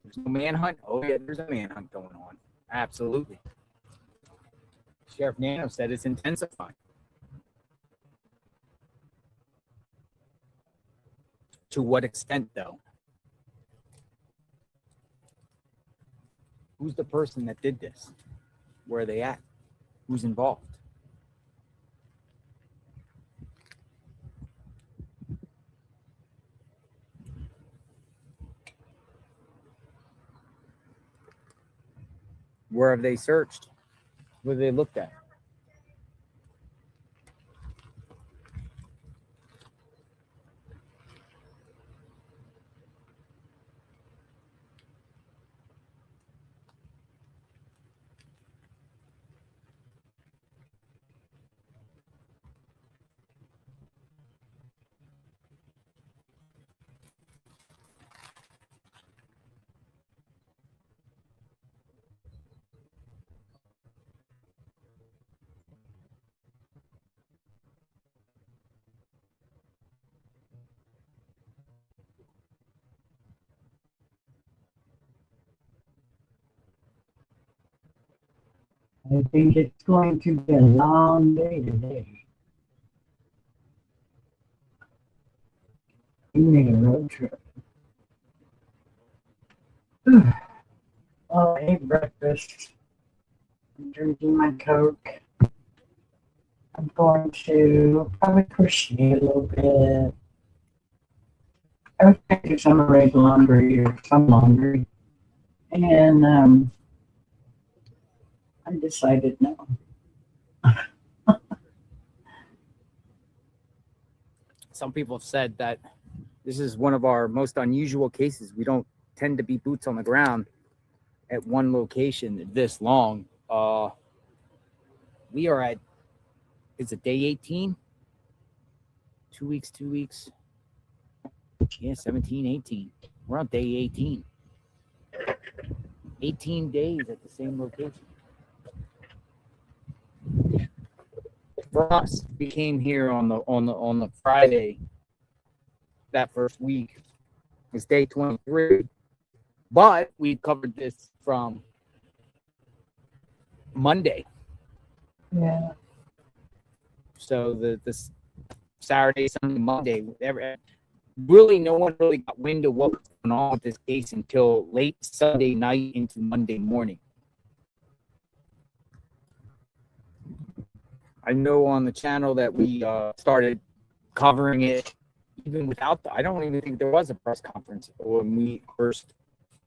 There's no manhunt. Oh yeah, there's a manhunt going on. Absolutely. Sheriff Nano said it's intensifying. To what extent, though? Who's the person that did this? Where are they at? Who's involved? Where have they searched? What have they looked at? I think it's going to be a long day today. We need a road trip. Oh, I ate breakfast. I'm drinking my Coke. I'm going to probably crochet a little bit. I was going to do some red laundry or some laundry. And I decided no. Some people have said that this is one of our most unusual cases. We don't tend to be boots on the ground at one location this long. We are at, is it day 18? 2 weeks, 2 weeks. Yeah, 17, 18. We're on day 18. 18 days at the same location. For us, we came here on the Friday. That first week was day 23, but we covered this from Monday. Yeah. So this Saturday, Sunday, Monday, really no one really got wind of what was going on with this case until late Sunday night into Monday morning. I know on the channel that we started covering it even without I don't even think there was a press conference when we first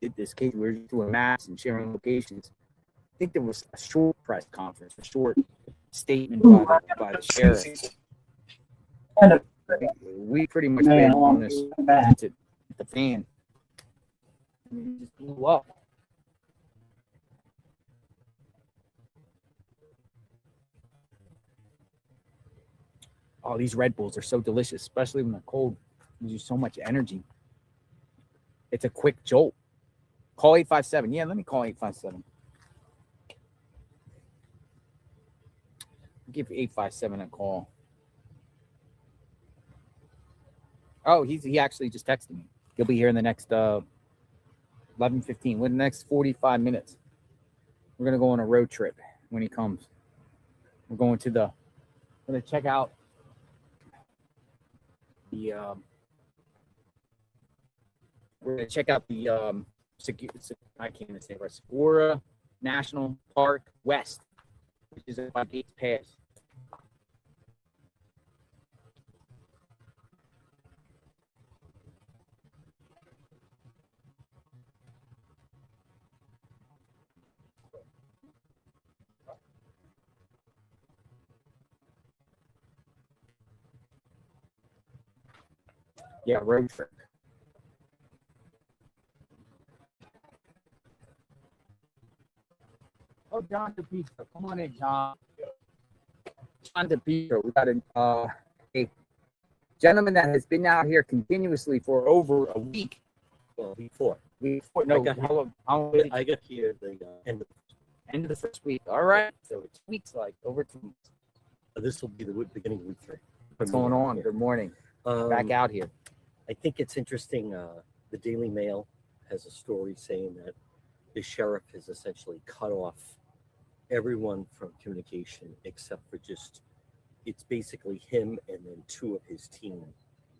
did this case. We were just doing maps and sharing locations. I think there was a short press conference, a short statement by the sheriff. We pretty much been on this since the fan. It just blew up. Oh, these Red Bulls are so delicious, especially when they're cold. Gives you so much energy. It's a quick jolt. Call 857. Yeah, let me call 857. Give 857 a call. Oh, he actually just texted me. He'll be here in the next 11:15. Within the next 45 minutes. We're gonna go on a road trip when he comes. We're going to we're gonna check out the we're gonna check out the I can't even say it right, Saguaro National Park West, which is by Gates Pass. Yeah, road trip. Oh, John DePietro. Come on in, John. John DePietro. We got a gentleman that has been out here continuously for over a week. Well, before. No, I got I got here the end of the first week. All right. So it's weeks, like over 2 weeks. This will be the beginning of week 3. What's going on? Good morning. Back out here. I think it's interesting. The Daily Mail has a story saying that the sheriff has essentially cut off everyone from communication except for it's basically him and then 2 of his team,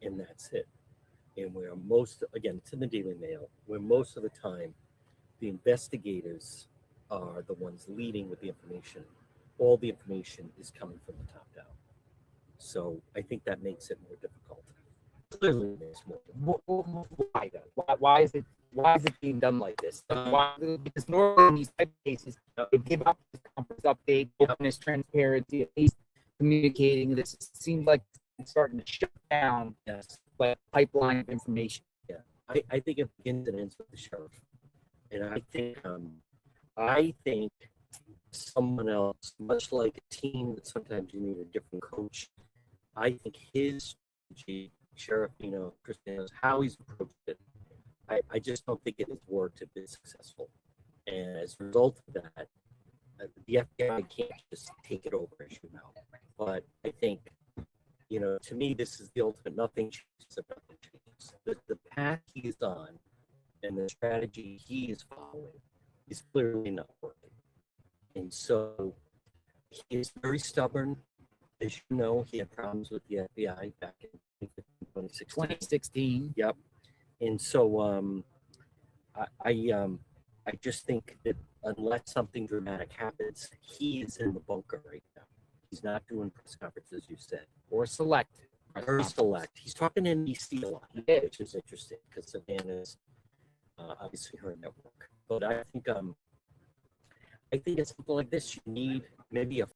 and that's it. And where again, it's in the Daily Mail, where most of the time the investigators are the ones leading with the information. All the information is coming from the top down. So I think that makes it more difficult. Clearly makes it more difficult. Why though? Why is it being done like this? Why? Because normally in these type of cases, they give up this conference update, openness, transparency, at least communicating this. It seems like it's starting to shut down. Yes. But pipeline of information. Yeah, I think it begins and ends with the sheriff, and I think someone else, much like a team that sometimes you need a different coach. I think his strategy, Sheriff, Chris knows how he's approached it. I just don't think it has worked to be successful, and as a result of that, the FBI can't just take it over, as you know. But I think, to me, this is the ultimate. Nothing changes if nothing changes. The path he is on and the strategy he is following is clearly not working. And so he is very stubborn. As you know, he had problems with the FBI back in 2016. Yep. And so I just think that unless something dramatic happens, he is in the bunker right now. He's not doing press conferences, you said. Or select. He's talking in DC a lot, which is interesting because Savannah's obviously her network. But I think it's something like this. You need maybe a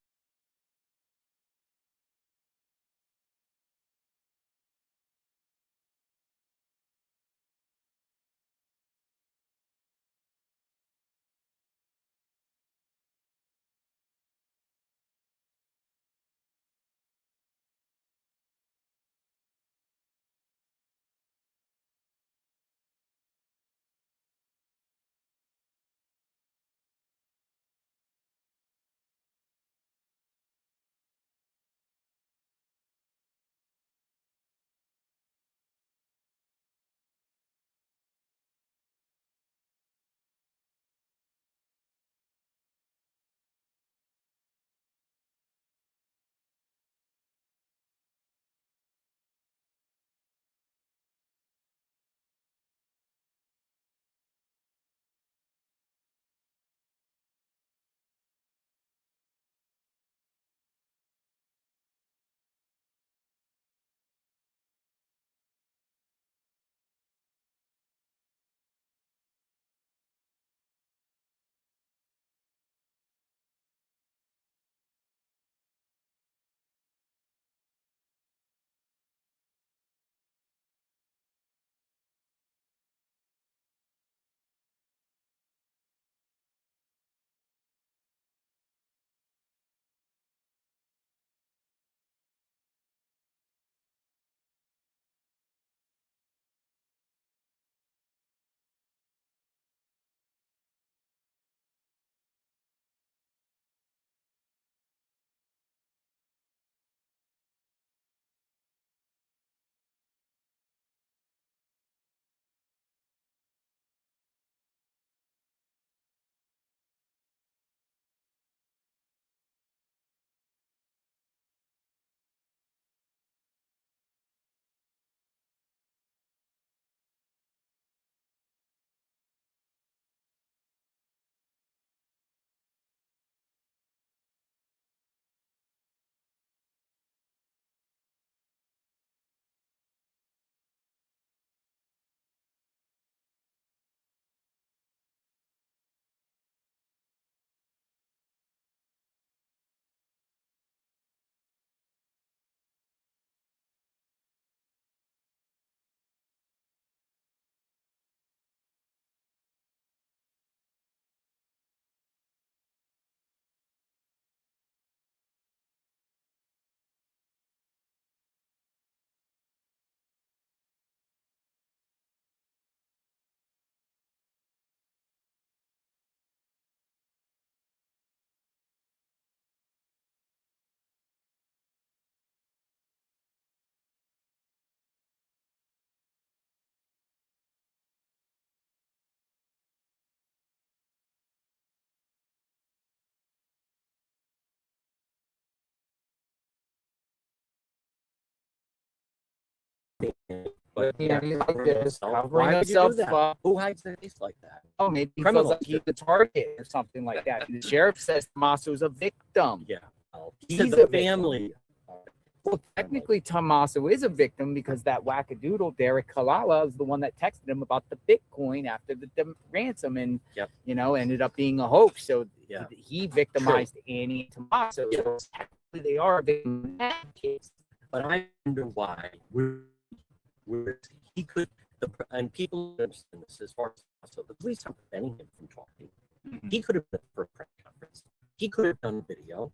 But Yeah, he's like this, covering why would you do himself that? up. Who hides their face like that? Oh, maybe he feels Criminals like he's the target or something like that. The sheriff says Tommaso's a victim. Yeah. He's He's a the family. Well, technically, Tommaso is a victim because that wackadoodle, Derek Kalala, is the one that texted him about the Bitcoin after the ransom and, you know, ended up being a hoax. So he victimized Annie and Tommaso. Yeah. So technically they are a victim in that case. But I wonder why he could, and people understand this as far as so the police are preventing him from talking. He could have been for a press conference. He could have done video.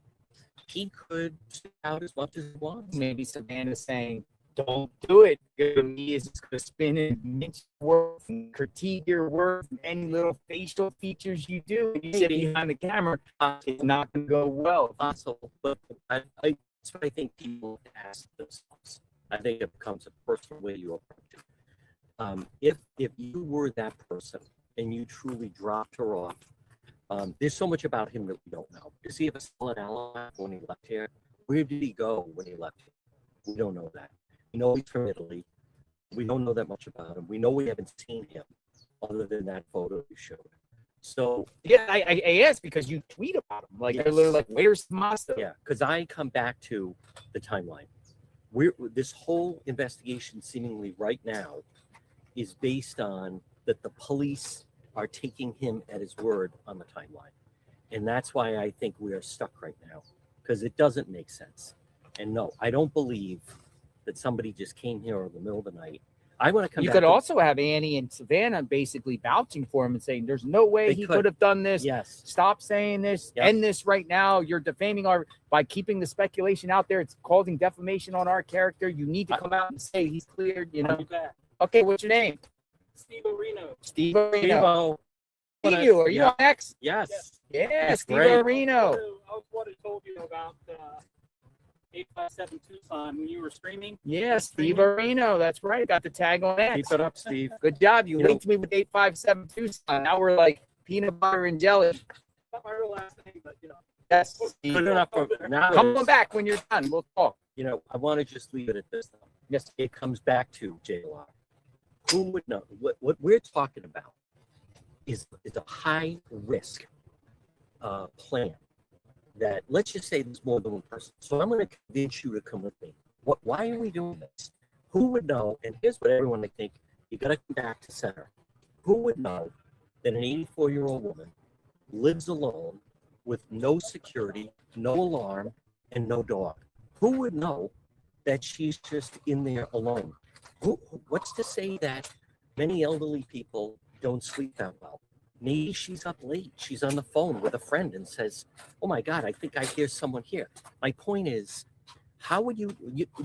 He could sit out as much as he wants. Maybe Savannah's saying, don't do it. He is just going to spin and mince your work and critique your work and any little facial features you do. And you sit behind the camera, it's not going to go well. Possible, but that's what I think people ask themselves. I think it becomes a personal way you approach it. If you were that person and you truly dropped her off, there's so much about him that we don't know. Does he have a solid alibi when he left here? Where did he go when he left here? We don't know that. We know he's from Italy. We don't know that much about him. We know we haven't seen him other than that photo you showed. So yeah, I asked because you tweet about him. Like, they're literally like, where's Tommaso? Yeah, because I come back to the timeline. This whole investigation seemingly right now is based on that the police are taking him at his word on the timeline. And that's why I think we are stuck right now, because it doesn't make sense. And no, I don't believe that somebody just came here in the middle of the night. I want to come You back could to- also have Annie and Savannah basically vouching for him and saying, there's no way They he could. could have done this. Yes. Stop saying this. Yep. End this right now. You're defaming by keeping the speculation out there. It's causing defamation on our character. You need to come out and say he's cleared, you know. Okay, what's your name? Steve Areno. Steve Areno. Steve-O. You, are you on X? Yes. Yeah, That's Steve great. Areno. I was what I told you about 857 Tucson when you were streaming. Yeah, Steve Areno. That's right. Got the tag on X. Keep it up, Steve. Good job. You You know- linked me with 857 Tucson. Now we're like peanut butter and jelly. Not my real last name, but you know. Yes. Good enough for now. Come on back when you're done. We'll talk. You know, I want to just leave it at this. Though. Yes. It comes back to JLR. Who would know? What we're talking about is a high risk plan that, let's just say there's more than one person. So I'm going to convince you to come with me. Why are we doing this? Who would know? And here's what everyone, I think, you got to come back to center. Who would know that an 84-year-old woman lives alone with no security, no alarm, and no dog? Who would know that she's just in there alone? What's to say that many elderly people don't sleep that well? Maybe she's up late. She's on the phone with a friend and says, oh my God, I think I hear someone here. My point is, how would you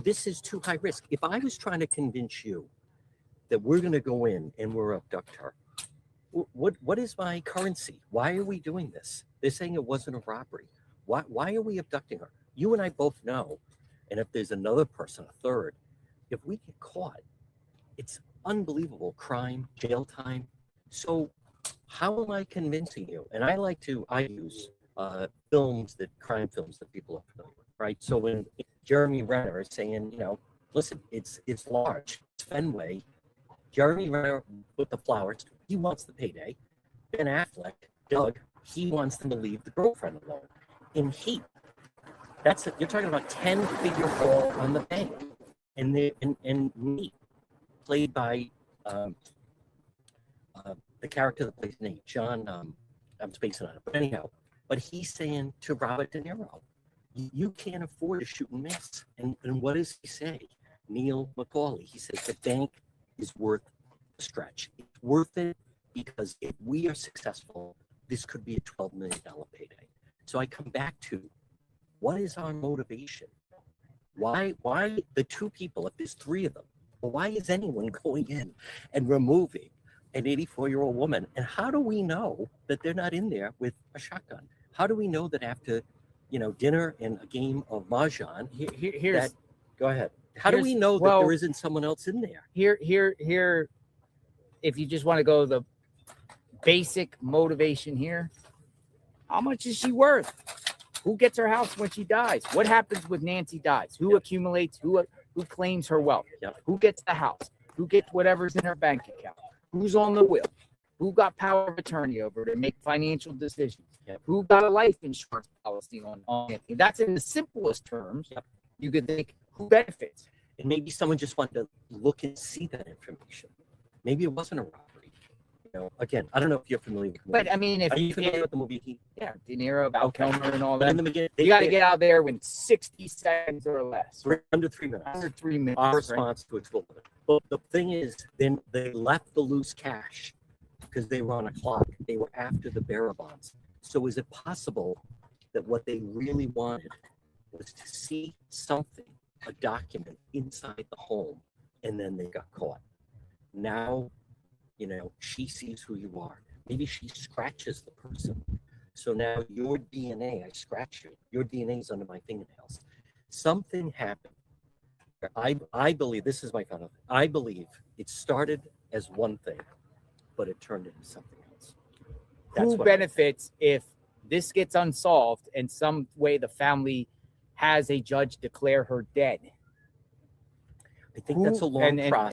this is too high risk. If I was trying to convince you that we're going to go in and we're abduct her, what is my currency? Why are we doing this? They're saying it wasn't a robbery. Why are we abducting her? You and I both know, and if there's another person, a third, if we get caught, it's unbelievable crime, jail time. So how am I convincing you? And I use crime films that people are familiar with, right? So when Jeremy Renner is saying, you know, listen, it's large, it's Fenway. Jeremy Renner with the flowers, he wants the payday. Ben Affleck, Doug, he wants them to leave the girlfriend alone. In Heat, you're talking about 10-figure haul on the bank. And Nate, played by the character that plays Nate, John, I'm spacing on it, but anyhow, but he's saying to Robert De Niro, you can't afford to shoot and miss. And what does he say? Neil McCauley, he says the bank is worth the stretch. It's worth it because if we are successful, this could be a $12 million payday. So I come back to, what is our motivation? Why the two people, if there's three of them, why is anyone going in and removing an 84-year-old woman? And how do we know that they're not in there with a shotgun? How do we know that after, dinner and a game of mahjong, go ahead. How do we know that there isn't someone else in there? Here, if you just want to go the basic motivation here, how much is she worth? Who gets her house when she dies? What happens when Nancy dies? Who accumulates? Who who claims her wealth, Yep. who gets the house, who gets whatever's in her bank account, who's on the will, who got power of attorney over to make financial decisions, Yep. who got a life insurance policy on it. That's in the simplest terms. Yep. You could think who benefits. And maybe someone just wanted to look and see that information. Maybe it wasn't a robbery. You know, again, I don't know if you're familiar with the movie. But I mean, if Are you familiar with the movie Heat? yeah, De Niro, Val Okay. Kilmer, and all But in that, the beginning, you got to get out there in 60 seconds or less. under 3 minutes. Under 3 minutes. Our right? response to explode. But the thing is, then they left the loose cash because they were on a clock. They were after the bearer bonds. So is it possible that what they really wanted was to see something, a document inside the home, and then they got caught? Now, you know, she sees who you are. Maybe she scratches the person. So now your DNA, I scratch you. Your DNA is under my fingernails. Something happened. I believe, this is my final thing. I believe it started as one thing, but it turned into something else. Who what I think. benefits if this gets unsolved and some way the family has a judge declare her dead? I think that's a long and- process.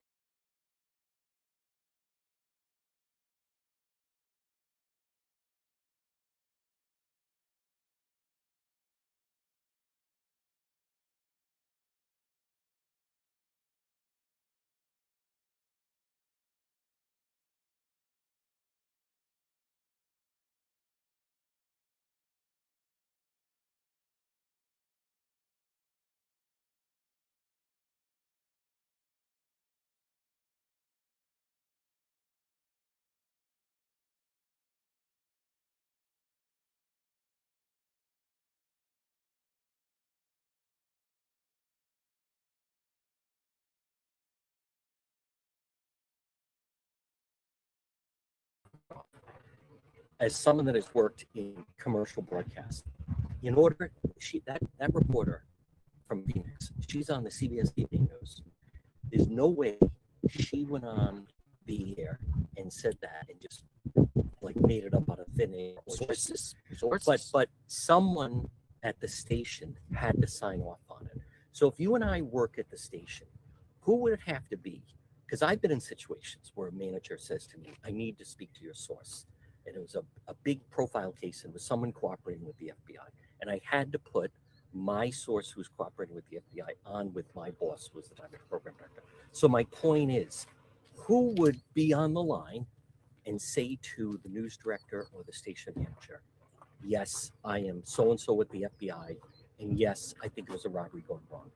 As someone that has worked in commercial broadcast, in order, that reporter from Phoenix, she's on the CBS evening news. There's no way she went on the air and said that and just like made it up out of thin air. Sources. But someone at the station had to sign off on it. So if you and I work at the station, who would it have to be? Because I've been in situations where a manager says to me, I need to speak to your source. And it was a big profile case and it was someone cooperating with the FBI. And I had to put my source who's cooperating with the FBI on with my boss, who was the time the program director. So my point is, who would be on the line and say to the news director or the station manager, yes, I am so-and-so with the FBI, and yes, I think it was a robbery going wrong.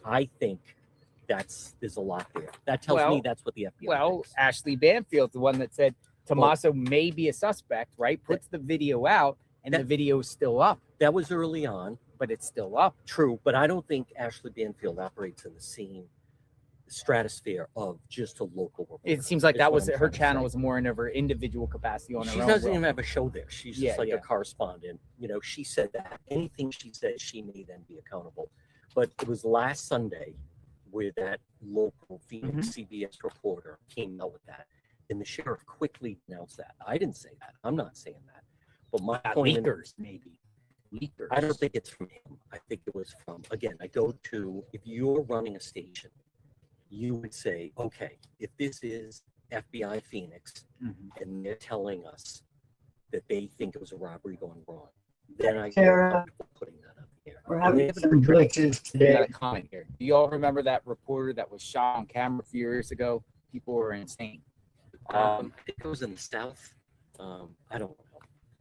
I think there's a lot there. That tells me that's what the FBI thinks. Ashley Banfield's the one that said Tommaso may be a suspect, right? Puts the video out, and the video is still up. That was early on. But it's still up. True, but I don't think Ashley Banfield operates in the same stratosphere of just a local reporter. It seems like is that what was I'm her trying to channel say. was more in of her individual capacity on her She own. doesn't will. even have a show there. She's just like yeah. a correspondent. You know, she said that anything she says, she may then be accountable. But it was last Sunday where that local Phoenix CBS reporter came out with that, and the sheriff quickly announced that. I didn't say that. I'm not saying that. But my point, Leakers, maybe. Leakers. I don't think it's from him. I think it was from, again, I go to, if you're running a station, you would say, okay, if this is FBI Phoenix and they're telling us that they think it was a robbery going wrong, then I Sarah, putting that up here. we're having some glitches We got today. a comment here. Do you all remember that reporter that was shot on camera a few years ago? People were insane. I think it was in the South. I don't know.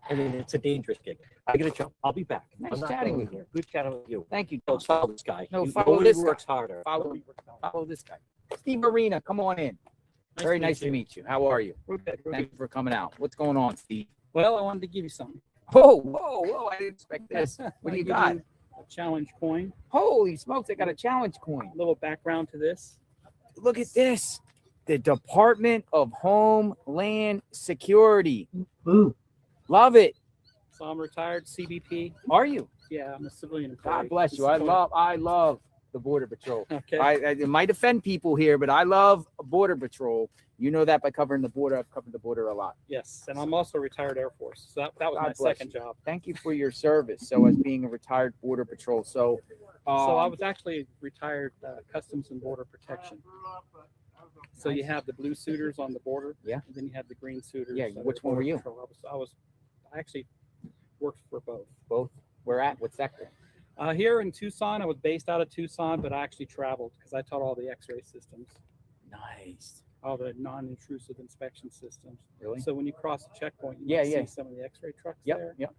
I mean, it's a dangerous gig. I gotta jump. I'll be back. Nice I'm not chatting going with you. anywhere. Good chatting with you. Thank you. Don't follow this guy. No, You- follow nobody this works guy. harder. Follow this guy. Steve Marina, come on in. Very nice to meet you. How are you? We're good. We're Thank good. you for coming out. What's going on, Steve? Well, I wanted to give you something. Whoa, I didn't expect this. What I'll do you give got? A challenge coin. Holy smokes, I got a challenge coin. A little background to this. Look at this. The Department of Homeland Security. Ooh. Love it. So I'm retired CBP. Are you? Yeah, I'm a civilian employee. God bless you. I love the Border Patrol. Okay. I might offend people here, but I love Border Patrol. You know that by covering the border. I've covered the border a lot. Yes, and I'm also retired Air Force. So that was God my bless second you. job. Thank you for your service. So as being a retired border patrol, So I was actually retired Customs and Border Protection. So you have the blue suiters on the border, Yeah. and then you have the green suiters. Yeah, that which are one were Border you? Patrol. I actually worked for both. both. Where at? What sector? Here in Tucson, I was based out of Tucson, but I actually traveled because I taught all the X-ray systems, Nice. all the non-intrusive inspection systems. Really? So when you cross the checkpoint, you Yeah, might yeah. see some of the X-ray trucks there. Yep.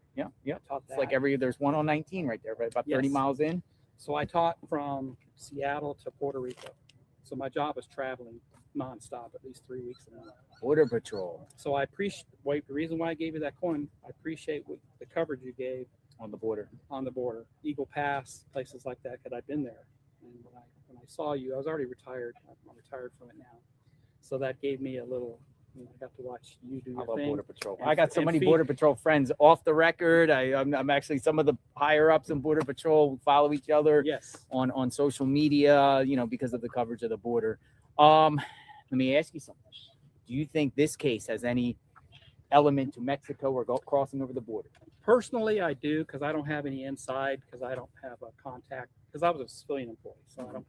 Taught It's like there's one on 19 right there, right about 30 Yes. miles in. So I taught from Seattle to Puerto Rico. So my job was traveling nonstop, at least 3 weeks a month. Border patrol So I appreciate. The reason why I gave you that coin, I appreciate the coverage you gave on the border. on the border, Eagle Pass, places like that, because I've been there. And when I saw you, I was already retired. I'm retired from it now, so that gave me a little. I got to watch you do I your love thing. border patrol. and- I got so and many feed- border patrol friends off the record. I'm actually some of the higher ups in border patrol. We follow each other Yes. on social media, because of the coverage of the border. Let me ask you something. Do you think this case has any element to Mexico or crossing over the border? Personally, I do, because I don't have any inside, because I don't have a contact, because I was a civilian employee, so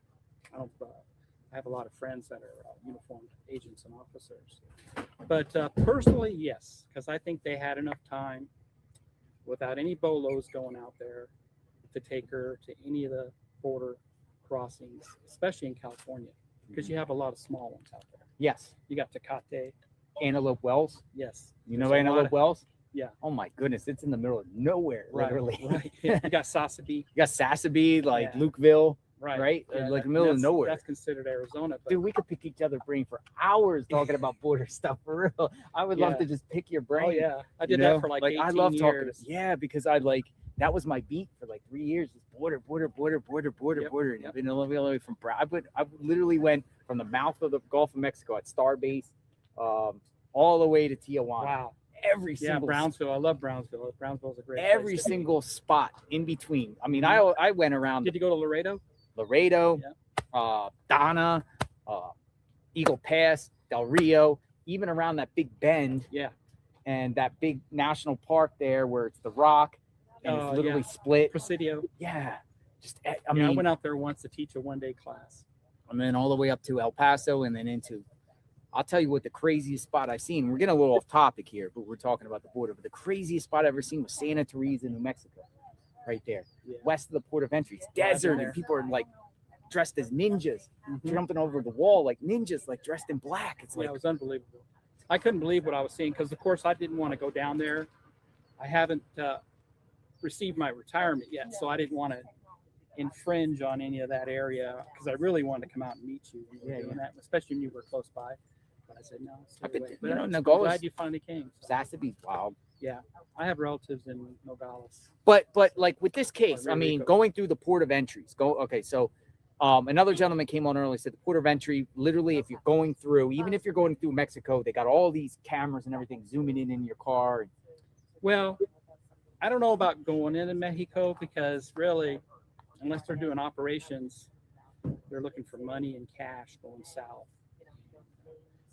I have a lot of friends that are uniformed agents and officers. But personally, yes, because I think they had enough time without any bolos going out there to take her to any of the border crossings, especially in California, because you have a lot of small ones out there. Yes. You got Tecate. Antelope Wells. Yes. You know There's a lot Antelope of- Wells? Yeah. Oh my goodness, it's in the middle of nowhere, literally. Right. Yeah. You got Sasabe. You got Sasabe, like Yeah. Lukeville, Right. right? Yeah, Like that- the middle of that's- nowhere. That's considered Arizona. But Dude, we could pick each other's brain for hours talking about border stuff for real. I would love Yeah. to just pick your brain. Oh yeah, I you did know? that for like 18 I love years. talking. Yeah, because that was my beat for like 3 years. Just border. Yep, And yep. I've been all the way from I literally went from the mouth of the Gulf of Mexico at Starbase, all the way to Tijuana. Wow. Every Yeah, single Brownsville. I love Brownsville. Brownsville's a great. every place to be. single spot in between. I mean, Mhm. I went around Did you go to Laredo? Laredo, Yeah. Donna, Eagle Pass, Del Rio, even around that Big Bend Yeah. and that big national park there where it's the Rock and it's literally split. Presidio. Yeah. Just, I mean, went out there once to teach a one-day class. and then all the way up to El Paso and then into, I'll tell you what the craziest spot I've seen. We're getting a little off topic here, but we're talking about the border. But the craziest spot I've ever seen was Santa Teresa, New Mexico, right there, Yeah. west of the port of entry. It's Yeah, I've been desert, there. and people are like dressed as ninjas, Mhm. jumping over the wall like ninjas, like dressed in black. It's Yeah, like, it was unbelievable. I couldn't believe what I was seeing because, of course, I didn't want to go down there. I haven't received my retirement yet, so I didn't want to infringe on any of that area because I really wanted to come out and meet you when you were doing that, especially when you were close by. But I said no. I've been- But you know, I'm Nogales- glad you finally came. So, Sasabe's wild. yeah, I have relatives in Nogales. But like with this case, I Really mean, go- going through the port of entries. So another gentleman came on earlier, said the port of entry, literally, if you're going through, even if you're going through Mexico, they got all these cameras and everything zooming in your car. Well, I don't know about going into Mexico because really, unless they're doing operations, they're looking for money and cash going south.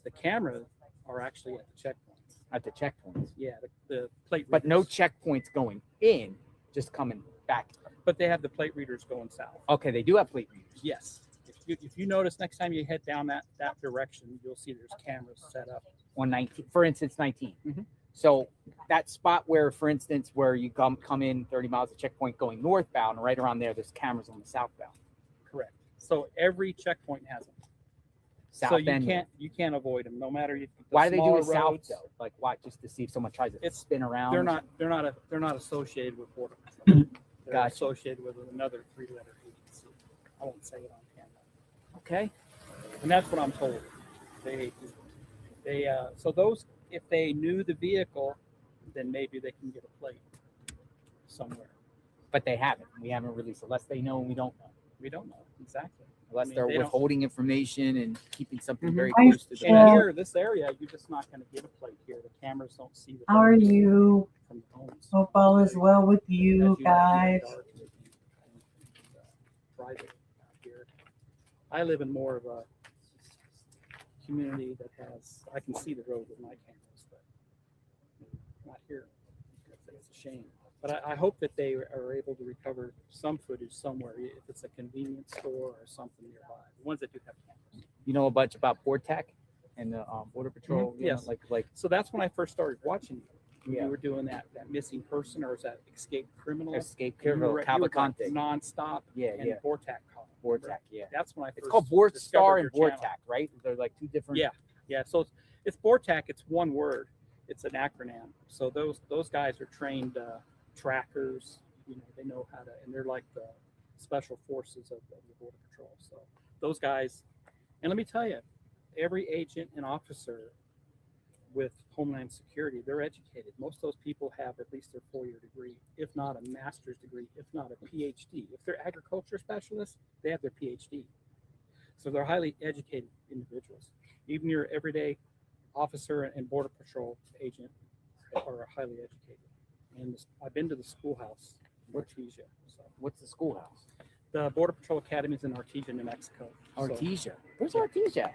The cameras are actually at the checkpoints. At the checkpoints. Yeah, the plate. But no readers. checkpoints going in, just coming back. But they have the plate readers going south. Okay, they do have plate readers. Yes. If you notice next time you head down that direction, you'll see there's cameras set up. On 19, for instance, 19. Mhm. So that spot where, for instance, where you come in 30 miles of checkpoint going northbound, right around there, there's cameras on the southbound. Correct. So every checkpoint has them. South So you end. can't avoid them, no matter if the Why do they do smaller it south roads. though? Like why? Just to see if someone tries to It's- spin around. They're not associated with border patrol. They're Gotcha. associated with another 3-letter agency. I won't say it on camera. Okay. And that's what I'm told. So those, if they knew the vehicle, then maybe they can get a plate somewhere. But they haven't. We haven't released unless they know and we don't know. We don't know exactly. Unless I mean, they're they don't- withholding information and keeping something Mhm. very I close to the And Yeah. here, this area, you're just not going to get a plate here. The cameras don't see the How are photos you? from the homes. Hope all is well with As you know, guys. dark and, private out here. I live in more of a community that has, I can see the road with my cameras, but not here. It's a shame. But I hope that they are able to recover some footage somewhere, if it's a convenience store or something nearby. The ones that do have cameras. You know a bunch about BORTAC and the Border Patrol? You know, Yes. like So that's when I first started watching you. Yeah. You were doing that missing person, or is that escaped criminal? Escape You Criminal, were you were going Cavalcante. nonstop. Yeah, and yeah. BORTAC call. BORTAC, yeah. That's when I It's first called Bort Star and discovered your channel. BORTAC, right? They're like two different. Yeah, yeah. So it's BORTAC. It's one word. It's an acronym. So those guys are trained trackers. You know, they know how to, and they're like the special forces of the Border Patrol. So those guys, and let me tell you, every agent and officer with Homeland Security, they're educated. Most of those people have at least their 4-year degree, if not a master's degree, if not a PhD. If they're agriculture specialists, they have their PhD. So they're highly educated individuals. Even your everyday officer and Border Patrol agent are highly educated. And I've been to the schoolhouse in Artesia. So What's the schoolhouse? the Border Patrol Academy is in Artesia, New Mexico. So Artesia. Where's Artesia?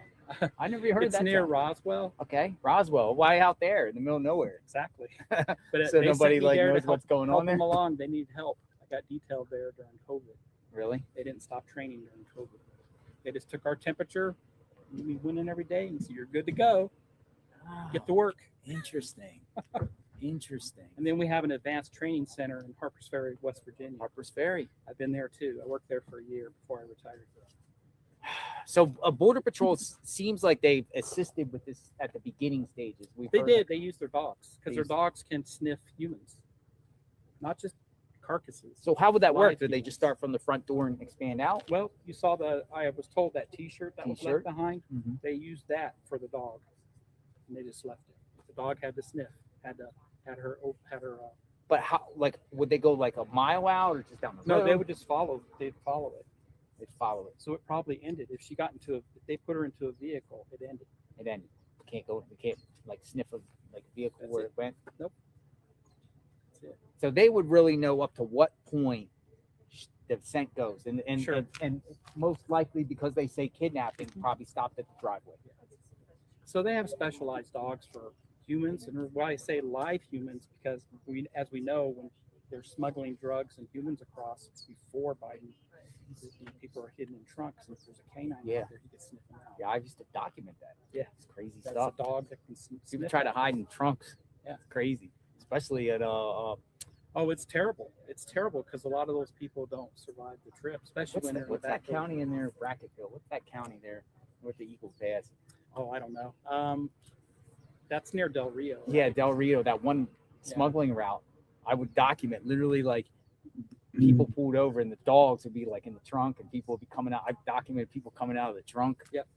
I never heard it's that. near sound. Roswell. Okay, Roswell. Why out there in the middle of nowhere? Exactly. But So they nobody sent me like there to knows what's going help on there. them along. They need help. I got detailed there during COVID. Really? They didn't stop training during COVID. They just took our temperature. We went in every day and said, "You're good to go. Get to work." Interesting. Interesting. And then we have an advanced training center in Harpers Ferry, West Virginia. Harper's Ferry. I've been there too. I worked there for a year before I retired. So a Border Patrol seems like they've assisted with this at the beginning stages. They did. They used their dogs because They their used- dogs can sniff humans, not just carcasses. So how would that work? Live Did they humans. just start from the front door and expand out? Well, you saw I was told that T-shirt that was T-shirt? left behind. Mhm. They used that for the dog, and they just left it. The dog had to sniff. Had her. But how? Like, would they go like a mile out or just down the road? No, they would just follow. They'd follow it. They'd follow it. So it probably ended. If she got if they put her into a vehicle, it ended. And then you can't go. You can't like sniff a vehicle That's where it. it went. Nope. That's it. So they would really know up to what point the scent goes, and Sure. and most likely because they say kidnapping, probably stopped at the driveway. So they have specialized dogs for humans, and why I say live humans because as we know, when they're smuggling drugs and humans across before Biden, people are hidden in trunks, and if there's a canine Yeah. out there, he can sniff them out. Yeah, I used to document that. Yeah. It's crazy That's stuff. a dog that can People sniff try to out. hide in trunks. Yeah. It's crazy, especially at Oh, it's terrible. It's terrible because a lot of those people don't survive the trip, especially when they're in the what's that back door. county in there? Bracketville. What's that county there? North of Eagles Pass. Oh, I don't know. That's near Del Rio. Yeah, Del Rio. That one Yeah. smuggling route. I would document literally like people pulled over and the dogs would be like in the trunk and people would be coming out. I've documented people coming out of the trunk. Yep.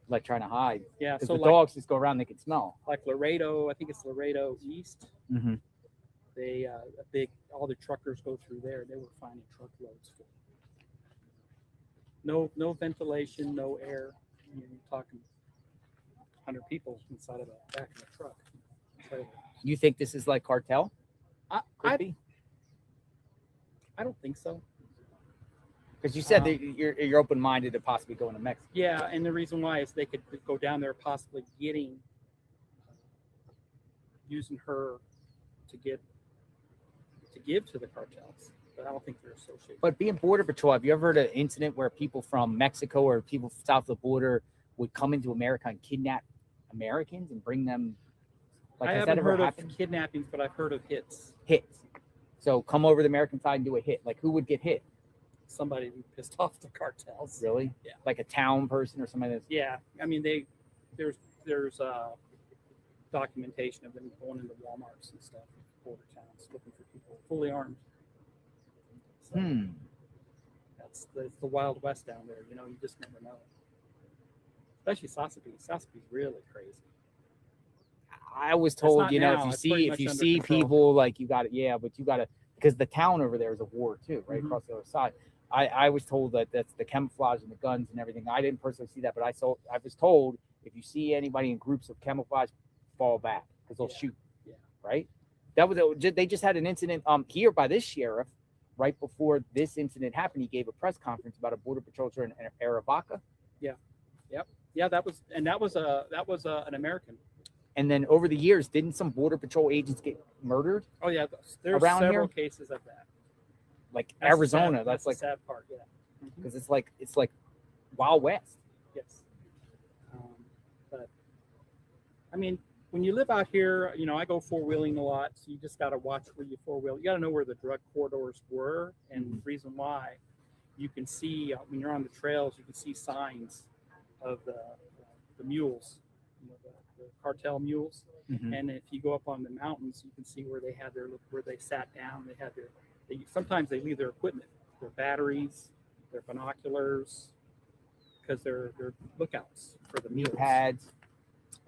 Like trying to hide. Yeah. Because So the like, dogs just go around, they can smell. like Laredo, I think it's Laredo East. Mm-hmm. They all the truckers go through there. They were finding truckloads full. No ventilation, no air. You're talking 100 people inside of a back of a truck. trailer. You think this is like Cartel? Could be. I don't think so. Because you said that you're open-minded to possibly going to Mexico. Yeah, and the reason why is they could go down there possibly using her to give to the cartels, but I don't think they're associated. But being Border Patrol, have you ever heard of an incident where people from Mexico or people south of the border would come into America and kidnap Americans and bring them? Like, I has that haven't ever heard happened? of kidnappings, but I've heard of hits. Hits. So come over the American side and do a hit. Like, who would get hit? Somebody who pissed off the cartels. Really? Yeah. Like a town person or somebody that's Yeah, I mean there's documentation of them going into WalMarts and stuff, border towns, looking for people fully armed. So that's the Wild West down there. You know, you just never know. Especially Sasabe. Sasabe's really crazy. I was It's told, not you know, now, it's pretty much under see control. people, like you got it, but you got to, because the town over there is a war too, right? Mhm. Across the other side. I was told that that's the camouflage and the guns and everything. I didn't personally see that, but I was told if you see anybody in groups of camouflage, fall back because they'll shoot. Yeah. Right. They just had an incident here by this sheriff right before this incident happened. He gave a press conference about a Border Patrol in Aravaca. Yeah. Yep. Yeah, that was an American. And then over the years, didn't some border patrol agents get murdered? Oh yeah, there's Around several here? cases of that. Like That's the Arizona, sad- that's the like sad part. Yeah. because it's like Wild West. Yes. But I mean, when you live out here, I go four-wheeling a lot, so you just got to watch where you four-wheel. You got to know where the drug corridors were, and the reason why. You can see when you're on the trails, you can see signs of the mules, the cartel mules. Mhm. And if you go up on the mountains, you can see where they sat down. Sometimes they leave their equipment, their batteries, their binoculars, because they're lookouts for the Knee mules. pads,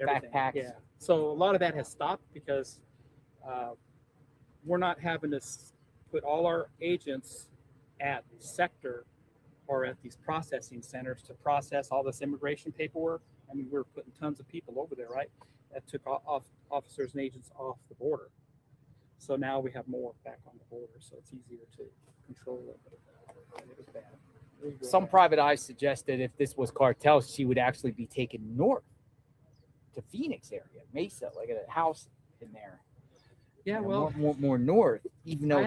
Everything. backpacks. Yeah. So a lot of that has stopped because we're not having to put all our agents at sector or at these processing centers to process all this immigration paperwork. I mean, we're putting tons of people over there, right? That took off officers and agents off the border. So now we have more back on the border, so it's easier to control it. But it was bad. It was real Some bad. private eyes suggested if this was cartel, she would actually be taken north to Phoenix area, Mesa, like a house in there. Yeah, You know, well, more north, even though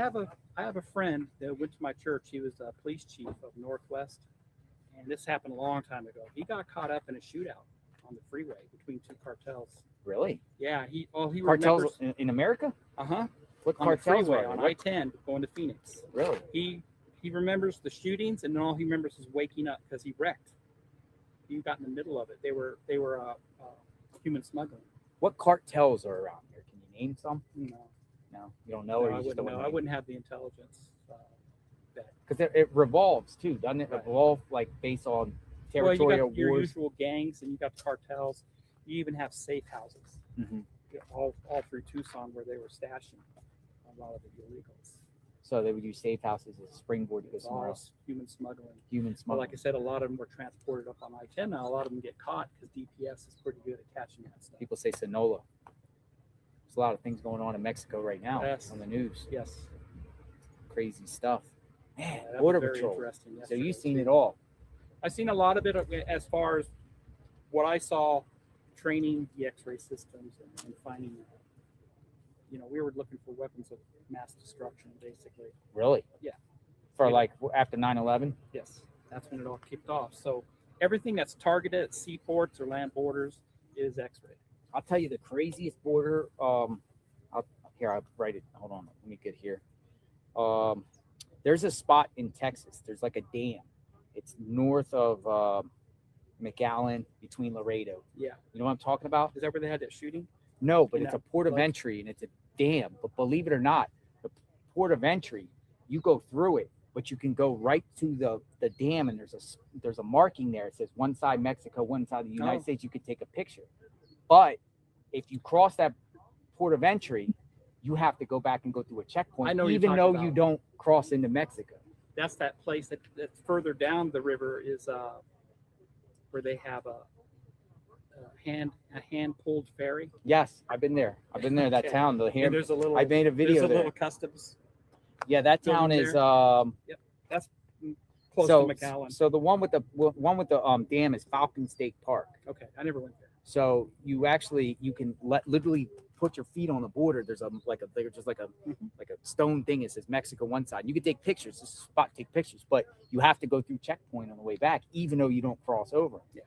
I have a friend that went to my church. He was a police chief of Northwest, and this happened a long time ago. He got caught up in a shootout on the freeway between two cartels. really Yeah, he cartels remembers. in America. What What on the cartels freeway are on there? I-10 going to Phoenix. Really? He remembers the shootings, and then all he remembers is waking up because he wrecked. He got in the middle of it. They were human smuggling. What cartels are around here? Can you name some? No, You don't know, no, or I you just wouldn't don't know. know? I wouldn't have the intelligence. Because it revolves too, doesn't it? Right. Revolve like based on Well, you territorial got your wars. usual gangs, and you got cartels. You even have safe houses Mhm. all through Tucson where they were stashing a lot of the illegals. So they would use safe houses as a springboard to go It's somewhere all else. human smuggling. Human But smuggling. like I said, a lot of them were transported up on I-10 now. A lot of them get caught because DPS is pretty good at catching that stuff. People say Sonora. There's a lot of things going on in Mexico right now Yes. on the news. Yes. Crazy stuff. Man, that was Border very Patrol. interesting So yesterday, you've seen too. it all. I've seen a lot of it as far as what I saw training the X-ray systems and finding, we were looking for weapons of mass destruction, basically. Really? Yeah. For Yeah. like after 9/11? Yes, that's when it all kicked off. So everything that's targeted at seaports or land borders is X-ray. I'll tell you the craziest border. I'll write it. Hold on. Let me get here. There's a spot in Texas. There's like a dam. It's north of McAllen, between Laredo. Yeah. You know what I'm talking about? Is that where they had that shooting? No, but In it's a that port of flood? entry and it's a dam. But believe it or not, the port of entry, you go through it, but you can go right to the dam, and there's a marking there. It says one side Mexico, one side the United Oh. States. You could take a picture. But if you cross that port of entry, you have to go back and go through a checkpoint, I know what you're even talking though about. you don't cross into Mexico. That's that place that's further down the river is where they have a hand pulled ferry. Yes, I've been there. That Okay. town. The And hand. there's a little. I made a There's video a there. little customs. Yeah, that town building is there. That's close so to McAllen. so the one with the dam is Falcon State Park. Okay, I never went there. So you can literally put your feet on the border. There's like a stone thing. It says Mexico one side. You can take pictures. This is a spot to take pictures, but you have to go through checkpoint on the way back, even though you don't cross over. Yeah.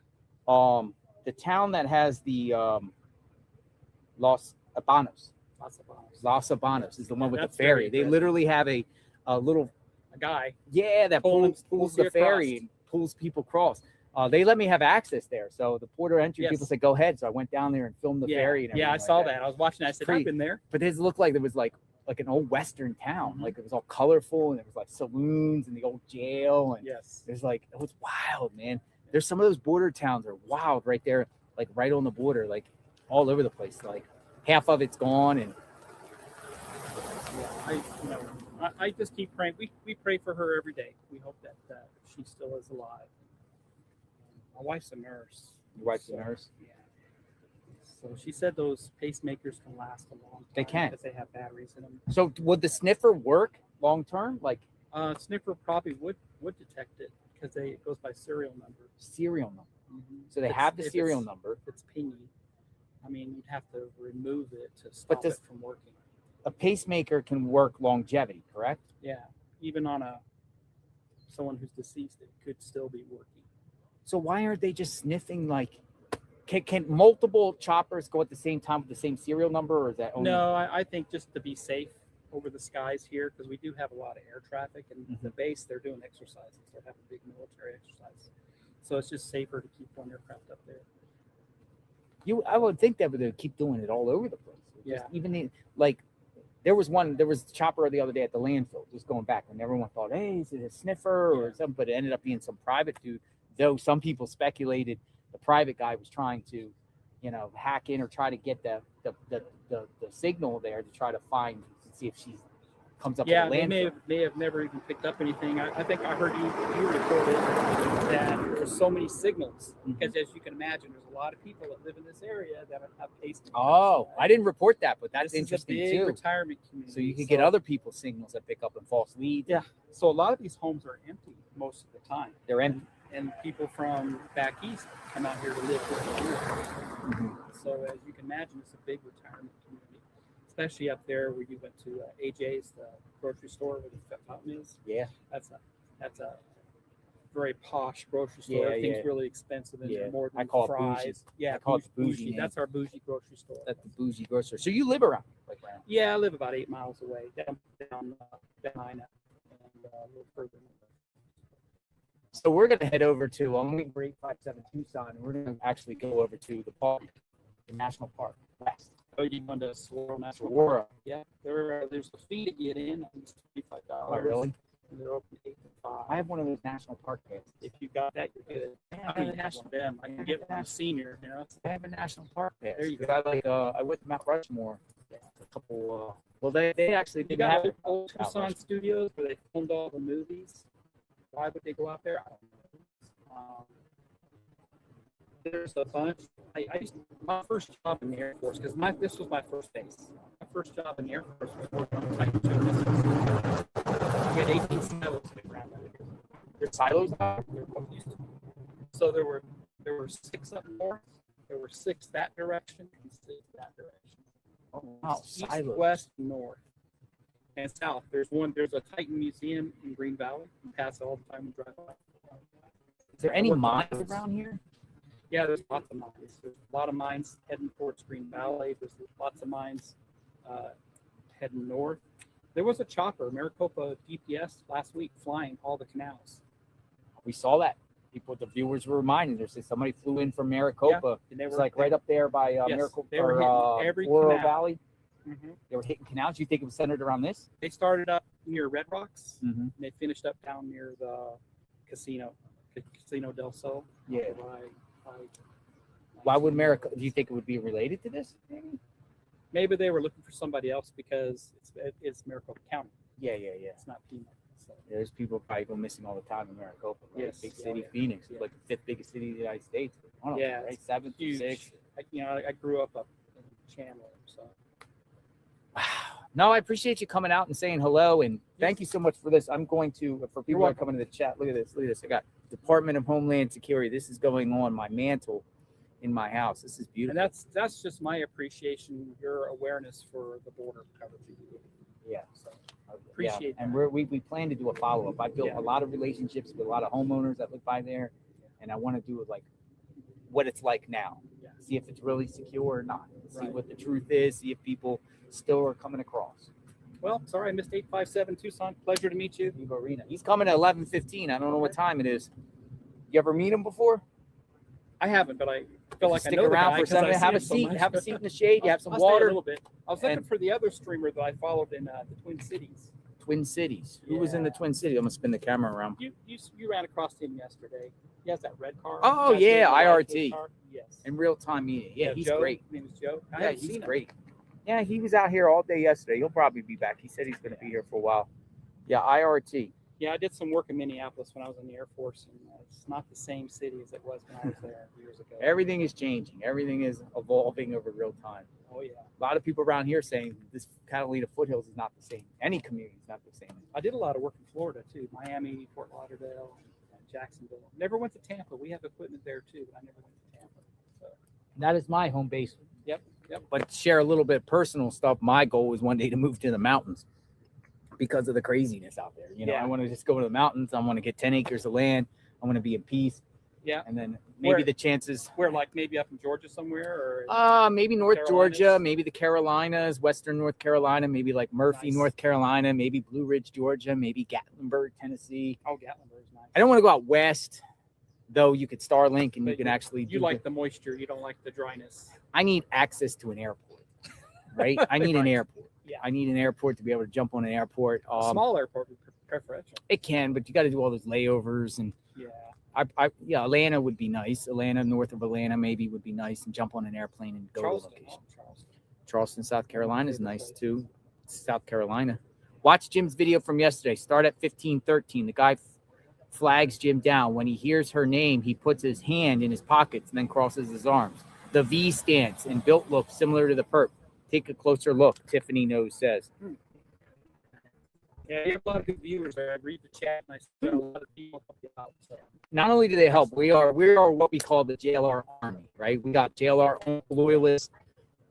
The town that has the Los Habanos is the one with the That's very ferry. They impressive. literally have a little A guy. that pulls pulls the you ferry across. and pulls people across. They let me have access there. So the port of entry Yes. people said, go ahead. So I went down there and filmed the ferry. And Yeah, I everything saw like that. I was watching that. I said, Pretty- I've been there. But it looked like there was like an old Western town. Mhm. Like it was all colorful and there was like saloons and the old jail. And Yes. there's like, it was wild, man. There's some of those border towns are wild right there, like right on the border, like all over the place. Like half of it's gone. And Yeah, I just keep praying. We pray for her every day. We hope that she still is alive. My wife's a nurse. your wife's a So, nurse. Yeah. So she said those pacemakers can last a long time. They can. because they have batteries in them. So would the sniffer work long term? Like Sniffer probably would detect it because it goes by serial number. serial number. So they If have the if serial number. If it's pingy, I mean, you'd have to remove it to But stop does- it from working. A pacemaker can work longevity, correct? Yeah, even on someone who's deceased, it could still be working. So why aren't they just sniffing like? Can multiple choppers go at the same time with the same serial number, or is that only? No, I think just to be safe over the skies here, because we do have a lot of air traffic, and the base, they're doing exercises. They're having big military exercises. So it's just safer to keep one aircraft up there. I would think that would keep doing it all over the place. Yeah. Even like there was a chopper the other day at the landfill, just going back, and everyone thought, hey, is it a sniffer or something? But it ended up being some private dude, though some people speculated the private guy was trying to, hack in or try to get the signal there to try to find and see if she comes up. Yeah, with the they may have never even picked up anything. I think I heard you reported that there's so many signals because, as you can imagine, there's a lot of people that live in this area that have pacemakers. Oh, I didn't report that, but that's This interesting is a big too. retirement community. So you could get other people's signals that pick up and false leads. Yeah. So a lot of these homes are empty most of the time. They're empty. And people from back east come out here to live here. So as you can imagine, it's a big retirement community, especially up there where you went to AJ's, the grocery store where the fountain is. Yeah. That's a very posh grocery store. Yeah, Everything's yeah. really expensive and Yeah. more than I call it fries. bougie. Yeah, I call it the bougie name. That's our bougie grocery store. That's the bougie grocery. So you live around like around. Yeah, I live about 8 miles away, down Canine and a little further north. So we're going to head over to 857 Tucson, and we're going to actually go over to the park, the national park west. Oh, you going to Saguaro National Saguaro. Park? Yeah, there's a fee to get in. It's $25. Oh, really? And they're open 8 to 5. I have one of those national park passes. If you got that, you're good. I mean, have one of them. I can get one senior. I have a national park pass. There you go. I went to Mount Rushmore a couple. Well, they actually You did got have the old Tucson studios where they filmed all the movies. Why would they go out there? I don't know. There's a bunch. My first job in the Air Force, because this was my first base. My first job in the Air Force was working on Type 2 missiles. We had 18 silos to the ground. There's silos. So there were 6 up north. There were 6 that direction and 6 that direction. Oh, wow. East, Silos. west, north, and south. There's a Titan Museum in Green Valley. You pass it all the time when you drive by. Is there any mines around here? Yeah, there's lots of mines. There's a lot of mines heading towards Green Valley. There's lots of mines heading north. There was a chopper, Maricopa DPS, last week flying all the canals. We saw that. The viewers were reminding us that somebody flew in from Maricopa. Yeah, and they It's were like right up there by yes, Maricopa they were hitting every Oro canal. Valley. Mm-hmm. They were hitting canals. You think it was centered around this? They started up near Red Rocks, Mm-hmm. and they finished up down near the Casino del Sol. Yeah. By Why would Maricopa? Do you think it would be related to this? Maybe they were looking for somebody else because it's Maricopa County. Yeah. It's not Pima. So. There's people probably go missing all the time in Maricopa. Right? Yes. Big city, Yeah. Phoenix, Yeah. like the 5th biggest city in the United States. I don't know, Yeah, right? it's 7th, huge. 6th. I grew up in Chandler, so. No, I appreciate you coming out and saying hello, and thank you so much for this. I'm going to, for people that are coming to the chat, look at this. I got Department of Homeland Security. This is going on my mantle in my house. This is beautiful. And that's just my appreciation, your awareness for the border coverage. Yeah. So appreciate And that. we plan to do a follow-up. I built Yeah. a lot of relationships with a lot of homeowners that live by there, and I want to do it like what it's like now. Yeah. See if it's really secure or not. See Right. what the truth is. See if people still are coming across. Well, sorry, I missed 857 Tucson. Pleasure to meet you. Vivo Arena. He's coming at 11:15. I don't know what time it is. You ever meet him before? I haven't, but I feel like I Stick know the around guy for 'cause I something. see Have a him so seat. much. Have a seat in the shade. You have some I'll stay a water. little bit. I was looking And- for the other streamer that I followed in the Twin Cities. Twin Cities. Who was in the Twin Cities? I'm gonna spin the camera around. You ran across him yesterday. He has that red car. Oh That's yeah, the IRT. car. Yes. In real time meeting. Yeah, he's Joe. great. His name is Joe. I Yeah, haven't he's seen him. great. Yeah, he was out here all day yesterday. He'll probably be back. He said he's going to be here for a while. Yeah, IRT. Yeah, I did some work in Minneapolis when I was in the Air Force, and it's not the same city as it was when I was there years ago. Everything is changing. Everything is evolving over real time. Oh yeah. A lot of people around here saying this Catalina foothills is not the same. Any community is not the same. I did a lot of work in Florida too, Miami, Fort Lauderdale. Jacksonville. Never went to Tampa. We have equipment there too, but I never went to Tampa. So That is my home base. yep. But to share a little bit of personal stuff, my goal is one day to move to the mountains because of the craziness out there. You know, Yeah. I want to just go to the mountains. I want to get 10 acres of land. I want to be in peace. Yeah. And then maybe Where- the chances. Where, like maybe up in Georgia somewhere, or Maybe North Carolinas? Georgia, maybe the Carolinas, Western North Carolina, maybe like Murphy, Nice. North Carolina, maybe Blue Ridge, Georgia, maybe Gatlinburg, Tennessee. oh, Gatlinburg's nice. I don't want to go out west, though. You could Starlink and But you can actually. You like the moisture. You don't like the dryness. I need access to an airport, right? I need an Right. airport. Yeah. I need an airport to be able to jump on an airport. A small airport would be preferential. It can, but you got to do all those layovers and. Yeah. Yeah, Atlanta would be nice. Atlanta, north of Atlanta, maybe would be nice, and jump on an airplane and go Charleston. to the location. Charleston. Charleston, South Carolina is nice too. South Carolina. Watch Jim's video from yesterday. Start at 15:13. The guy flags Jim down. When he hears her name, he puts his hand in his pockets and then crosses his arms. The V stance and built look similar to the perp. Take a closer look. Tiffany Knows says. Yeah, you have a lot of good viewers there. I read the chat and I see a lot of people help you out. So. Not only do they help, we are what we call the JLR army, right? We got JLR loyalists.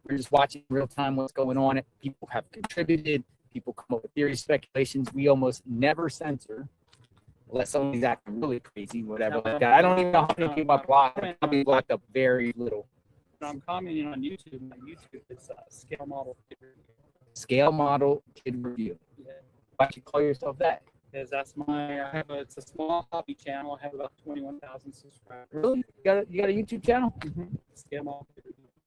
We're just watching real time what's going on. People have contributed. People come up with theories, speculations. We almost never censor unless somebody's acting really crazy, whatever like that. I don't even know how many people I blocked. I probably blocked up very little. When I'm commenting on YouTube. My YouTube is Scale Model. Scale Model Kid Review. Yeah. Why you call yourself that? Because that's it's a small hobby channel. I have about 21,000 subscribers. Really? You got a YouTube channel? Scale Model.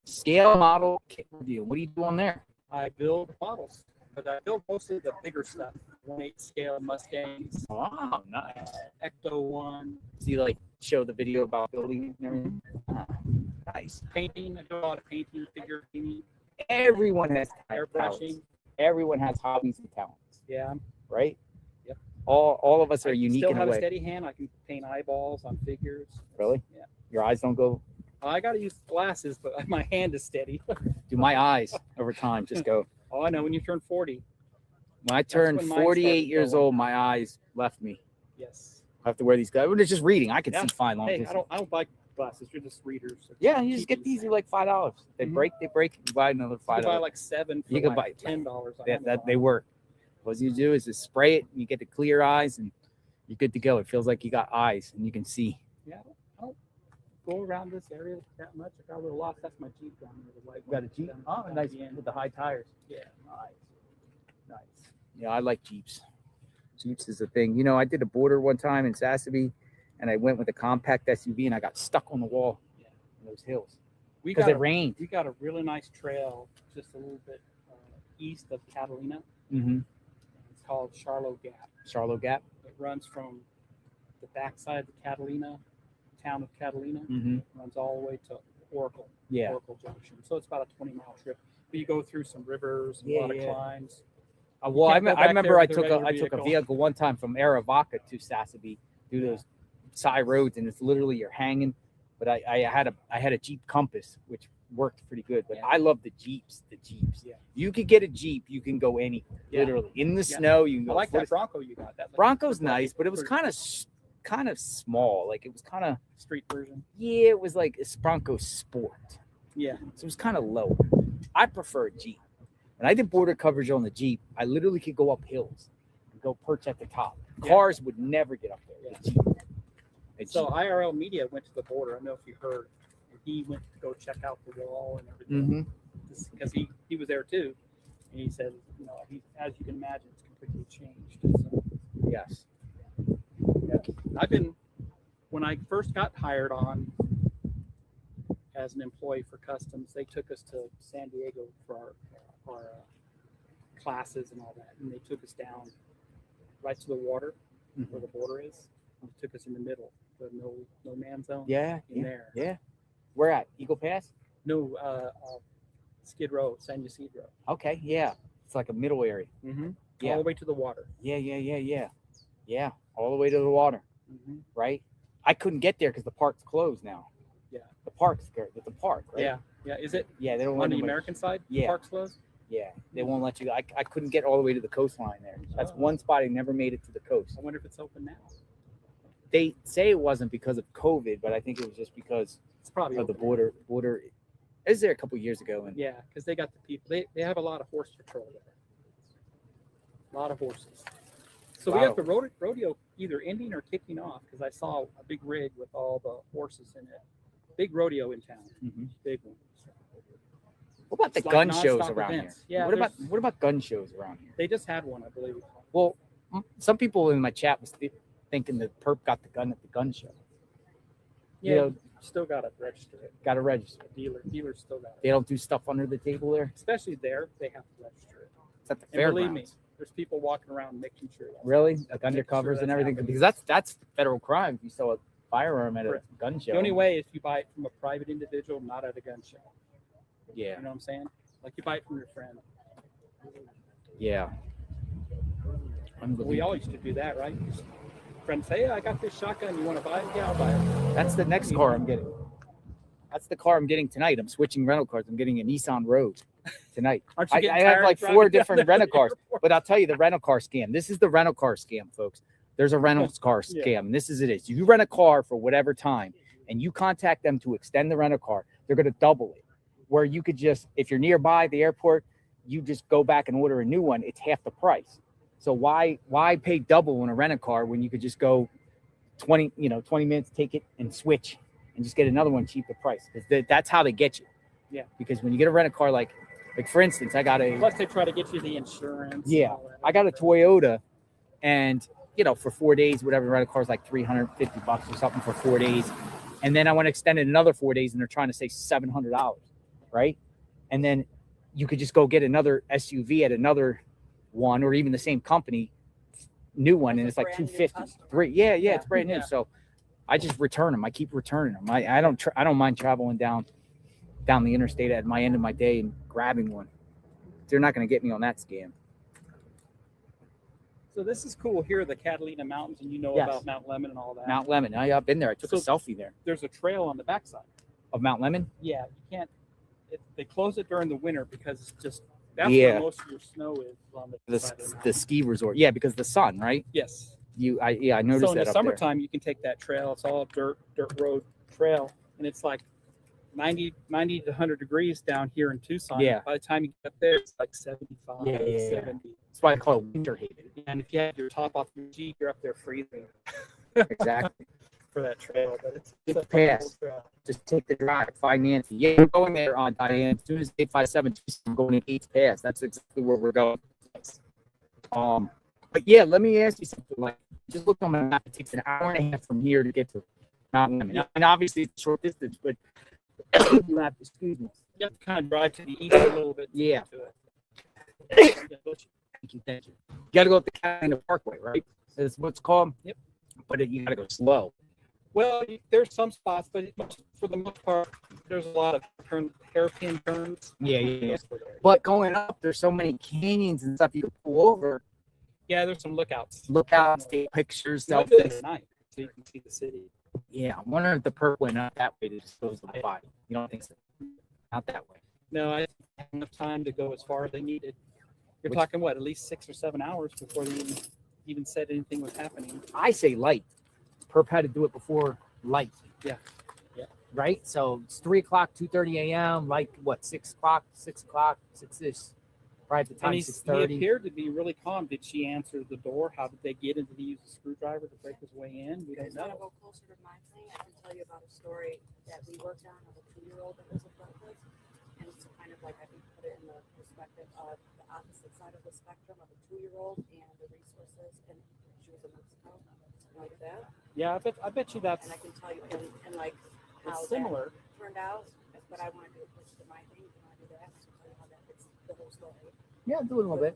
Scale Model Kit Review. What are you doing there? I build models, but I build mostly the bigger stuff. 1/8 scale Mustangs. Oh, nice. Ecto 1. So you like show the video about building and everything? Ah, nice. Painting. I do a lot of painting, figure painting, Everyone has talents. airbrushing. Everyone has hobbies and talents, Yeah. right? Yep. All of us are I unique still in a have a way. steady hand. I can paint eyeballs on figures. Really? Yeah. Your eyes don't go. I got to use glasses, but my hand is steady. Do my eyes over time just go? Oh, I know. When you turn 40. When I turned when mine 48 started years going. old, my eyes left me. Yes. I have to wear these guys. When it's just reading, I can Yeah. see fine long Hey, distance. I don't like glasses. You're just readers. So Yeah, you just keep get these. these. They're like $5. They Mhm. break. You buy another You $5. can buy like 7 for You can like buy- $10. on that they Amazon. work. What you do is just spray it, and you get the clear eyes, and you're good to go. It feels like you got eyes, and you can see. Yeah, I don't go around this area that much. I got a little lost. That's my Jeep down there. The white You got a one Jeep? down- Oh, down nice the end. with the high tires. Yeah. Nice. Yeah, I like Jeeps. Jeeps is a thing. You know, I did a border one time in Sassabee, and I went with a compact SUV, and I got stuck on the wall in those hills We because got it rained. we got a really nice trail just a little bit east of Catalina. Mm-hmm. It's called Charlo Gap. Charlo Gap. It runs from the backside of Catalina, town of Catalina, Mm-hmm. runs all the way to Oracle. Yeah. Oracle Junction. So it's about a 20-mile trip. But you go through some rivers, and Yeah, a lot yeah. of climbs. Well, can't go I back remember there I with a took regular a vehicle. vehicle one time from Aravaca to Sassabee through those side roads, and it's literally you're hanging. But I had a Jeep Compass, which worked pretty good. But Yeah. I love the Jeeps. Yeah. You could get a Jeep, you can go anywhere. Yeah. Literally in the Yeah. snow, you can I go. like foot- that Bronco you got. That Bronco's looked like nice, but it was pretty kind of small. Like it was kind of street version. it was like a Bronco Sport. Yeah. So it was kind of low. I prefer a Jeep. When I did border coverage on the Jeep, I literally could go up hills and go perch at the top. Yeah. Cars would never get up there. Yeah. The Jeep. A So Jeep. IRL Media went to the border. I don't know if you heard. And he went to go check out the wall and everything because he was there too. And he said, you know, as you can imagine, it's completely changed. So, Yes. I've been when I first got hired on as an employee for customs, they took us to San Diego for our classes and all that, and they took us down right to the water where the border is. They took us in the middle, the no man zone. Yeah. in there. Yeah. Where at? Eagle Pass? No, Skid Row, San Ysidro. Okay. Yeah. It's like a middle area. Mm-hmm. Yeah. All the way to the water. Yeah. Yeah. All the way to the water. Mm-hmm. Right. I couldn't get there because the park's closed now. Yeah. The park's the park. Right? Yeah. Yeah. Is it Yeah. They don't on let the anybody- American side? Yeah. Park's closed? Yeah, they won't let you. I couldn't get all the way to the coastline there. That's Oh. one spot I never made it to the coast. I wonder if it's open now. they say it wasn't because of COVID, but I think it was just because It's probably of the over. border. It was there a couple years ago, and Yeah, because they got the people. They have a lot of horse patrol there. A lot of horses. So we Wow. have the rodeo either ending or kicking off because I saw a big rig with all the horses in it. Big rodeo in town. Mhm. Big one. What about the It's like gun shows nonstop around events. here? Yeah, What about gun shows around here? They just had one, I believe. Well, some people in my chat was thinking that perp got the gun at the gun show. Yeah, You know, still got to register it. got to register. Dealers still got it. They don't do stuff under the table there. Especially there, they have to register it. It's at the And believe me, fairgrounds. there's people walking around making sure. That's Really, like Making sure undercovers that's and everything, happening. because that's federal crime. If you sell a firearm at a Correct. gun show. The only way is you buy it from a private individual, not at a gun show. Yeah. You know what I'm saying? Like you buy it from your friend. Yeah. We all used to do that, right? Friends say, "Yeah, I got this shotgun. You want to buy it? Yeah, I'll buy it." That's the next car I'm getting. That's the car I'm getting tonight. I'm switching rental cars. I'm getting a Nissan Rogue tonight. Aren't you I getting have tired like of driving 4 down different to the rental cars, airport? but I'll tell you the rental car scam. This is the rental car scam, folks. There's a rental car Yeah. scam, and this is it is. You rent a car for whatever time, and you contact them to extend the rental car. They're going to double it. Where you could just, if you're nearby the airport, you just go back and order a new one. It's half the price. So why pay double on a rental car when you could just go 20 minutes, take it and switch and just get another one cheaper price? Because that's how they get you. Yeah. Because when you get a rental car, like for instance, I got a Plus, they try to get you the insurance. and yeah, all that. I got a Toyota, and for 4 days, whatever, the rental car is like $350 or something for 4 days, and then I want to extend it another 4 days, and they're trying to say $700, right? And then you could just go get another SUV at another one, or even the same company, new one, and it's like Brand new $250. customer. Yeah, it's brand new. Yeah. So I just return them. I keep returning them. I don't mind traveling down the interstate at my end of my day and grabbing one. They're not going to get me on that scam. So this is cool. Here are the Catalina Mountains, and you know Yes. about Mount Lemmon and all that. Mount Lemmon. I've been there. I took a So- selfie there There's a trail on the backside. of Mount Lemmon. Yeah, you can't. They close it during the winter because it's just that's Yeah. where most of your snow is on the side of the The mountain. ski resort. Yeah, because the sun, right? Yes. I noticed So in that the up summertime, you can take that trail. It's all dirt road trail, and it's like 90 to 100 degrees down here in Tucson. Yeah. By the time you get up there, it's like 75, Yeah. 70. there. That's why I call it winter haven. And if you have your top off your Jeep, you're up there freezing Exactly. for that trail. But it's Get a the fun pass. little trail. Just take the drive. Find Nancy. Yeah, we're going there on Diane. As soon as 857, I'm going to 8's Pass. That's exactly where we're going. But yeah, let me ask you something. Like, just look on my map. It takes an hour and a half from here to get to Mount Lemmon. Yeah. And obviously it's a short distance, but you have to, excuse me. You have to kind of drive to the east a little bit. to Yeah. get to it. Thank you. You got to go up the Canine Parkway, right? That's what it's called. Yep. But you got to go slow. Well, there's some spots, but for the most part, there's a lot of hairpin turns. Yeah. But going up, there's so many canyons and stuff you can pull over, Yeah, there's some lookouts. look out, take pictures, You might do it selfies. at night, so you can see the city. Yeah, I wonder if the perp went up that way to dispose of the body. You don't think so? Not that way. No, I didn't have enough time to go as far as they needed. You're Which- talking what, at least 6 or 7 hours before they even said anything was happening. I say light. Perp had to do it before light. Yeah. Right? So it's 3 o'clock, 2:30 a.m., like what, 6 o'clock, 6-ish. Right at the time, And he 6:30. appeared to be really calm. Did she answer the door? How did they get in? Did he use a screwdriver to break his way in? We don't guys want to know. go closer to my thing? I can tell you about a story that we worked on of a 2-year-old that was a breakfast. And it's kind of like, I think, put it in the perspective of the opposite side of the spectrum of a 2-year-old and the resources. And she was in Mexico, like that. Yeah, I bet you that's And I can tell you, and like how it's similar. that turned out. But I want to do it closer to my thing. I want to do that. So tell you how that fits the whole story. Yeah, do it a little bit.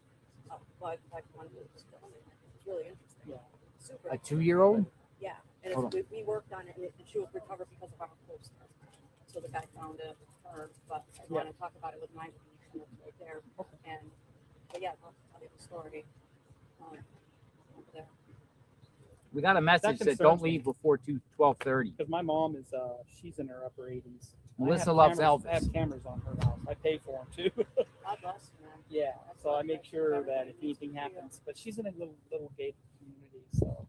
Like one who was filming it. It's really interesting. Yeah. Super. A 2-year-old? Yeah, and Hold it's, we worked on it, and she was recovered because of our poster. So the guy found it, her, but I want to talk about it with my and it's right there. And but yeah, I'll tell you the story. Over there. We got a message that concerns don't me. leave before 12:30. Because my mom is, she's in her upper 80s. Melissa I have loves cameras, Elvis. I have cameras on her house. I pay for them too. God bless you, man. Yeah, so I make sure that if anything happens, but she's in a little gated community, so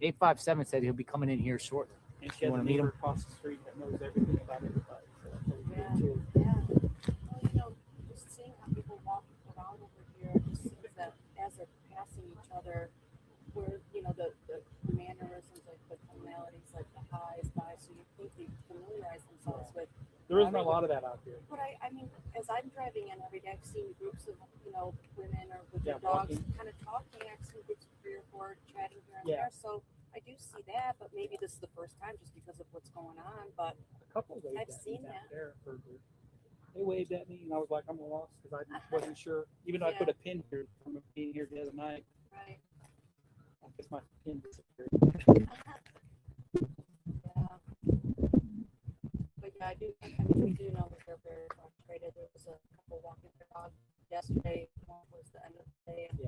857 said he'll be coming in here shortly. And she You has a wanna meet neighbor him? across the street that knows everything about everybody. So that's what we Yeah, do too. yeah. Well, you know, just seeing how people walk around over here, it just seems that as they're passing each other, where, you know, the mannerisms, like the tonalities, like the highs, buys, so you think they familiarize themselves with. There isn't a lot of that out here. But I mean, as I'm driving in every day, I've seen groups of, you know, women or with Yeah, their dogs walking. kind of talking. I've seen groups of 3 or 4 chatting here and Yeah. there. So I do see that, but maybe this is the first time just because of what's going on. But A couple waved I've at seen me that. back there. They waved at me, and I was like, I'm lost because I wasn't sure. Even though I put Yeah. a pin here from being here the other night, right. I guess my pin disappeared. Yeah. But yeah, I mean, we do know that they're very frustrated. There was a couple walking their dog yesterday. One was the end of the day. And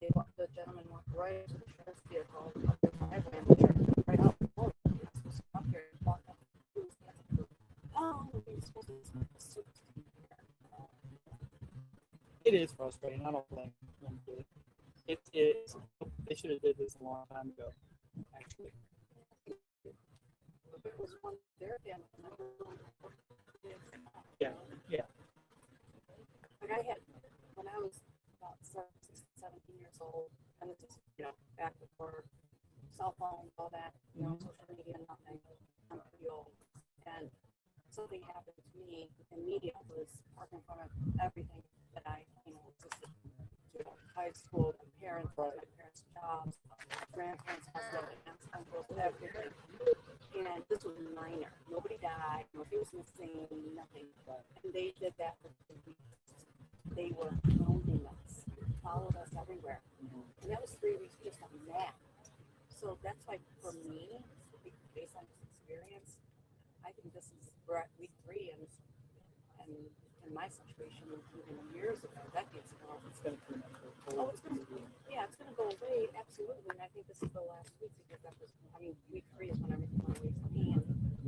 Yeah. the gentleman walked right to the sheriff's vehicle up their driveway and the sheriff right out the door. He was supposed to come up here and walk up. Oh, he was supposed to. It is frustrating. I don't blame them. It is. They should have did this a long time ago, actually. There was one there family member. Yeah, yeah. Like I had, when I was about 17 years old, and this is, you know, back before cell phones, all that, you know, social media, nothing. I'm pretty old. And something happened to me, and media was in front of everything that I, you know, existed. You know, high school, my parents, my parents' jobs, grandparents, husbands, aunts, uncles, everything. And this was minor. Nobody died. Nobody was missing. Nothing. And they did that for 2 weeks. They were hounding us, followed us everywhere. And that was 3 weeks just on that. So that's why, for me, based on this experience, I think this is we're at week 3, and in my situation, even years ago, decades ago, It's going to turn into a oh, it's gonna, yeah, it's gonna go away, absolutely. And I think this is the last week because that was, I mean, week 3 is when everything went away for me, and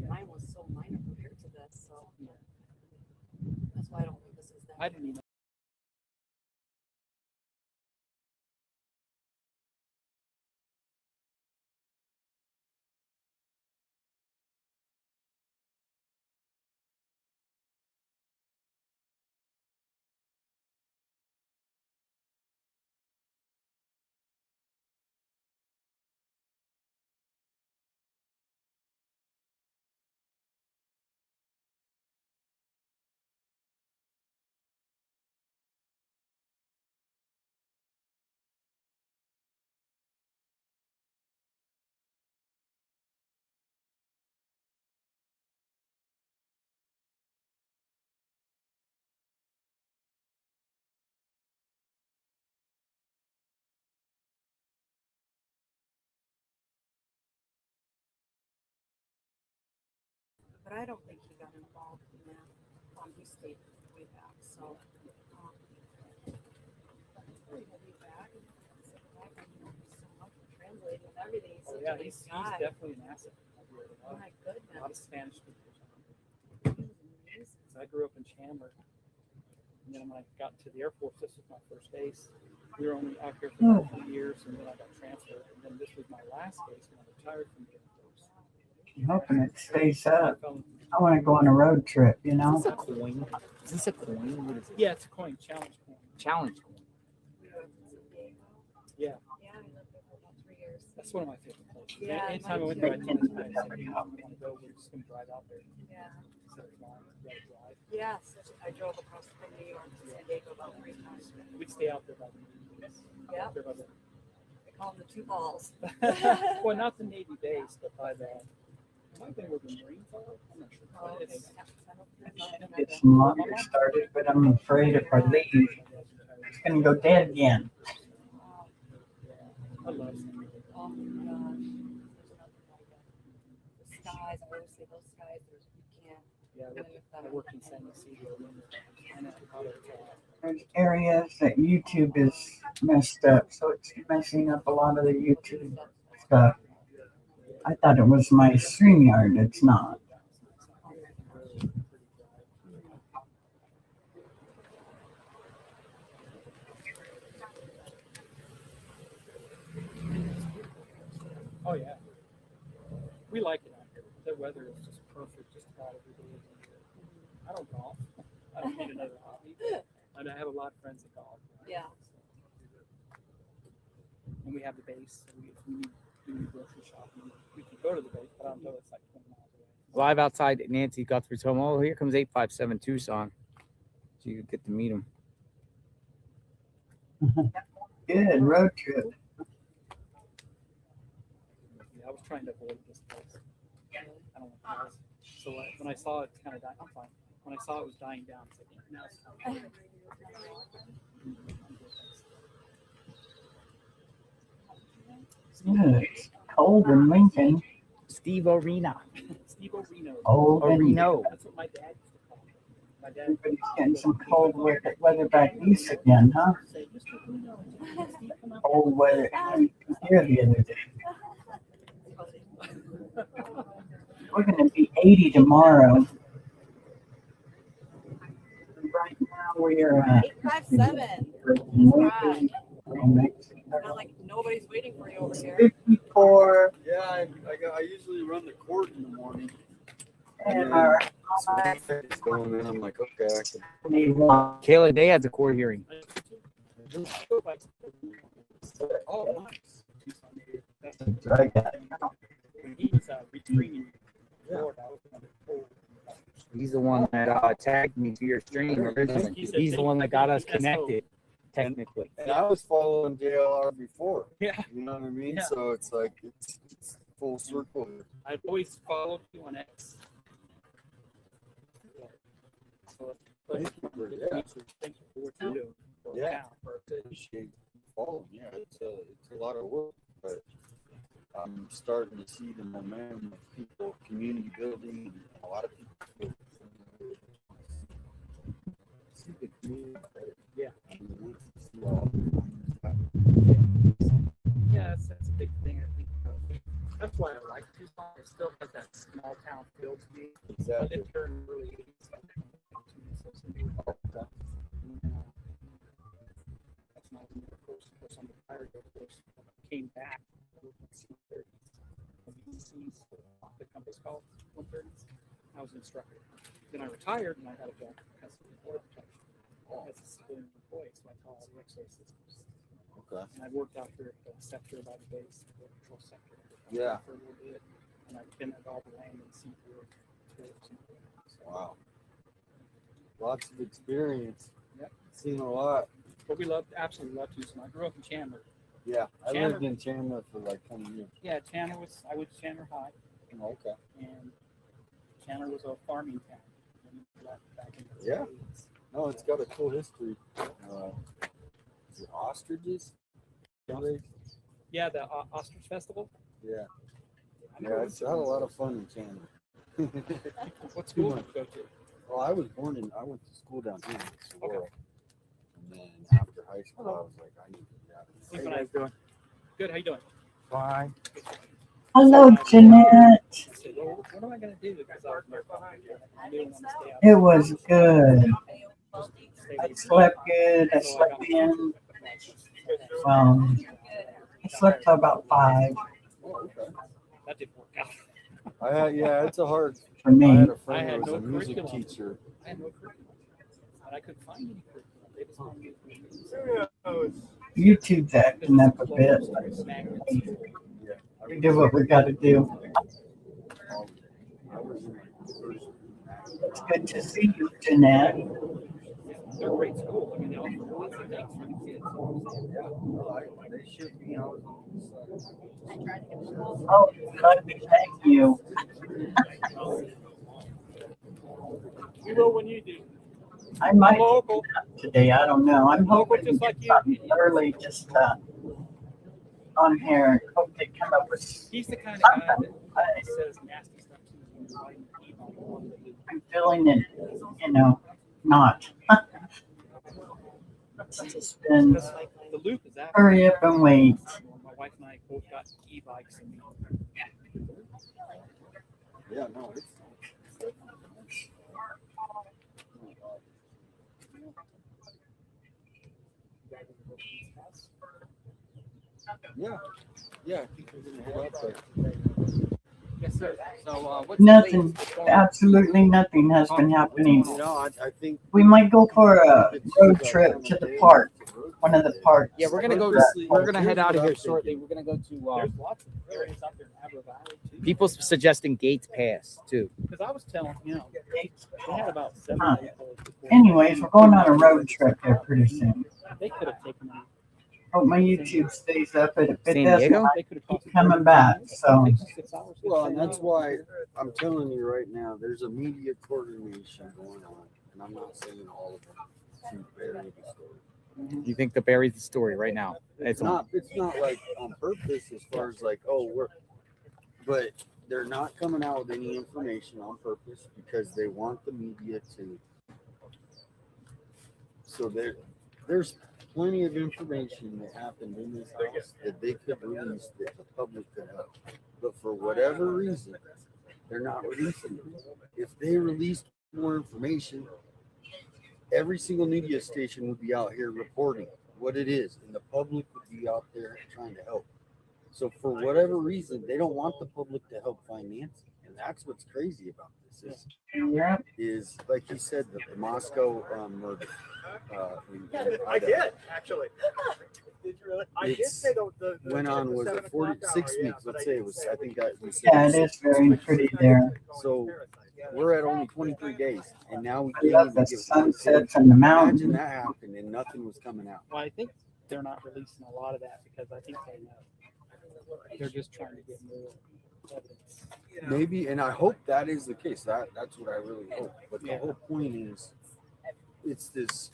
mine was so minor compared to this. So that's why I don't think this is that. I didn't even. But I don't think he got involved in that. He stayed way back. So he'll be back. So much for translating and everything. He's Oh, such yeah, a nice he's guy. definitely an asset. Oh my goodness. A lot of Spanish speakers. He was amazing. So I grew up in Chandler. And then when I got to the Air Force, this was my first base. We were only out here for about 3 years, and then I got transferred. And then this was my last base when I retired from the Air Force. I'm hoping it stays up. I fell I want to go on a road trip, you know? Is this a coin? Is this a coin? What is it? Yeah, it's a coin, challenge coin. Challenge coin. Yeah, Yeah, I lived there for about 3 years. that's one of my favorite places. Yeah, Anytime I mine went too. there, I told this guy, I said, you know, we want to go, we're just going to drive out there. Yeah. Instead of flying, we gotta drive. Yes, I drove across from New York to San Diego about 3 times. We'd stay out there by the Yeah. Out there by the They call them the 2 balls. well, not the Navy base, but by the. I think where the Marines are. I'm not sure. Oh, But it's, Get some longer started, but I'm afraid if I leave, it's going to go dead again. I love it. Oh my gosh. There's nothing like it. The skies, I always say those skies, you can't. Yeah, I worked in San Diego. And There's areas that YouTube is messed up, so it's messing up a lot of the YouTube stuff. I thought it was my StreamYard. It's not. oh yeah. weather is just perfect just about every day. I don't golf. I don't need another hobby. And I have a lot of friends that golf. Yeah. And we have the base. And if we do grocery shopping, we can go to the base, but I don't know, it's like 20 miles away. Live outside Nancy Guthrie's home. Oh, here comes 857 Tucson. So you get to meet him. Good road trip. Yeah, I was trying to avoid this place. I don't know what it was. So when I saw it kind of dying, I'm fine. When I saw it was dying down, I said, yeah, now it's time. Yeah, it's cold in Lincoln. Steve Arena. Steve Orino. Old and Areno. That's what my dad used to call me. My dad everybody's getting some cold weather back east again, huh? would say, Mr. Orino, Steve, come up. Cold weather here the other day. We're going to be 80 tomorrow. Right now we're at 857. Not like nobody's waiting for you over here. 54. Yeah, I usually run the court in the morning. And our It's going in. I'm like, okay, I can. Kayla, they had the court hearing. Oh, nice. He's retreating. He's the one that tagged me to your stream originally. He's the one that got us connected, technically. And I was following JLR before. Yeah. You know what I mean? Yeah. So it's like it's full circle here. I've always followed you on X. So, Thank you for that. thank you for what you do. Yeah, I appreciate following. Yeah, it's a lot of work, but I'm starting to see the momentum of people, community building, and a lot of people. See the community. Yeah. And the ones to see all Yeah, that's a big thing. I think that's why I like Tucson. It still has that small town feel to me. Exactly. But it turned really 80s. That's not even the first course on the fire course. Came back with the C-30s. The company's called 130s. I was an instructor. Then I retired and I got a job as a border protection. As a civilian employee, so I taught all the X-ray systems. Okay. And I worked out here at the sector by the base, the control sector. Yeah. For a little bit. And I've been at all the land and seafood. Wow. Lots of experience. Yep. Seen a lot. But we absolutely love Tucson. I grew up in Chandler. Yeah, I Chandler. lived in Chandler for like 20 years. Yeah, I went to Chandler High. Oh, okay. And Chandler was a farming town. Back in the Yeah. 80s. No, it's got a cool history. Is it ostriches? Yeah, the Ostrich Festival. Yeah. Yeah, it's had a lot of fun in Chandler. What school did you go to? Well, I went to school down here in Saguaro. Okay. And then after high school, I was like, I need to get out of How here. you guys doing? Good, how you doing? Fine. Hello, Jeanette. I said, well, what am I going to do? Because I was didn't want to stay out. It was good. I slept good. I slept in. I slept till about 5 Oh, okay. That didn't work out. Yeah, it's a hard. for me. I had a I friend had who was no a music curriculum. teacher. I had no curriculum. And I couldn't find any curriculum. They just wanted me to YouTube's acting up a bit. We do what we got to do. It's good to see you, Jeanette. They're great schools. I mean, they offer lots of things for the kids. They should be out. Oh, Cudby, thank you. We will when you do. I might Local. today. I don't know. I'm Local, hoping to just get like you. something early, just on here. Hope they come up with. He's the kind of guy that says nasty stuff to you. I'm feeling it, not. It's just been The loop is that. hurry up and wait. My wife and I both got e-bikes and Yeah, no, it's. Yeah, I think we're gonna head out there. Yes, sir. So, what's Nothing. the latest? What's going on? Absolutely nothing has been happening. You know, I think We might go for a road trip to the park. One of the parks. Yeah, we're gonna go. Purposely- We're gonna head here's out of what here I'm shortly. thinking. We're gonna go to. There's lots of areas out there in Abra Valley too. People suggesting Gates Pass too. Because I was telling they had about 7 Huh. people. before. Anyways, we're going on a road trip there pretty soon. They could have taken them. Hope my YouTube stays up. If it San doesn't, Diego? They could have keep cost coming back. So, It takes 6 hours. to Well, get and there. that's why I'm telling you right now, there's a media coordination going on, and I'm not saying all of them to bury the story. You think to bury the story right now? It's not like on purpose as far as like, but they're not coming out with any information on purpose because they want the media to. So there's plenty of information that happened in this house that they could release that the public could have. But for whatever reason, they're not releasing it. If they released more information, every single media station would be out here reporting what it is, and the public would be out there trying to help. So for whatever reason, they don't want the public to help find Nancy, and that's what's crazy about this. yeah. Is like you said, the Moscow murder. I did actually. Did you really? I did It's say the went on was it 46 weeks? Let's say it was. I think that we said Yeah, it is very pretty there. So we're at only 23 days, and now we I can't love even the get sunsets and the Imagine mountains. that happened and nothing was coming out. Well, I think they're not releasing a lot of that because I think they know. They're just trying to get more evidence. Maybe, and I hope that is the case. That's what I really hope. But the whole point is, it's this.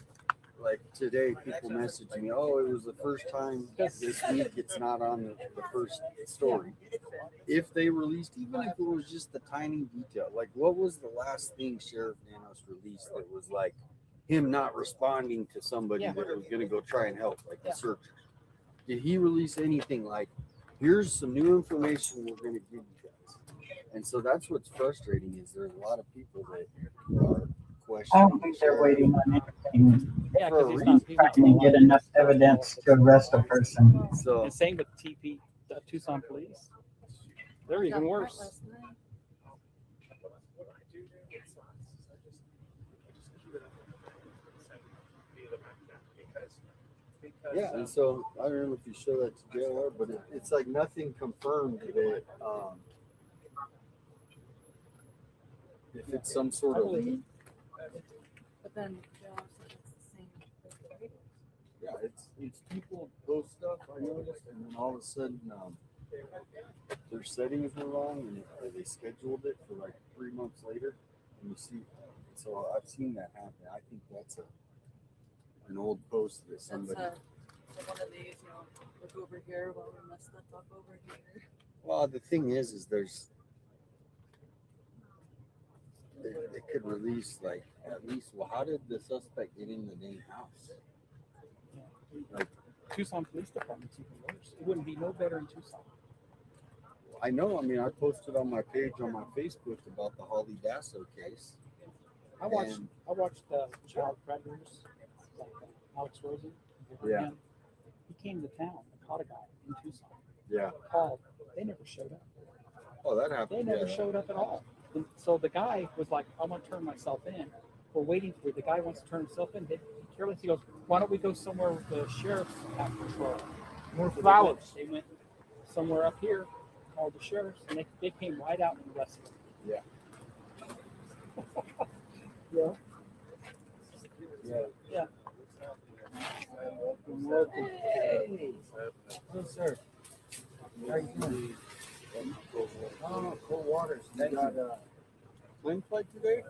Like today, people message me, "Oh, it was the first time this week it's not on the first story." If they released, even if it was just the tiny detail, like what was the last thing Sheriff Nanos released that was like him not responding to somebody that was going to go try and help, like the searchers? Did he release anything like, "Here's some new information we're going to give you guys"? And so that's what's frustrating is there's a lot of people that are I don't think they're waiting on anything. Yeah, For a because he's not Trying to get enough evidence to arrest a person. So And same with TP, the Tucson police. They're even worse. yeah, and so I don't know if you show that to JLR, but it's like nothing confirmed that if it's some sort of lead. But then they also it's the same. Yeah, it's people post stuff I noticed, and then all of a sudden their settings were wrong, and they scheduled it for like 3 months later, and you see. So I've seen that happen. I think that's an old post that somebody. That's one of these, look over here while we mess that up over here. Well, the thing is there's. They could release like at least. Well, how did the suspect get in the main house? Like Tucson Police Department's even worse. It wouldn't be no better in Tucson. I know. I mean, I posted on my page on my Facebook about the Holly Dasso case. I watched child predators like Alex Rosen. Yeah. He came to town and caught a guy in Tucson. Yeah. Called. They never showed up. Oh, that happened. They never showed up at all. And so the guy was like, "I'm gonna turn myself in." We're waiting for the guy wants to turn himself in. Careless. He goes, "Why don't we go somewhere with the sheriff's have control?" More flowers. They went somewhere up here, called the sheriffs, and they came right out and arrested him. Yeah. Yeah. Yeah. Yeah. Hey. Hello, sir. How are you doing? Oh, cold waters. They got a plane flight today?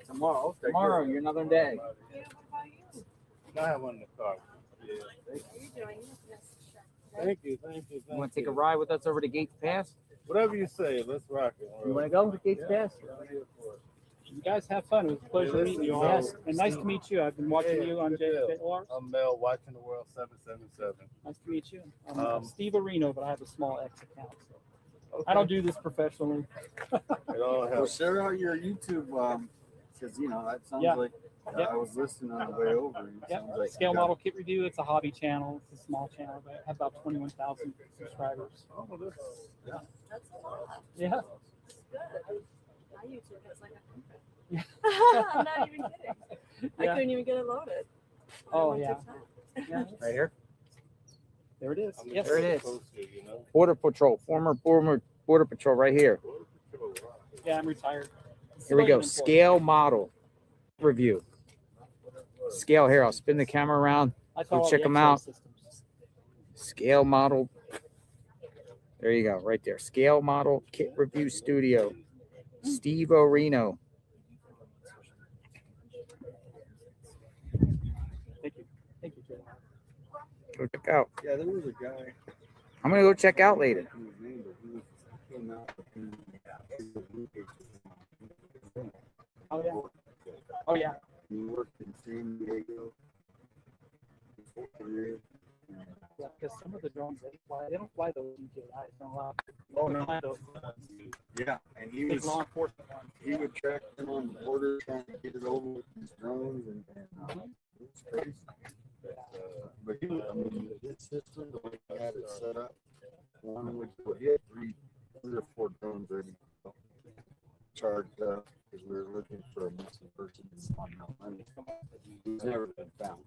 Tomorrow. Tomorrow, you're another day. I have one in the car. Yeah. Thank you. You want to take a ride with us over to Gates Pass? Whatever you say, let's rock it. You want to go to Gates Pass? You guys have fun. It was a pleasure meeting you all. Yes. And nice to meet you. I've been watching you on JLR. I'm Mel, watching the world 777. Nice to meet you. I'm Steve Areno, but I have a small X account. So Okay. I don't do this professionally. Well, share out your YouTube, because that sounds Yeah. like Yeah, I was listening on the way over. And it Yep. sounds like Scale you got- Model Kit Review. It's a hobby channel. It's a small channel, but it has about 21,000 subscribers. Oh, that's, yeah. That's a lot. Yeah. Good. My YouTube gets like 100. Yeah. I'm not even kidding. I Yeah. couldn't even get it loaded. Oh, on yeah. TikTok. Right here. There it is. Yes. There it is. Border Patrol, former Border Patrol, right here. Yeah, I'm retired. Here we go. Civilian employee. Scale model review. Scale here. I'll spin the camera around. I Go call check the them X-ray out. systems. Scale model. There you go, right there. Scale model kit review studio. Steve Orino. Thank you. Thank you, Joe. Go check out. Yeah, there was a guy. I'm gonna go check out later. His name, but he came out and Oh, yeah. Oh, yeah. he worked in San Diego. Yeah, because some of the drones, they don't fly those DJIs. They don't allow. Oh, They no. fly those Yeah, and he big was law enforcement ones. he would track them on the border, trying to get it over with his drones, and it's crazy. But he, I mean, his system, the way he had it set up, one would go hit three or four drones ready to go. Charged up because we were looking for a missing person in Manhunt. He's never been found.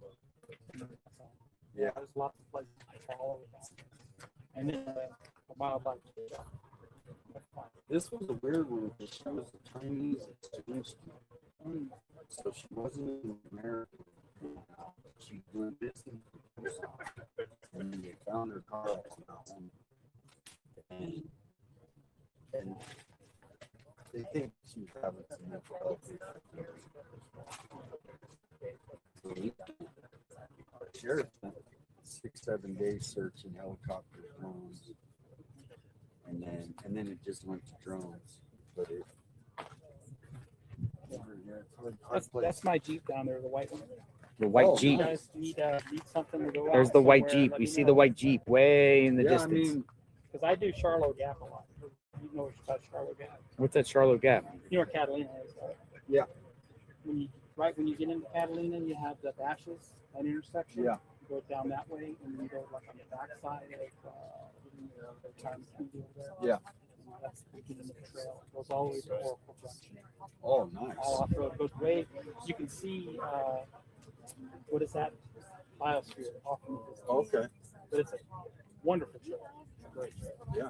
Yeah. There's lots of places all over that. And then a wildlife. This was a weird one because she was a Chinese exchange student. So she wasn't in America. She went missing from Tucson. And then they found her car at home. And they think she was having some mental health issues. So the sheriff spent 6-7 days searching helicopter drones. And then it just went to drones. But it That's my Jeep down there, the white one. The white Oh, Jeep. You guys need something to go out. There's the white somewhere, Jeep. let We me see know. the white Jeep way in the yeah, I distance. mean, Because I do Charlotte Gap a lot. You know about Charlotte Gap. What's that Charlotte Gap? You know where Catalina is, right? Yeah. When you get into Catalina, you have the Bashes, that intersection. Yeah. You go down that way, and then you go like on the backside of the Retirement Community over there. Yeah. And that's the beginning of the trail. It goes all the way to Oracle Junction. oh, nice. All off road. It goes way. You can see what is that? Biosphere off in the distance. Okay. But it's a wonderful trail. It's a great trail. Yeah.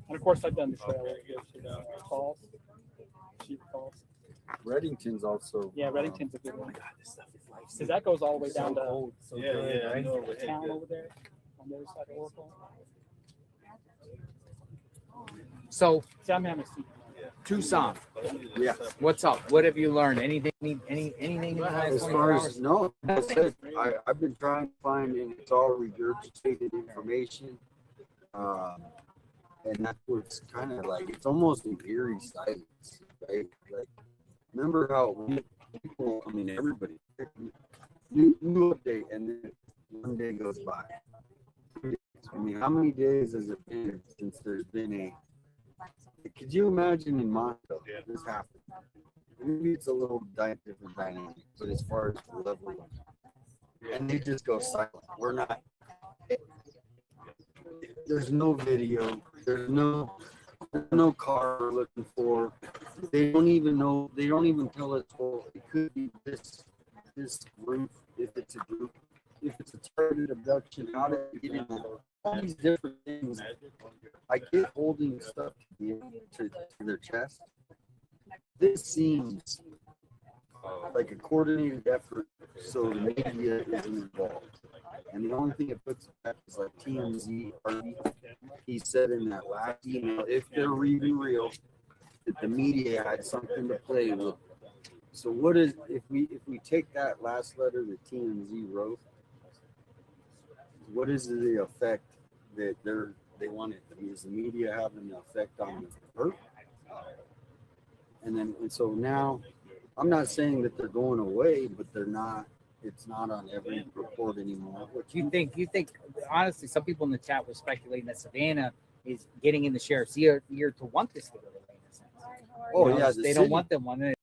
And of course, I've done the trail where it goes to the falls, Sheep Falls. Reddington's also. Yeah, Reddington's a good one. Because that goes all the way down to the town over there on the other side of Oracle. So See, I'm having a seat. Tucson, Yeah. what's up? What have you learned? Anything in the last As 24 far hours? as no, that's it. I've been trying to find, and it's all regurgitated information. And that's what's kind of like, it's almost an eerie silence, right? Like, remember how people, I mean, everybody, new update, and then one day goes by. I mean, how many days has it been since there's been a, could you imagine in Monaco this happened? Maybe it's a little different dynamic, but as far as the level, and they just go silent. We're not, there's no video, there's no car we're looking for. They don't even know, they don't even tell us, well, it could be this group, if it's a group, if it's a targeted abduction, how did it get in there? All these different things. I get holding stuff to their chest. This seems like a coordinated effort so the media isn't involved. And the only thing it puts back is like TMZ, he said in that last email, if they're even real, that the media had something to play with. So what is, if we take that last letter that TMZ wrote, what is the effect that they want it? Is the media having the effect on the perp? And so now, I'm not saying that they're going away, but they're not. It's not on every report anymore. What you think? Honestly, some people in the chat were speculating that Savannah is getting in the sheriff's ear to want this to go away. Oh You know, yeah, they don't want them wanting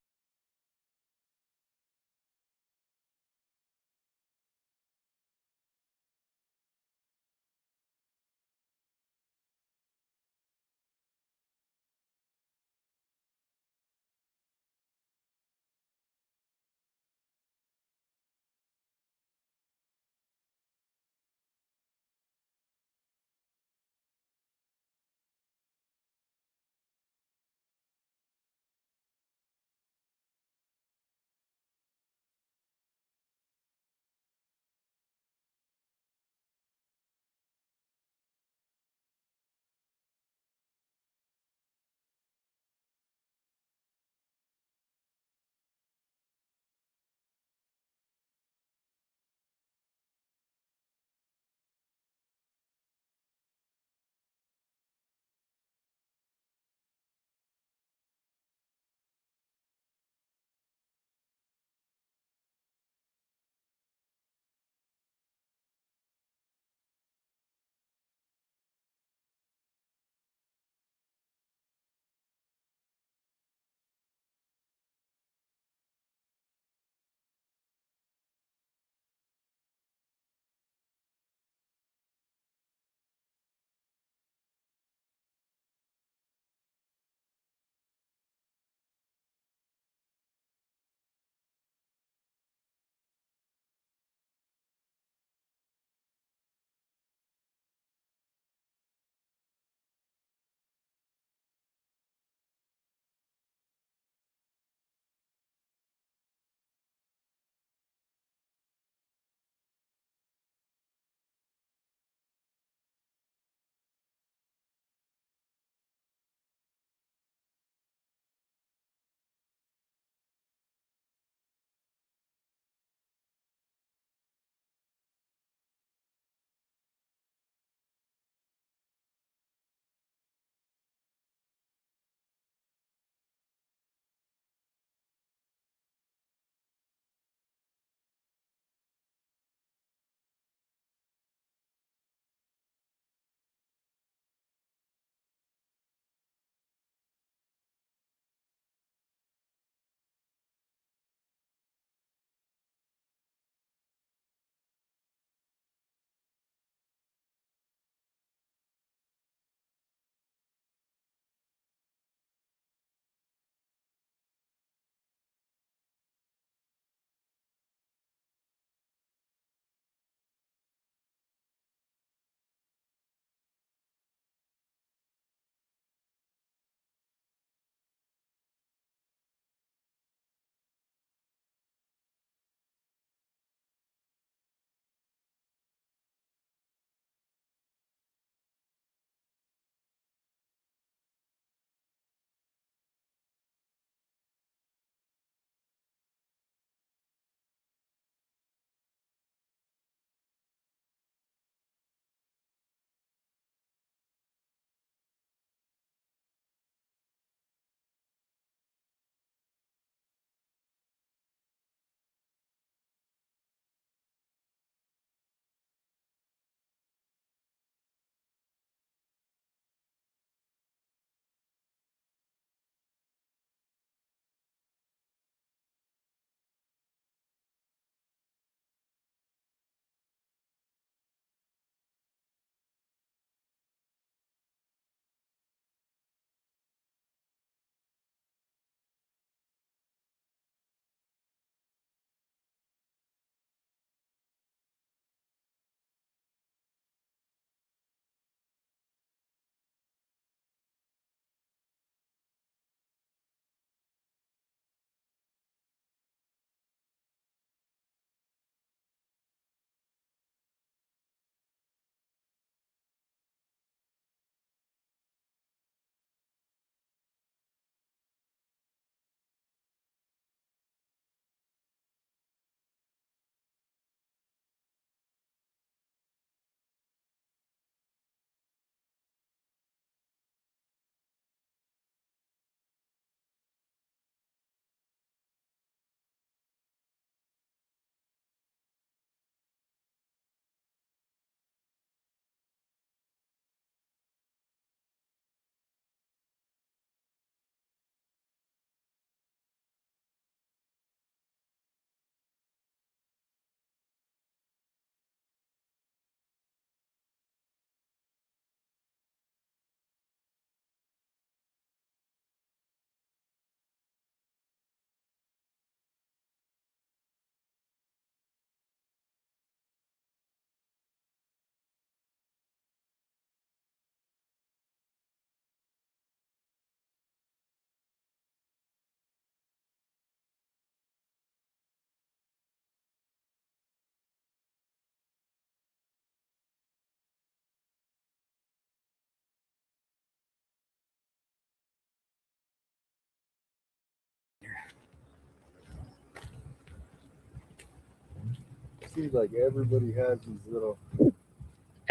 see like everybody has these little,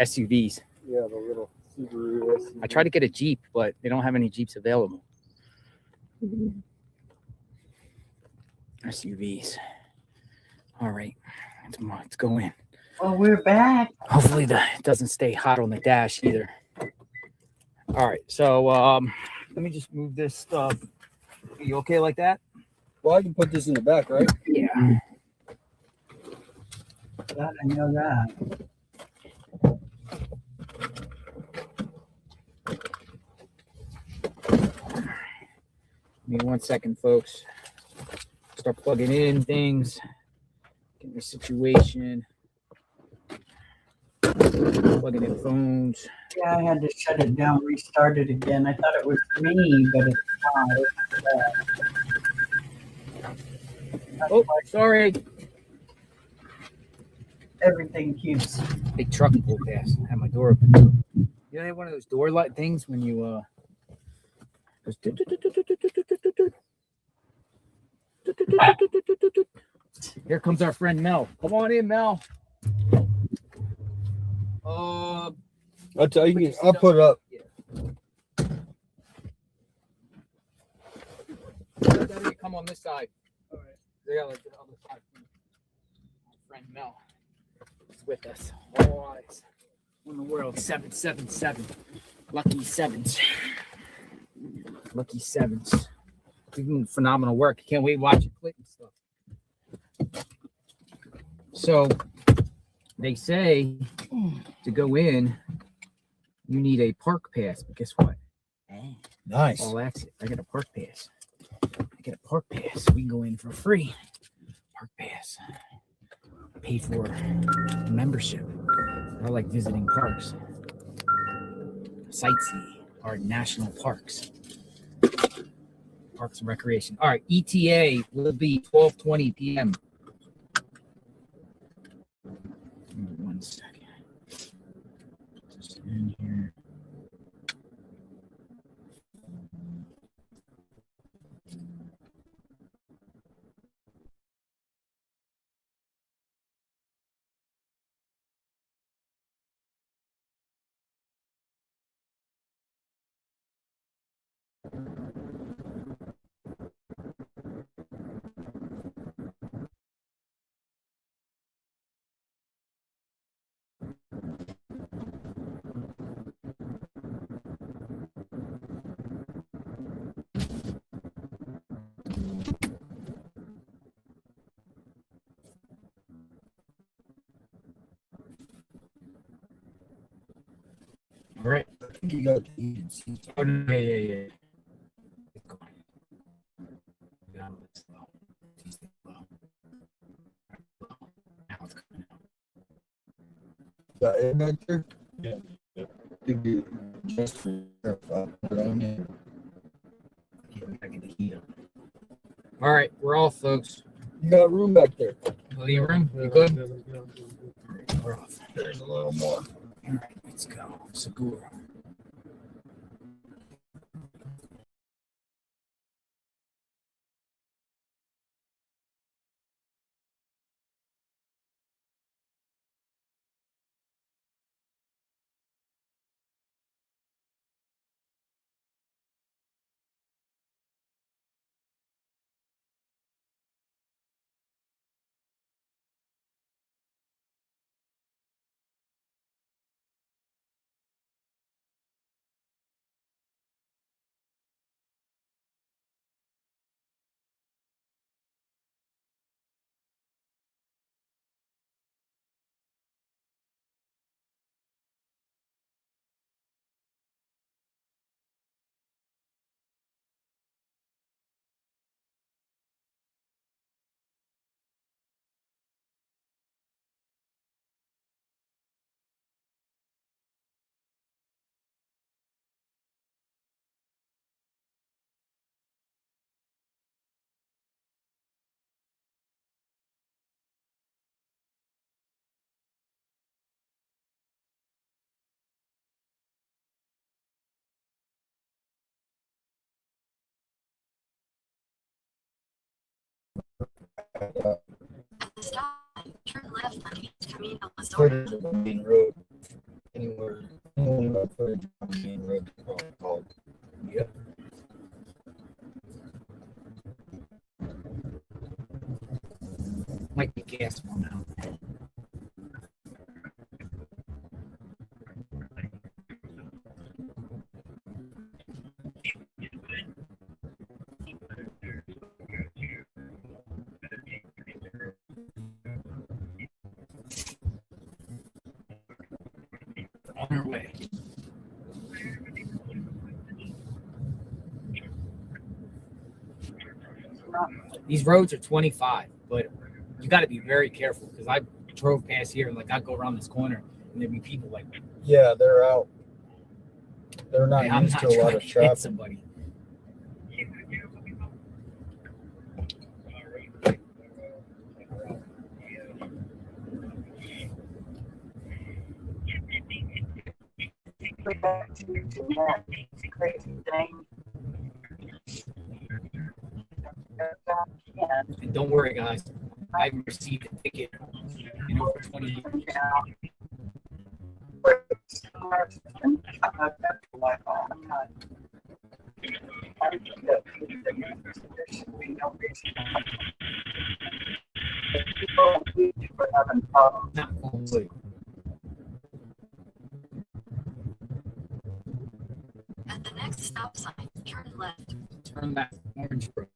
SUVs. yeah, the little Subaru SUV. I tried to get a Jeep, but they don't have any Jeeps available. SUVs. All right, let's go in. Well, we're back. Hopefully it doesn't stay hot on the dash either. All right, so let me just move this stuff. Are you okay like that? Well, I can put this in the back, right? Yeah. Glad I know that. Give me 1 second, folks. Start plugging in things. Get the situation. Plugging in phones. Yeah, I had to shut it down, restart it again. I thought it was me, but it's not. Oh, sorry. Everything keeps. Big truck pulled past. I had my door open. You know, they have one of those door light things when you goes Here comes our friend Mel. Come on in, Mel. I'll tell you, I'll put it up. Come on this side. All right. They got like the other side. My friend Mel is with us. All eyes in the world. 777. Lucky sevens. Lucky sevens. You're doing phenomenal work. Can't wait watching Clinton stuff. So they say to go in, you need a park pass, but guess what? Nice. All access. I got a park pass. We can go in for free. Park pass. Pay for membership. I like visiting parks. Sightsee or national parks. Parks and Recreation. All right, ETA will be 12:20 p.m. 1 second. Just in here. All right. I think you got the heated seats. Oh, no, yeah. Got it back there? Yeah. Think you just for put on here. All right, we're off, folks. You got room back there. Plenty of room. You good? All right, we're off. There's a little more. All right, let's go. Saguaro. Turn left on East Camino Lazaro. footage of the main road. Anywhere footage on the main road is what it's called. Yep. Might be gas one now. On our way. These roads are 25, but you got to be very careful because I drove past here and like I go around this corner and there'd be people like, Yeah, they're out. They're not "Hey, I'm used not to a lot trying of to hit traffic. somebody." We got to that crazy thing. And don't worry, guys, I received a ticket in over 20 years. Not completely. At the next stop sign, turn left. Turn left, Orange Road.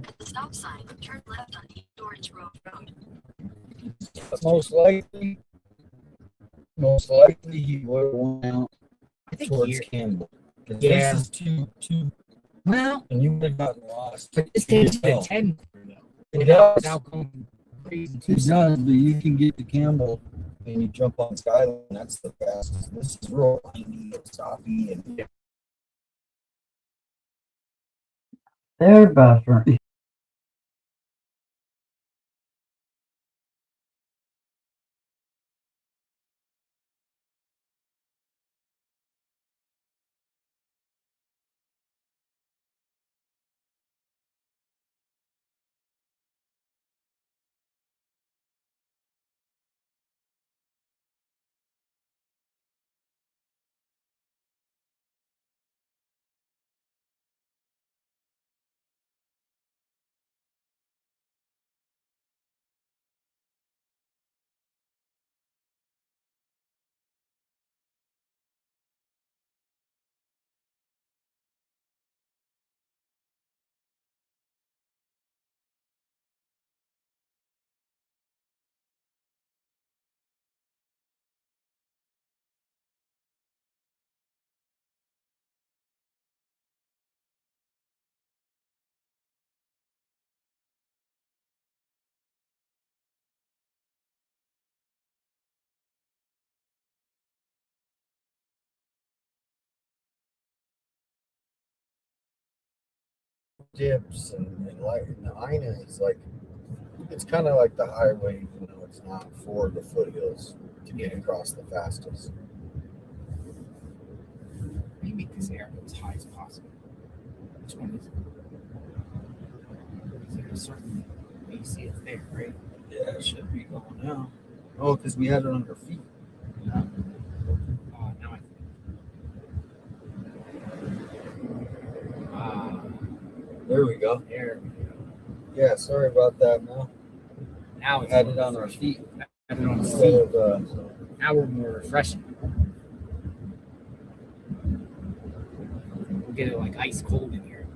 At the stop sign, turn left on East Orange Road. Most likely he would have went out I think towards here. Campbell. 'Cause Yeah. This is too, Well, and you would have gotten lost. but this You takes can a tell. 10 though. It Without does. going crazy It Tucson. does, but you can get to Campbell and you jump on Skyline. That's the fastest. This is real windy and stoppy and Their buffer. dips and like and the Ina is like it's kind of like the highway, you know, it's not for the foothills to get across the fastest. You make this air go as high as possible. Which one is it? Is there a certain you see it's there, right? Yeah, it should be going now. Oh, because we had it on our feet. Now I There we go. there. Yeah, sorry about that, Mel. Now it's Had more it on our refreshing. feet Had it on the instead feet. of Now we're more refreshing. We'll get it like ice cold in here.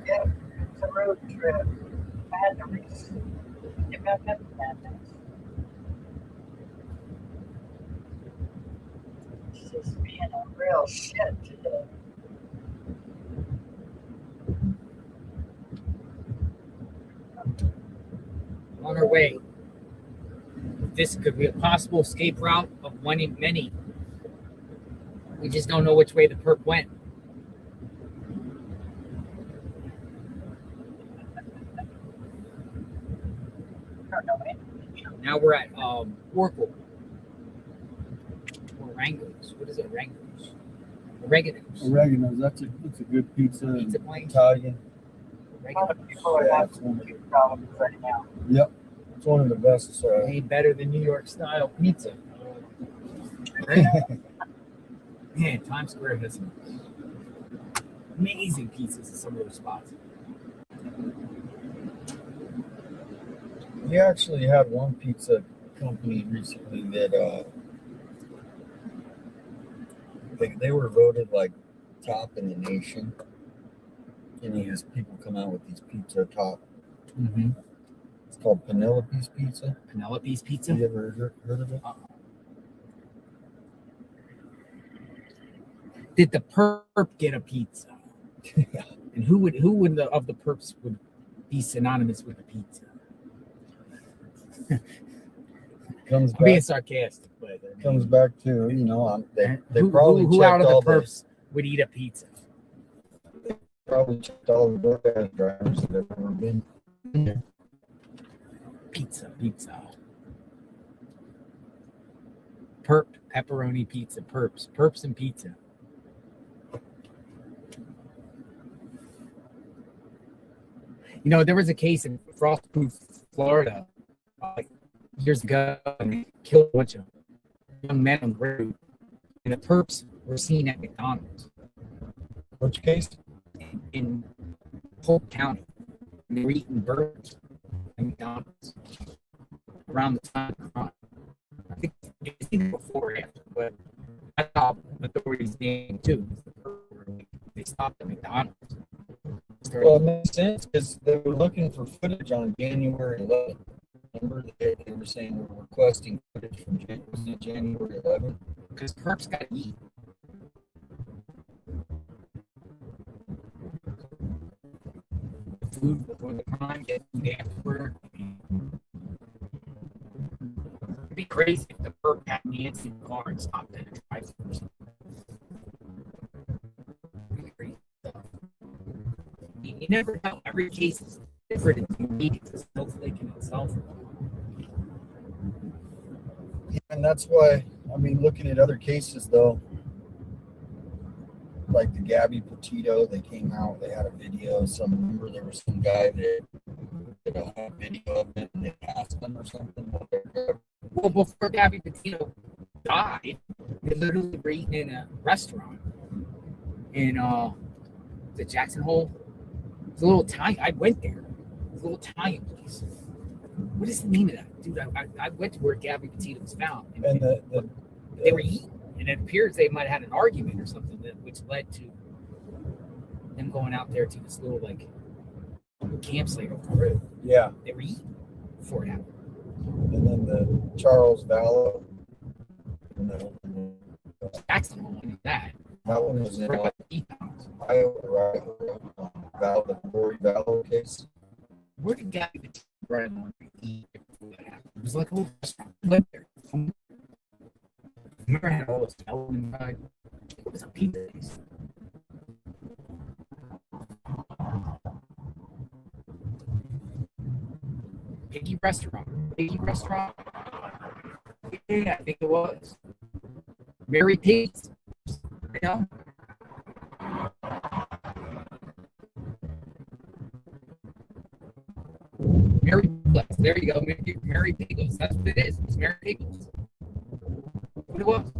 Yeah, it's a road trip. I had to get back up to that. It's just being a real shit today. On our way. This could be a possible escape route of one in many. We just don't know which way the perp went. Now we're at Oracle. Or Wranglers. What is it, Wranglers? Oregano's. That's a good pizza. Pizza place. Italian. A lot of people are Yeah, having some problems right now. Yep. It's one of the best. Ain't better than New York style pizza. Right? Man, Times Square has some amazing pizzas in some of those spots. We actually had one pizza company recently that they were voted like top in the nation. And he has people come out with these pizza top. Mm-hmm. It's called Penelope's Pizza. Penelope's Pizza? Have you ever heard of it? Did the perp get a pizza? And who would of the perps would be synonymous with the pizza? Comes I'm being back, sarcastic, but comes back to, you know, they who probably who out checked of all the perps would eat a pizza? probably checked all the DoorDash drivers that have ever been there. Pizza. Perp, pepperoni pizza, perps and pizza. You know, there was a case in Frostproof, Florida, years ago, and they killed a bunch of young men on the road, and the perps were seen at McDonald's. Which case? In Polk County. And they were eating burgers at McDonald's around the time of the crime. I think it was either before or after, but I saw authorities' name too. They stopped at McDonald's. Well, it makes sense because they were looking for footage on January 11th. Remember they were saying they were requesting footage from January 11th? Because perps got to eat. Food before the crime, get food afterward. It'd be crazy if the perp had Nancy in the car and stopped at a drive-thru or something. Really crazy stuff. You never know. Every case is different and unique. It's a snowflake in itself. And that's why, I mean, looking at other cases though, like the Gabby Petito, they came out, they had a video. Remember there was some guy that had a video of it and they passed them or something. Well, before Gabby Petito died, they literally were eating in a restaurant in the Jackson Hole. It's a little Italian. I went there. It's a little Italian place. What is the name of that? Dude, I went to where Gabby Petito was found. And they were eating. And it appears they might have had an argument or something which led to them going out there to this little like campsite over the road. Yeah. They were eating before it happened. And then the Charles Vallow. Jackson Hole, that. That one was in Right. Iowa, right? The Rory Vallow case. Where did Gabby Petito run to eat before that happened? It was like a little restaurant. I went there. Remember I had all this Lemmon inside? It was a pizza place. Piggy restaurant. Yeah, I think it was. Mary Pig's. Yeah. Mary Pickles. There you go. Mary Pickles. That's what it is. It's Mary Pickles. What it was?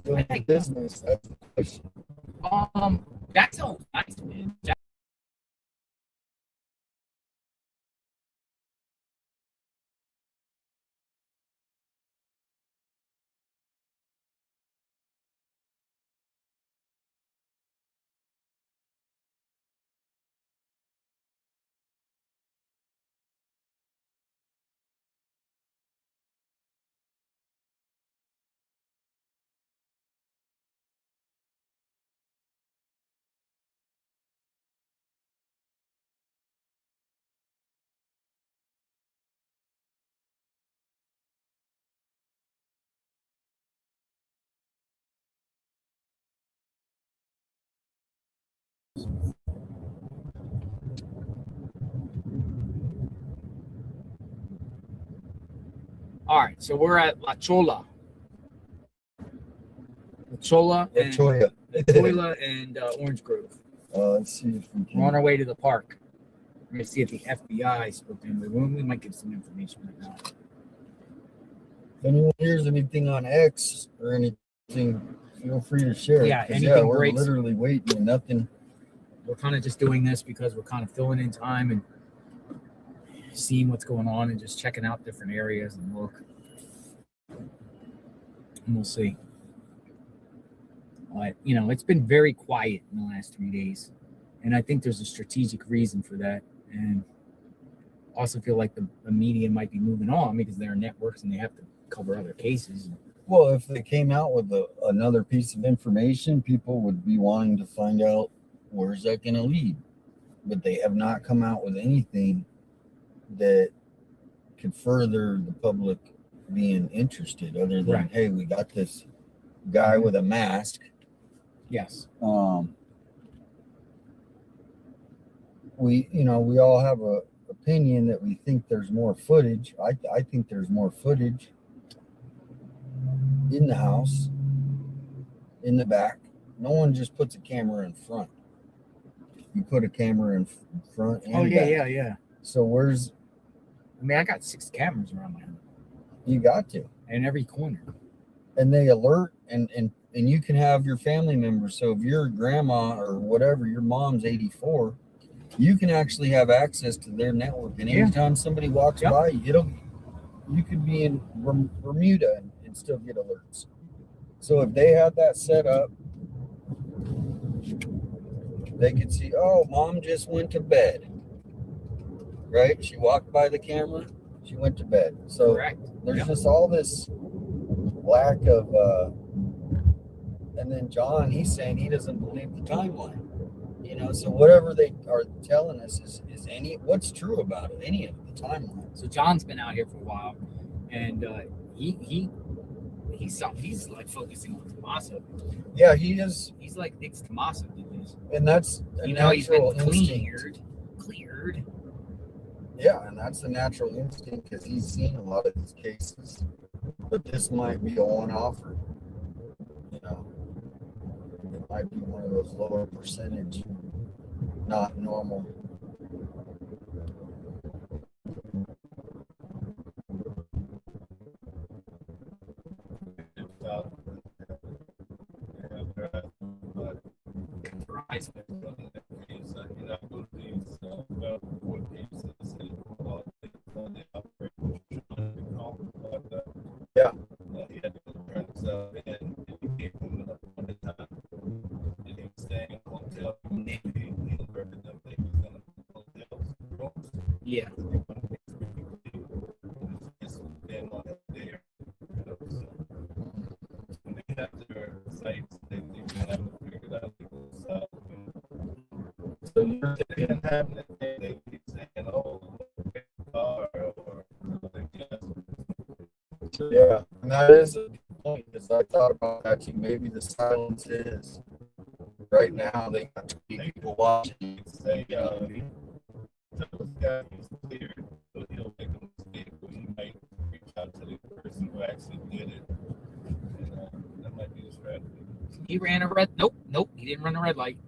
Doing business. That's the question. That sounds nice, man. All right, so we're at La Chola. Chola and Cholla. Chola and Orange Grove. Let's see if we We're on can. our way to the park. We're gonna see if the FBI spoke to him. We might get some information right now. If anyone hears anything on X or anything, feel free to share. Yeah, 'Cause, anything we're breaks. literally waiting and nothing. We're kind of just doing this because we're kind of filling in time and seeing what's going on and just checking out different areas and look. And we'll see. But, it's been very quiet in the last 3 days. And I think there's a strategic reason for that. And I also feel like the media might be moving on because they're networks and they have to cover other cases. Well, if they came out with another piece of information, people would be wanting to find out where's that going to lead. But they have not come out with anything that could further the public being interested other than, Right. hey, we got this guy with a mask. Yes. We all have a opinion that we think there's more footage. I think there's more footage in the house, in the back. No one just puts a camera in front. You put a camera in front and back. Yeah. So where's... I got 6 cameras around my house. You got to. In every corner. And they alert, and you can have your family members. So if your grandma or whatever, your mom's 84, you can actually have access to their network. And anytime somebody walks by, you could be in Bermuda and still get alerts. So if they had that set up, they could see, oh, mom just went to bed. Right? She walked by the camera, she went to bed. So there's just all this lack of and then John, he's saying he doesn't believe the timeline. So whatever they are telling us is what's true about it, any of the timeline. So John's been out here for a while, and he's like focusing on Tommaso. Yeah, he is. He's like Nick's Tommaso did this. And that's he's been cleared. Yeah, and that's the natural instinct because he's seen a lot of these cases. But this might be a one-off. It might be one of those lower percentage, not normal. Yeah. Yeah. Yeah, and that is a good point because I thought about that too. Maybe the silence is right now. They got 20 people watching. He ran a red. Nope. He didn't run a red light.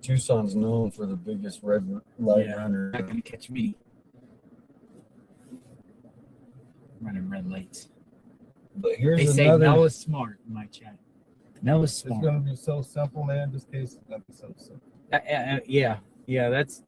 Tucson's known for the biggest red light runner. Not gonna catch me running red lights. But here's they say another. Mel is smart in my chat. Mel is smart. It's gonna be so simple, man. This case is gonna be so simple. Yeah. That's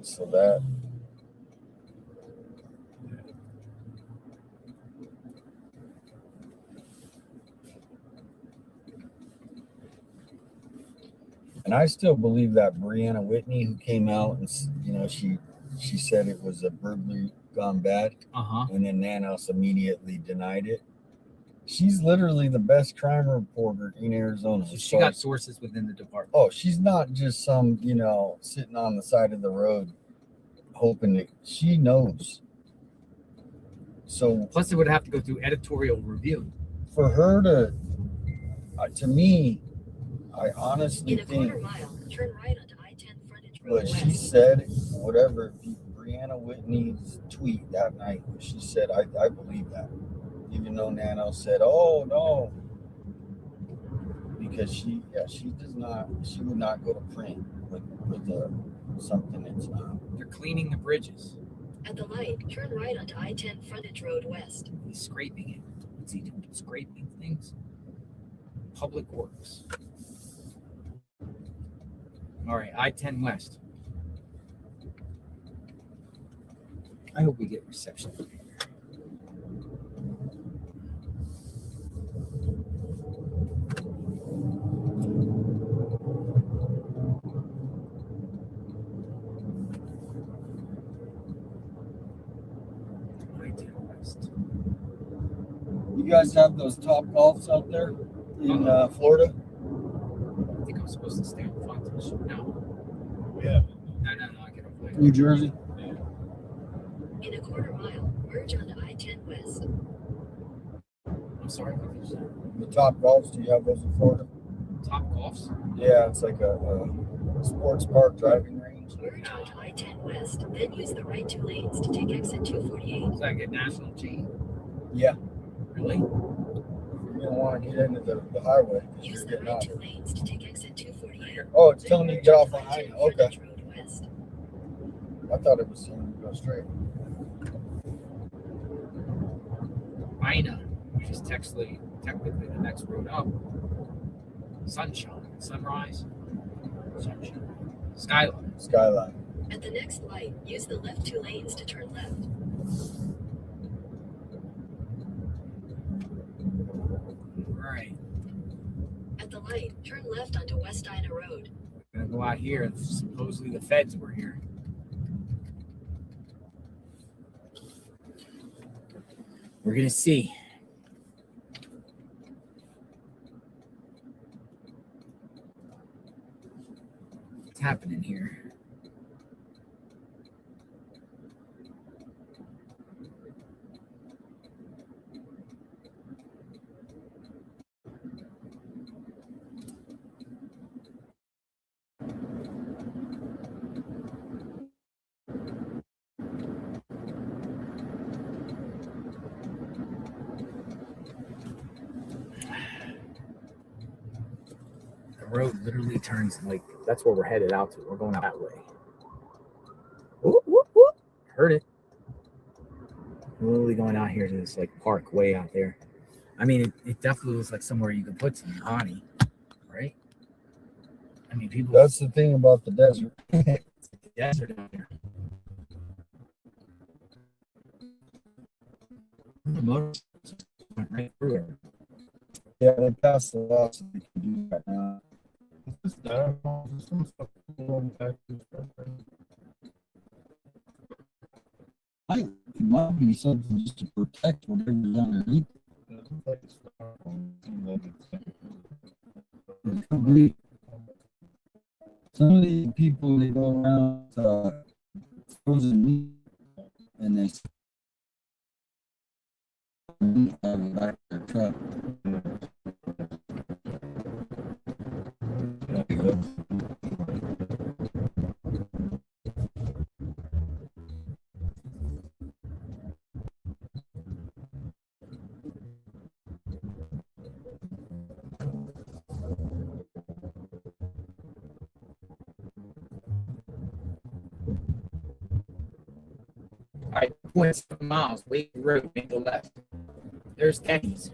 So that. And I still believe that Brianna Whitney, who came out and she said it was a burglary gone bad, and then Nanos immediately denied it. She's literally the best crime reporter in Arizona. So she got sources within the department. Oh, she's not just some sitting on the side of the road hoping that she knows. So plus, it would have to go through editorial review for her to me. I honestly think mile, turn right onto I-10 frontage road what west. she said, whatever Brianna Whitney's tweet that night, she said, I believe that. Even though Nano said, oh, no. Because she would not go to print with something that's not. They're cleaning the bridges. At the light, turn right onto I-10 frontage road west. He's scraping it. What's he doing? Scraping things? Public Works. All right, I-10 West. I hope we get reception. I-10 West. You guys have those Top Golfs out there in Florida? I think I'm supposed to stay on front. No. Yeah. No. I get a New Jersey? In a quarter mile, merge onto I-10 west. I'm sorry, what did you say? The Top Golfs, do you have those in Florida? Top Golfs? Yeah, it's like a sports park driving range. Merge onto I-10 west, then use the right 2 lanes to take exit 248. Is that like a national chain? Yeah. Really? You don't want to get into the highway. Use the right 2 lanes to take exit 248. Oh, it's telling you to get off on highway. Okay. Road west. I thought it was telling you to go straight. Ina, which is technically the next road up. Sunshine, Sunrise, Sunshine, Skyline. Skyline. At the next light, use the left 2 lanes to turn left. Right. At the light, turn left onto West Ina Road. We're gonna go out here, and supposedly the feds were here. We're gonna see. What's happening here? Road literally turns like that's where we're headed out to. We're going out that way. Whoop, whoop, whoop. Heard it. We're literally going out here to this like park way out there. I mean, it definitely looks like somewhere you could put some honey, right? I mean, people. That's the thing about the desert. It's the desert out there. The motorcycles went right through it. Yeah, they passed the law so they can do that now. It might be something just to protect whatever's underneath. It could be. Some of these people, they go around frozen meat and they have it back in their truck. All right, 0.7 miles, Wake Road, make the left. There's Denny's,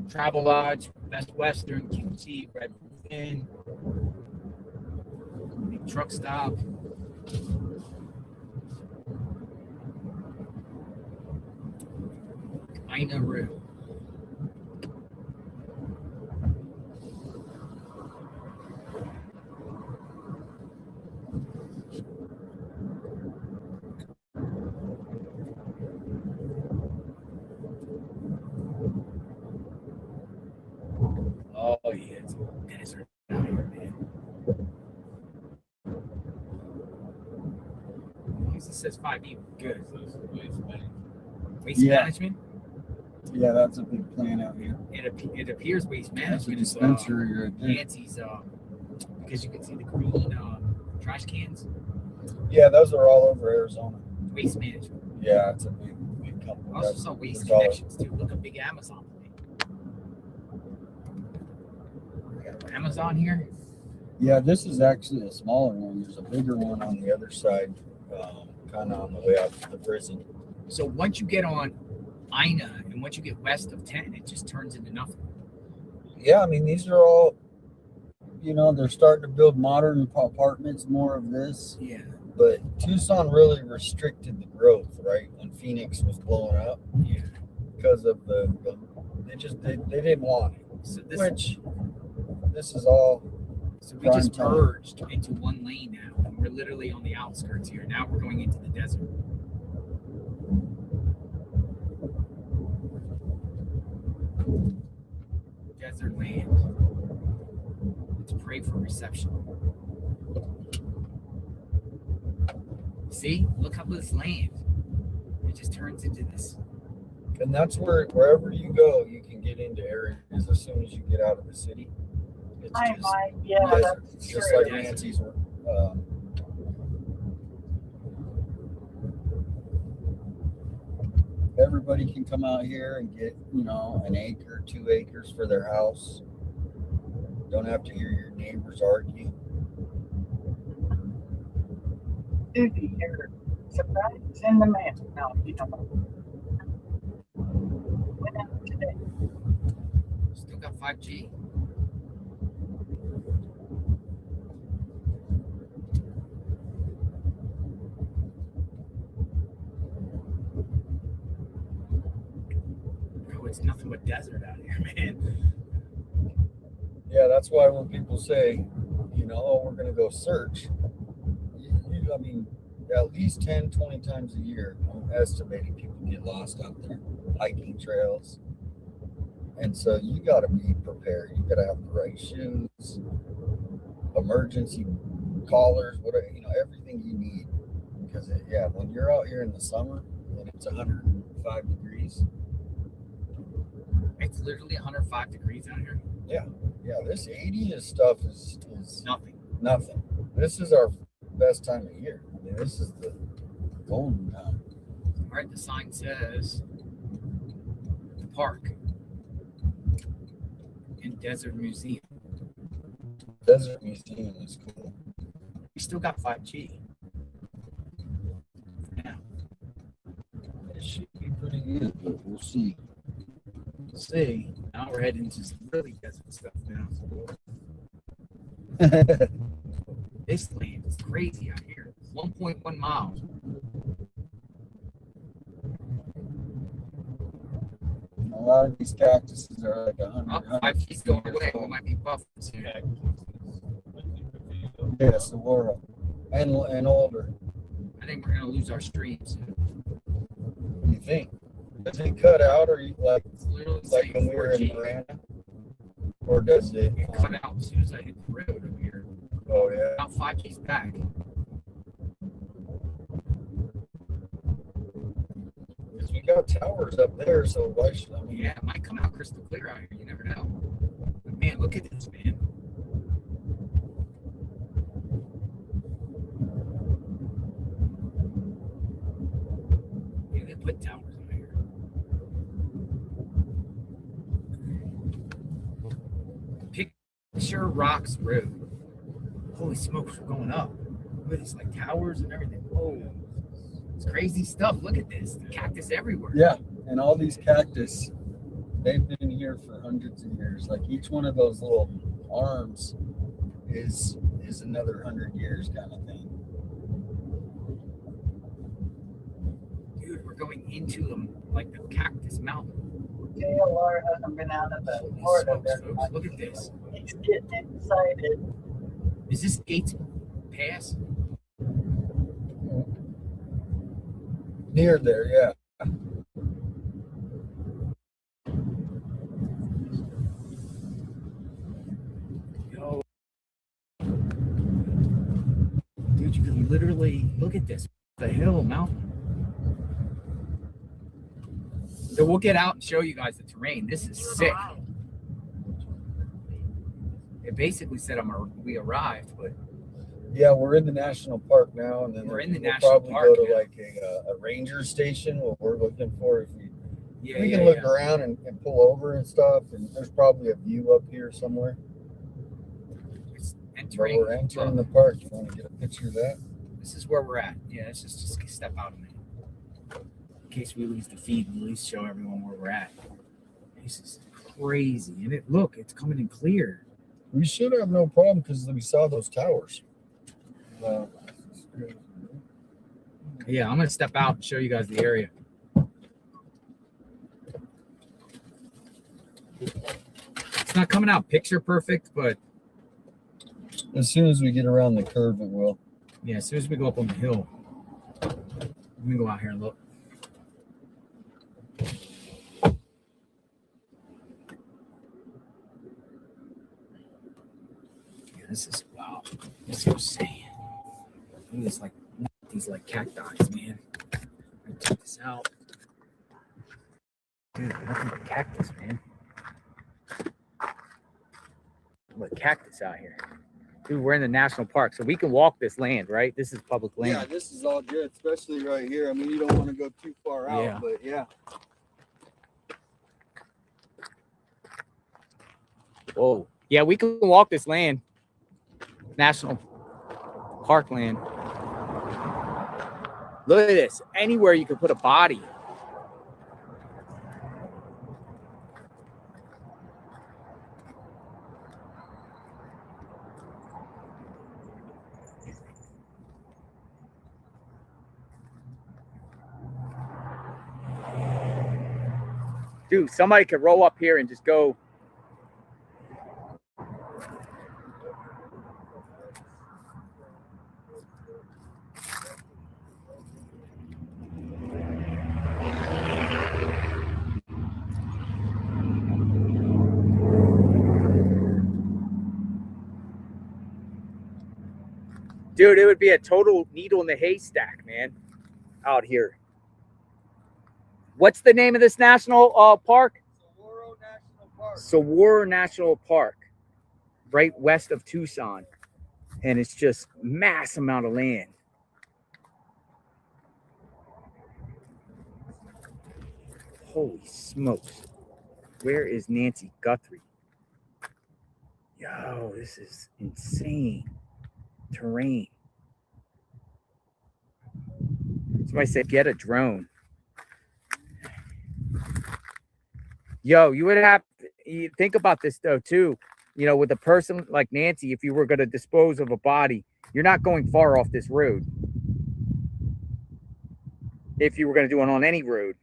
Travel Lodge, Best Western, QT, Red Roof Inn, big truck stop. Ina Rue. Oh yeah, it's desert out here, man. It says 5E. Good. Waste Yeah. management. Yeah, that's a big plan out here. It appears waste That's a management is dispensary right there. Nancy's because you can see the green trash cans. Yeah, those are all over Arizona. Waste management. Yeah, it's a big company. I also saw Waste There's all- Connections too. Look, a big Amazon plate. Amazon here. Yeah, this is actually a smaller one. There's a bigger one on the other side, kind of on the way out to the prison. So once you get on Ina and once you get west of 10, it just turns into nothing. Yeah, I mean, these are all, they're starting to build modern apartments, more of this. Yeah. But Tucson really restricted the growth, right? When Phoenix was blowing up. Yeah. Because of they didn't want it. So this is all. So we just merged into one lane now, and we're literally on the outskirts here. Now we're going into the desert. Desert land. Let's pray for reception. See? Look how this land. It just turns into this. And that's wherever you go, you can get into areas as soon as you get out of the city. It's Yeah, desert, that's just true. like Nancy's. Everybody can come out here and get, an acre, 2 acres for their house. Don't have to hear your neighbors argue. Dude, your surprise is in the mail. No, you don't know. Went out today. Still got 5G. Bro, it's nothing but desert out here, man. Yeah, that's why when people say, we're going to go search, I mean, at least 10, 20 times a year, I'm estimating people get lost out there, hiking trails. And so you got to be prepared. You got to have the right shoes, emergency collars, whatever, everything you need. Because, when you're out here in the summer and it's 105 degrees. It's literally 105 degrees out here. Yeah, this 80 stuff is Nothing. This is our best time of year. I mean, this is the golden time. All right, the sign says the park and Desert Museum. Desert Museum is cool. We still got 5G. Yeah. It should be pretty good, but we'll see. See, now we're heading into some really desert stuff now. This land is crazy out here. 1.1 miles. A lot of these cactuses are like 100. 5G's going away. We might be buffing soon. Yeah, Saguaro. And older. I think we're going to lose our streams. You think? Does it cut out, or you like saying when we were in 4G. Miranda? Or does it? It cut out as soon as I hit the road over here. Oh, yeah. Now 5G's back. Because we got towers up there, so why should I mean? Yeah, it might come out crystal clear out here. You never know. But man, look at this, man. Yeah, they put towers out here. Picture Rocks Road. Holy smokes, we're going up. Look at this, like towers and everything. Whoa. It's crazy stuff. Look at this. The cactus everywhere. Yeah, and all these cactus, they've been here for hundreds of years. Like each one of those little arms is another 100 years kind of thing. Dude, we're going into them like the cactus mountain. JLR hasn't been out of the Florida very much. Look at this. He's getting excited. Is this Gates Pass? Near there, yeah. Yo. Dude, you can literally look at this. The hill mountain. So we'll get out and show you guys the terrain. This is sick. It basically said we arrived, but Yeah, we're in the national park now, and then We're in the we'll national probably park go to now. like a ranger station. What we're looking for, if we yeah, we yeah, can look yeah. around and pull over and stuff, and there's probably a view up here somewhere. It's But entering. we're entering the park. You want to get a picture of that? This is where we're at. Yeah, let's just step out a minute. In case we lose the feed, we'll at least show everyone where we're at. This is crazy. And it's coming in clear. We should have no problem because we saw those towers. Yeah, I'm gonna step out and show you guys the area. It's not coming out picture perfect, but As soon as we get around the curve, it will. yeah, as soon as we go up on the hill, we can go out here and look. Yeah, this is wow. This is insane. Look at this, like these like cacti, man. I check this out. Dude, nothing but cactus, man. Look, cactus out here. Dude, we're in the national park, so we can walk this land, right? This is public land. Yeah, this is all good, especially right here. I mean, you don't want to go too far out, Yeah. but yeah. Whoa. Yeah, we can walk this land. National park land. Look at this. Anywhere you could put a body. Dude, somebody could roll up here and just go. Dude, it would be a total needle in the haystack, man, out here. What's the name of this national park? Saguaro National Park. Saguaro National Park, right west of Tucson. And it's just mass amount of land. Holy smokes. Where is Nancy Guthrie? Yo, this is insane terrain. Somebody said, get a drone. Yo, you would have to think about this though too. You know, with a person like Nancy, if you were going to dispose of a body, you're not going far off this road. If you were going to do it on any road.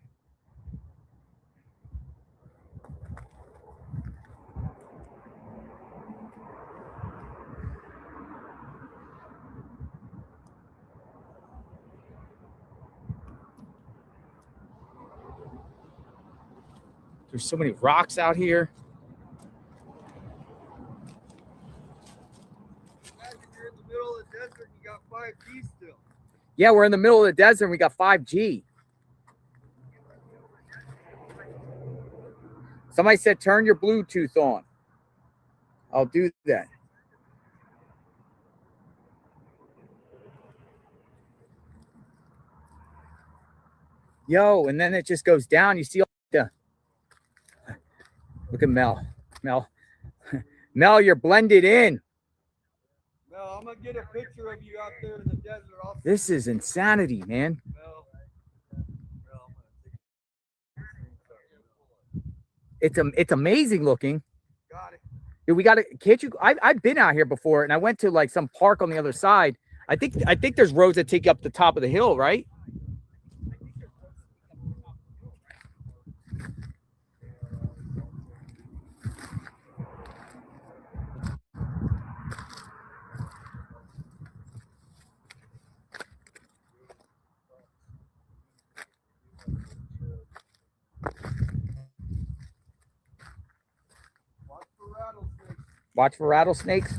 There's so many rocks out here. Imagine you're in the middle of the desert and you got 5G still. Yeah, we're in the middle of the desert and we got 5G. Somebody said, turn your Bluetooth on. I'll do that. Yo, and then it just goes down. You see all the... Look at Mel. Mel, you're blended in. No, I'm going to get a picture of you out there in the desert. This is insanity, man. It's amazing looking. Got it. Dude, we got to. Can't you? I've been out here before, and I went to like some park on the other side. I think there's roads that take you up the top of the hill, right? Watch for rattlesnakes.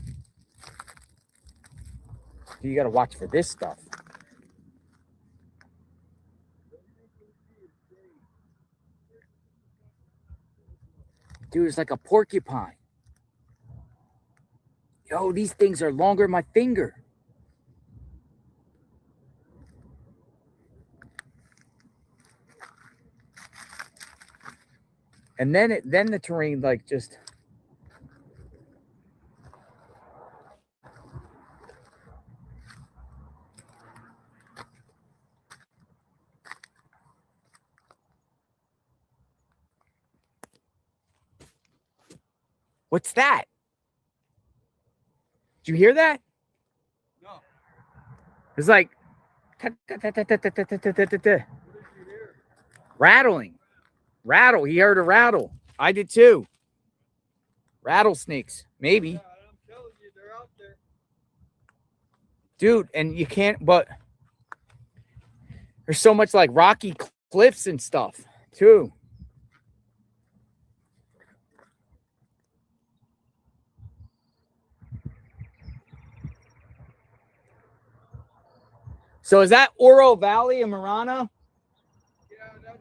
You got to watch for this stuff. Dude, it's like a porcupine. Yo, these things are longer than my finger. And then the terrain like just. What's that? Did you hear that? No. It's like rattling. Rattle. He heard a rattle. I did too. Rattlesnakes, maybe. Yeah, I'm telling you, they're out there. Dude, and you can't, but there's so much like rocky cliffs and stuff too. So is that Oro Valley in Marana? Yeah, that's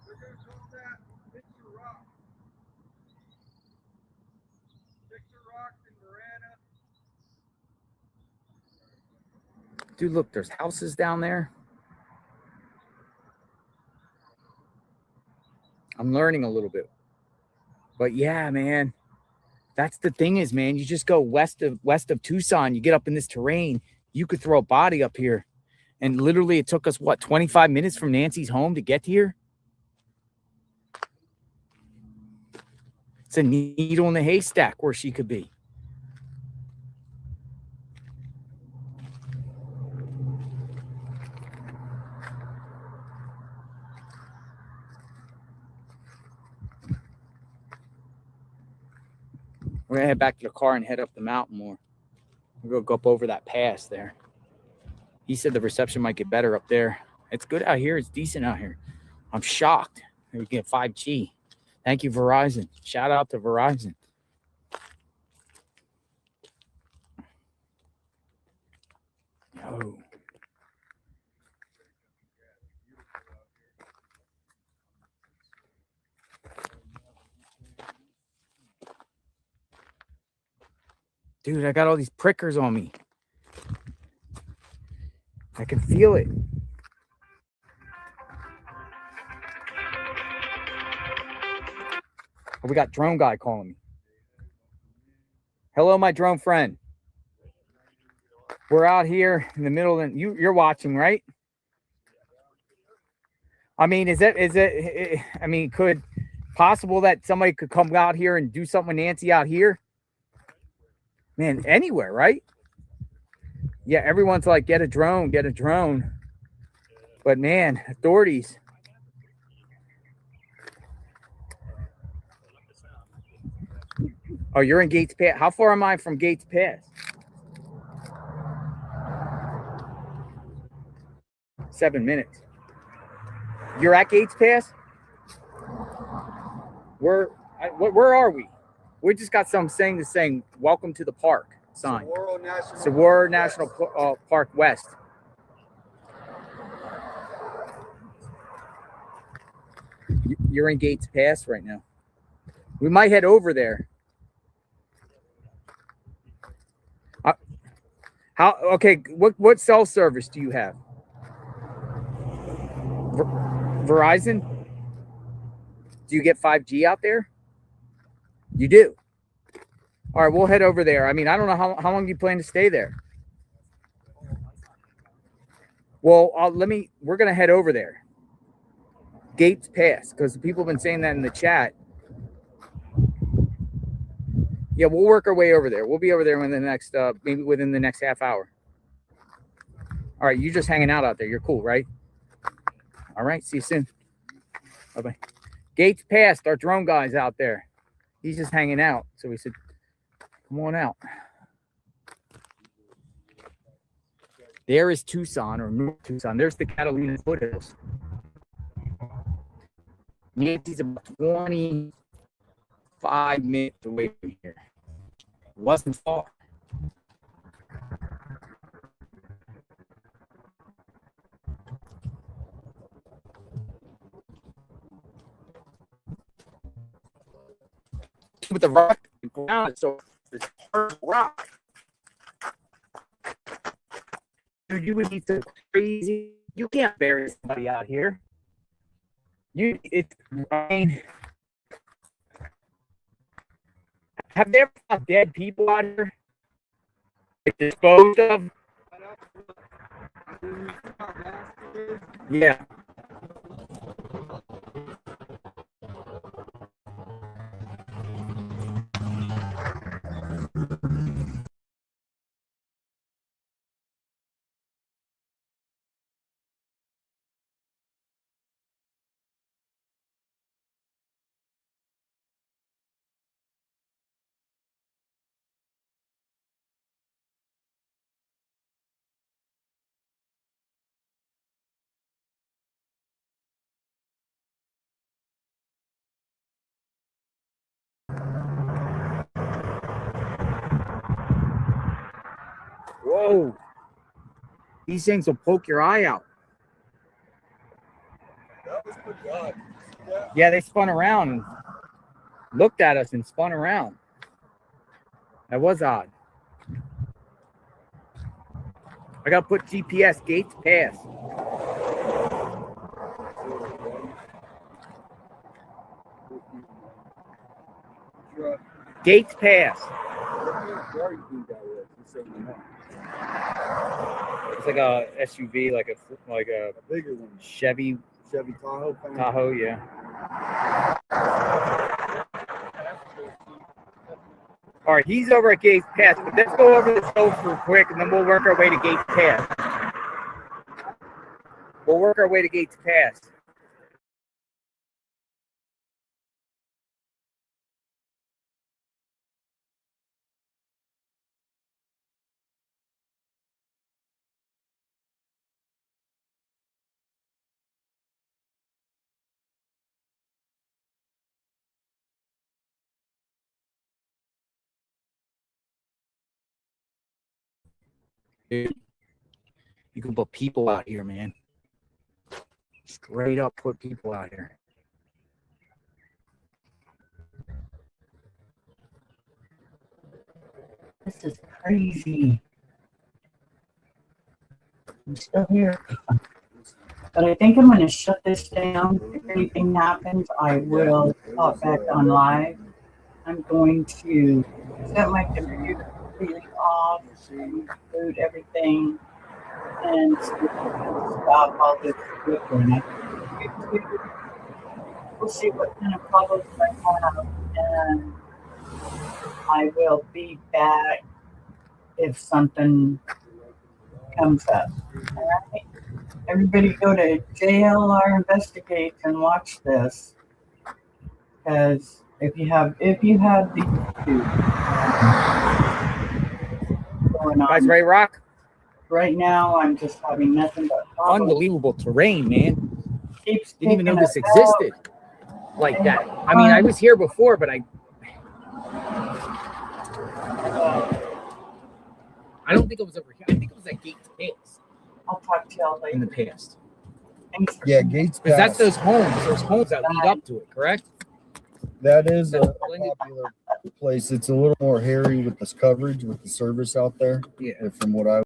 they're gonna call that Picture Rock. Picture Rock in Marana. Dude, look, there's houses down there. I'm learning a little bit. But yeah, man. That's the thing is, man, you just go west of Tucson, you get up in this terrain, you could throw a body up here. And literally it took us, what, 25 minutes from Nancy's home to get here? It's a needle in the haystack where she could be. We're gonna head back to the car and head up the mountain more. We're gonna go up over that pass there. He said the reception might get better up there. It's good out here. It's decent out here. I'm shocked that we get 5G. Thank you, Verizon. Shout out to Verizon. Oh. Dude, I got all these prickers on me. I can feel it. Oh, we got drone guy calling me. Hello, my drone friend. We're out here in the middle of you're watching, right? I mean, could possible that somebody could come out here and do something with Nancy out here? Man, anywhere, right? Yeah, everyone's like, get a drone. But man, authorities. Oh, you're in Gates Pass. How far am I from Gates Pass? 7 minutes. You're at Gates Pass? Where are we? We just got some saying welcome to the park sign. Saguaro National Park West. You're in Gates Pass right now. We might head over there. What cell service do you have? Verizon? Do you get 5G out there? You do. All right, we'll head over there. I mean, I don't know how long you plan to stay there. Well, we're going to head over there. Gates Pass, because people have been saying that in the chat. Yeah, we'll work our way over there. We'll be over there within the next, maybe within the next half hour. All right, you're just hanging out there. You're cool, right? All right, see you soon. Bye-bye. Gates Pass, our drone guy's out there. He's just hanging out. So we said, come on out. There is Tucson or North Tucson. There's the Catalina foothills. Nancy's about 20 5 minutes away from here. Wasn't far. With the rock, the ground is so it's hard rock. Dude, you would be so crazy. You can't bury somebody out here. I mean, have they ever found dead people out here? Like disposed of? Yeah. Whoa. These things will poke your eye out. That was pretty odd. Yeah, they spun around and looked at us and spun around. That was odd. I gotta put GPS gates pass. Gates pass. It's like a SUV, like a bigger one. Chevy Tahoe. Tahoe, yeah. All right, he's over at Gates Pass, but let's go over the stove real quick, and then we'll work our way to Gates Pass. We'll work our way to Gates Pass. Dude, you can put people out here, man. Straight up put people out here. This is crazy. I'm still here. But I think I'm going to shut this down. If anything happens, I will pop back on live. I'm going to set my computer completely off, boot everything, and stop all this recording. We'll see what kind of problems I have, and I will be back if something comes up. All right? Everybody go to JLR Investigates and watch this, because if you have these two going on. Guys, Ray Rock? Right now, I'm just having nothing but problems. Unbelievable terrain, man. Didn't even know this existed like that. I mean, I was here before, but I don't think it was over here. I think it was at Gates Pass. I'll talk to y'all later. In the past. Yeah, Gates Because Pass. that's those homes that lead up to it, correct? That is a popular place. It's a little more hairy with this coverage with the service out there. Yeah. From what I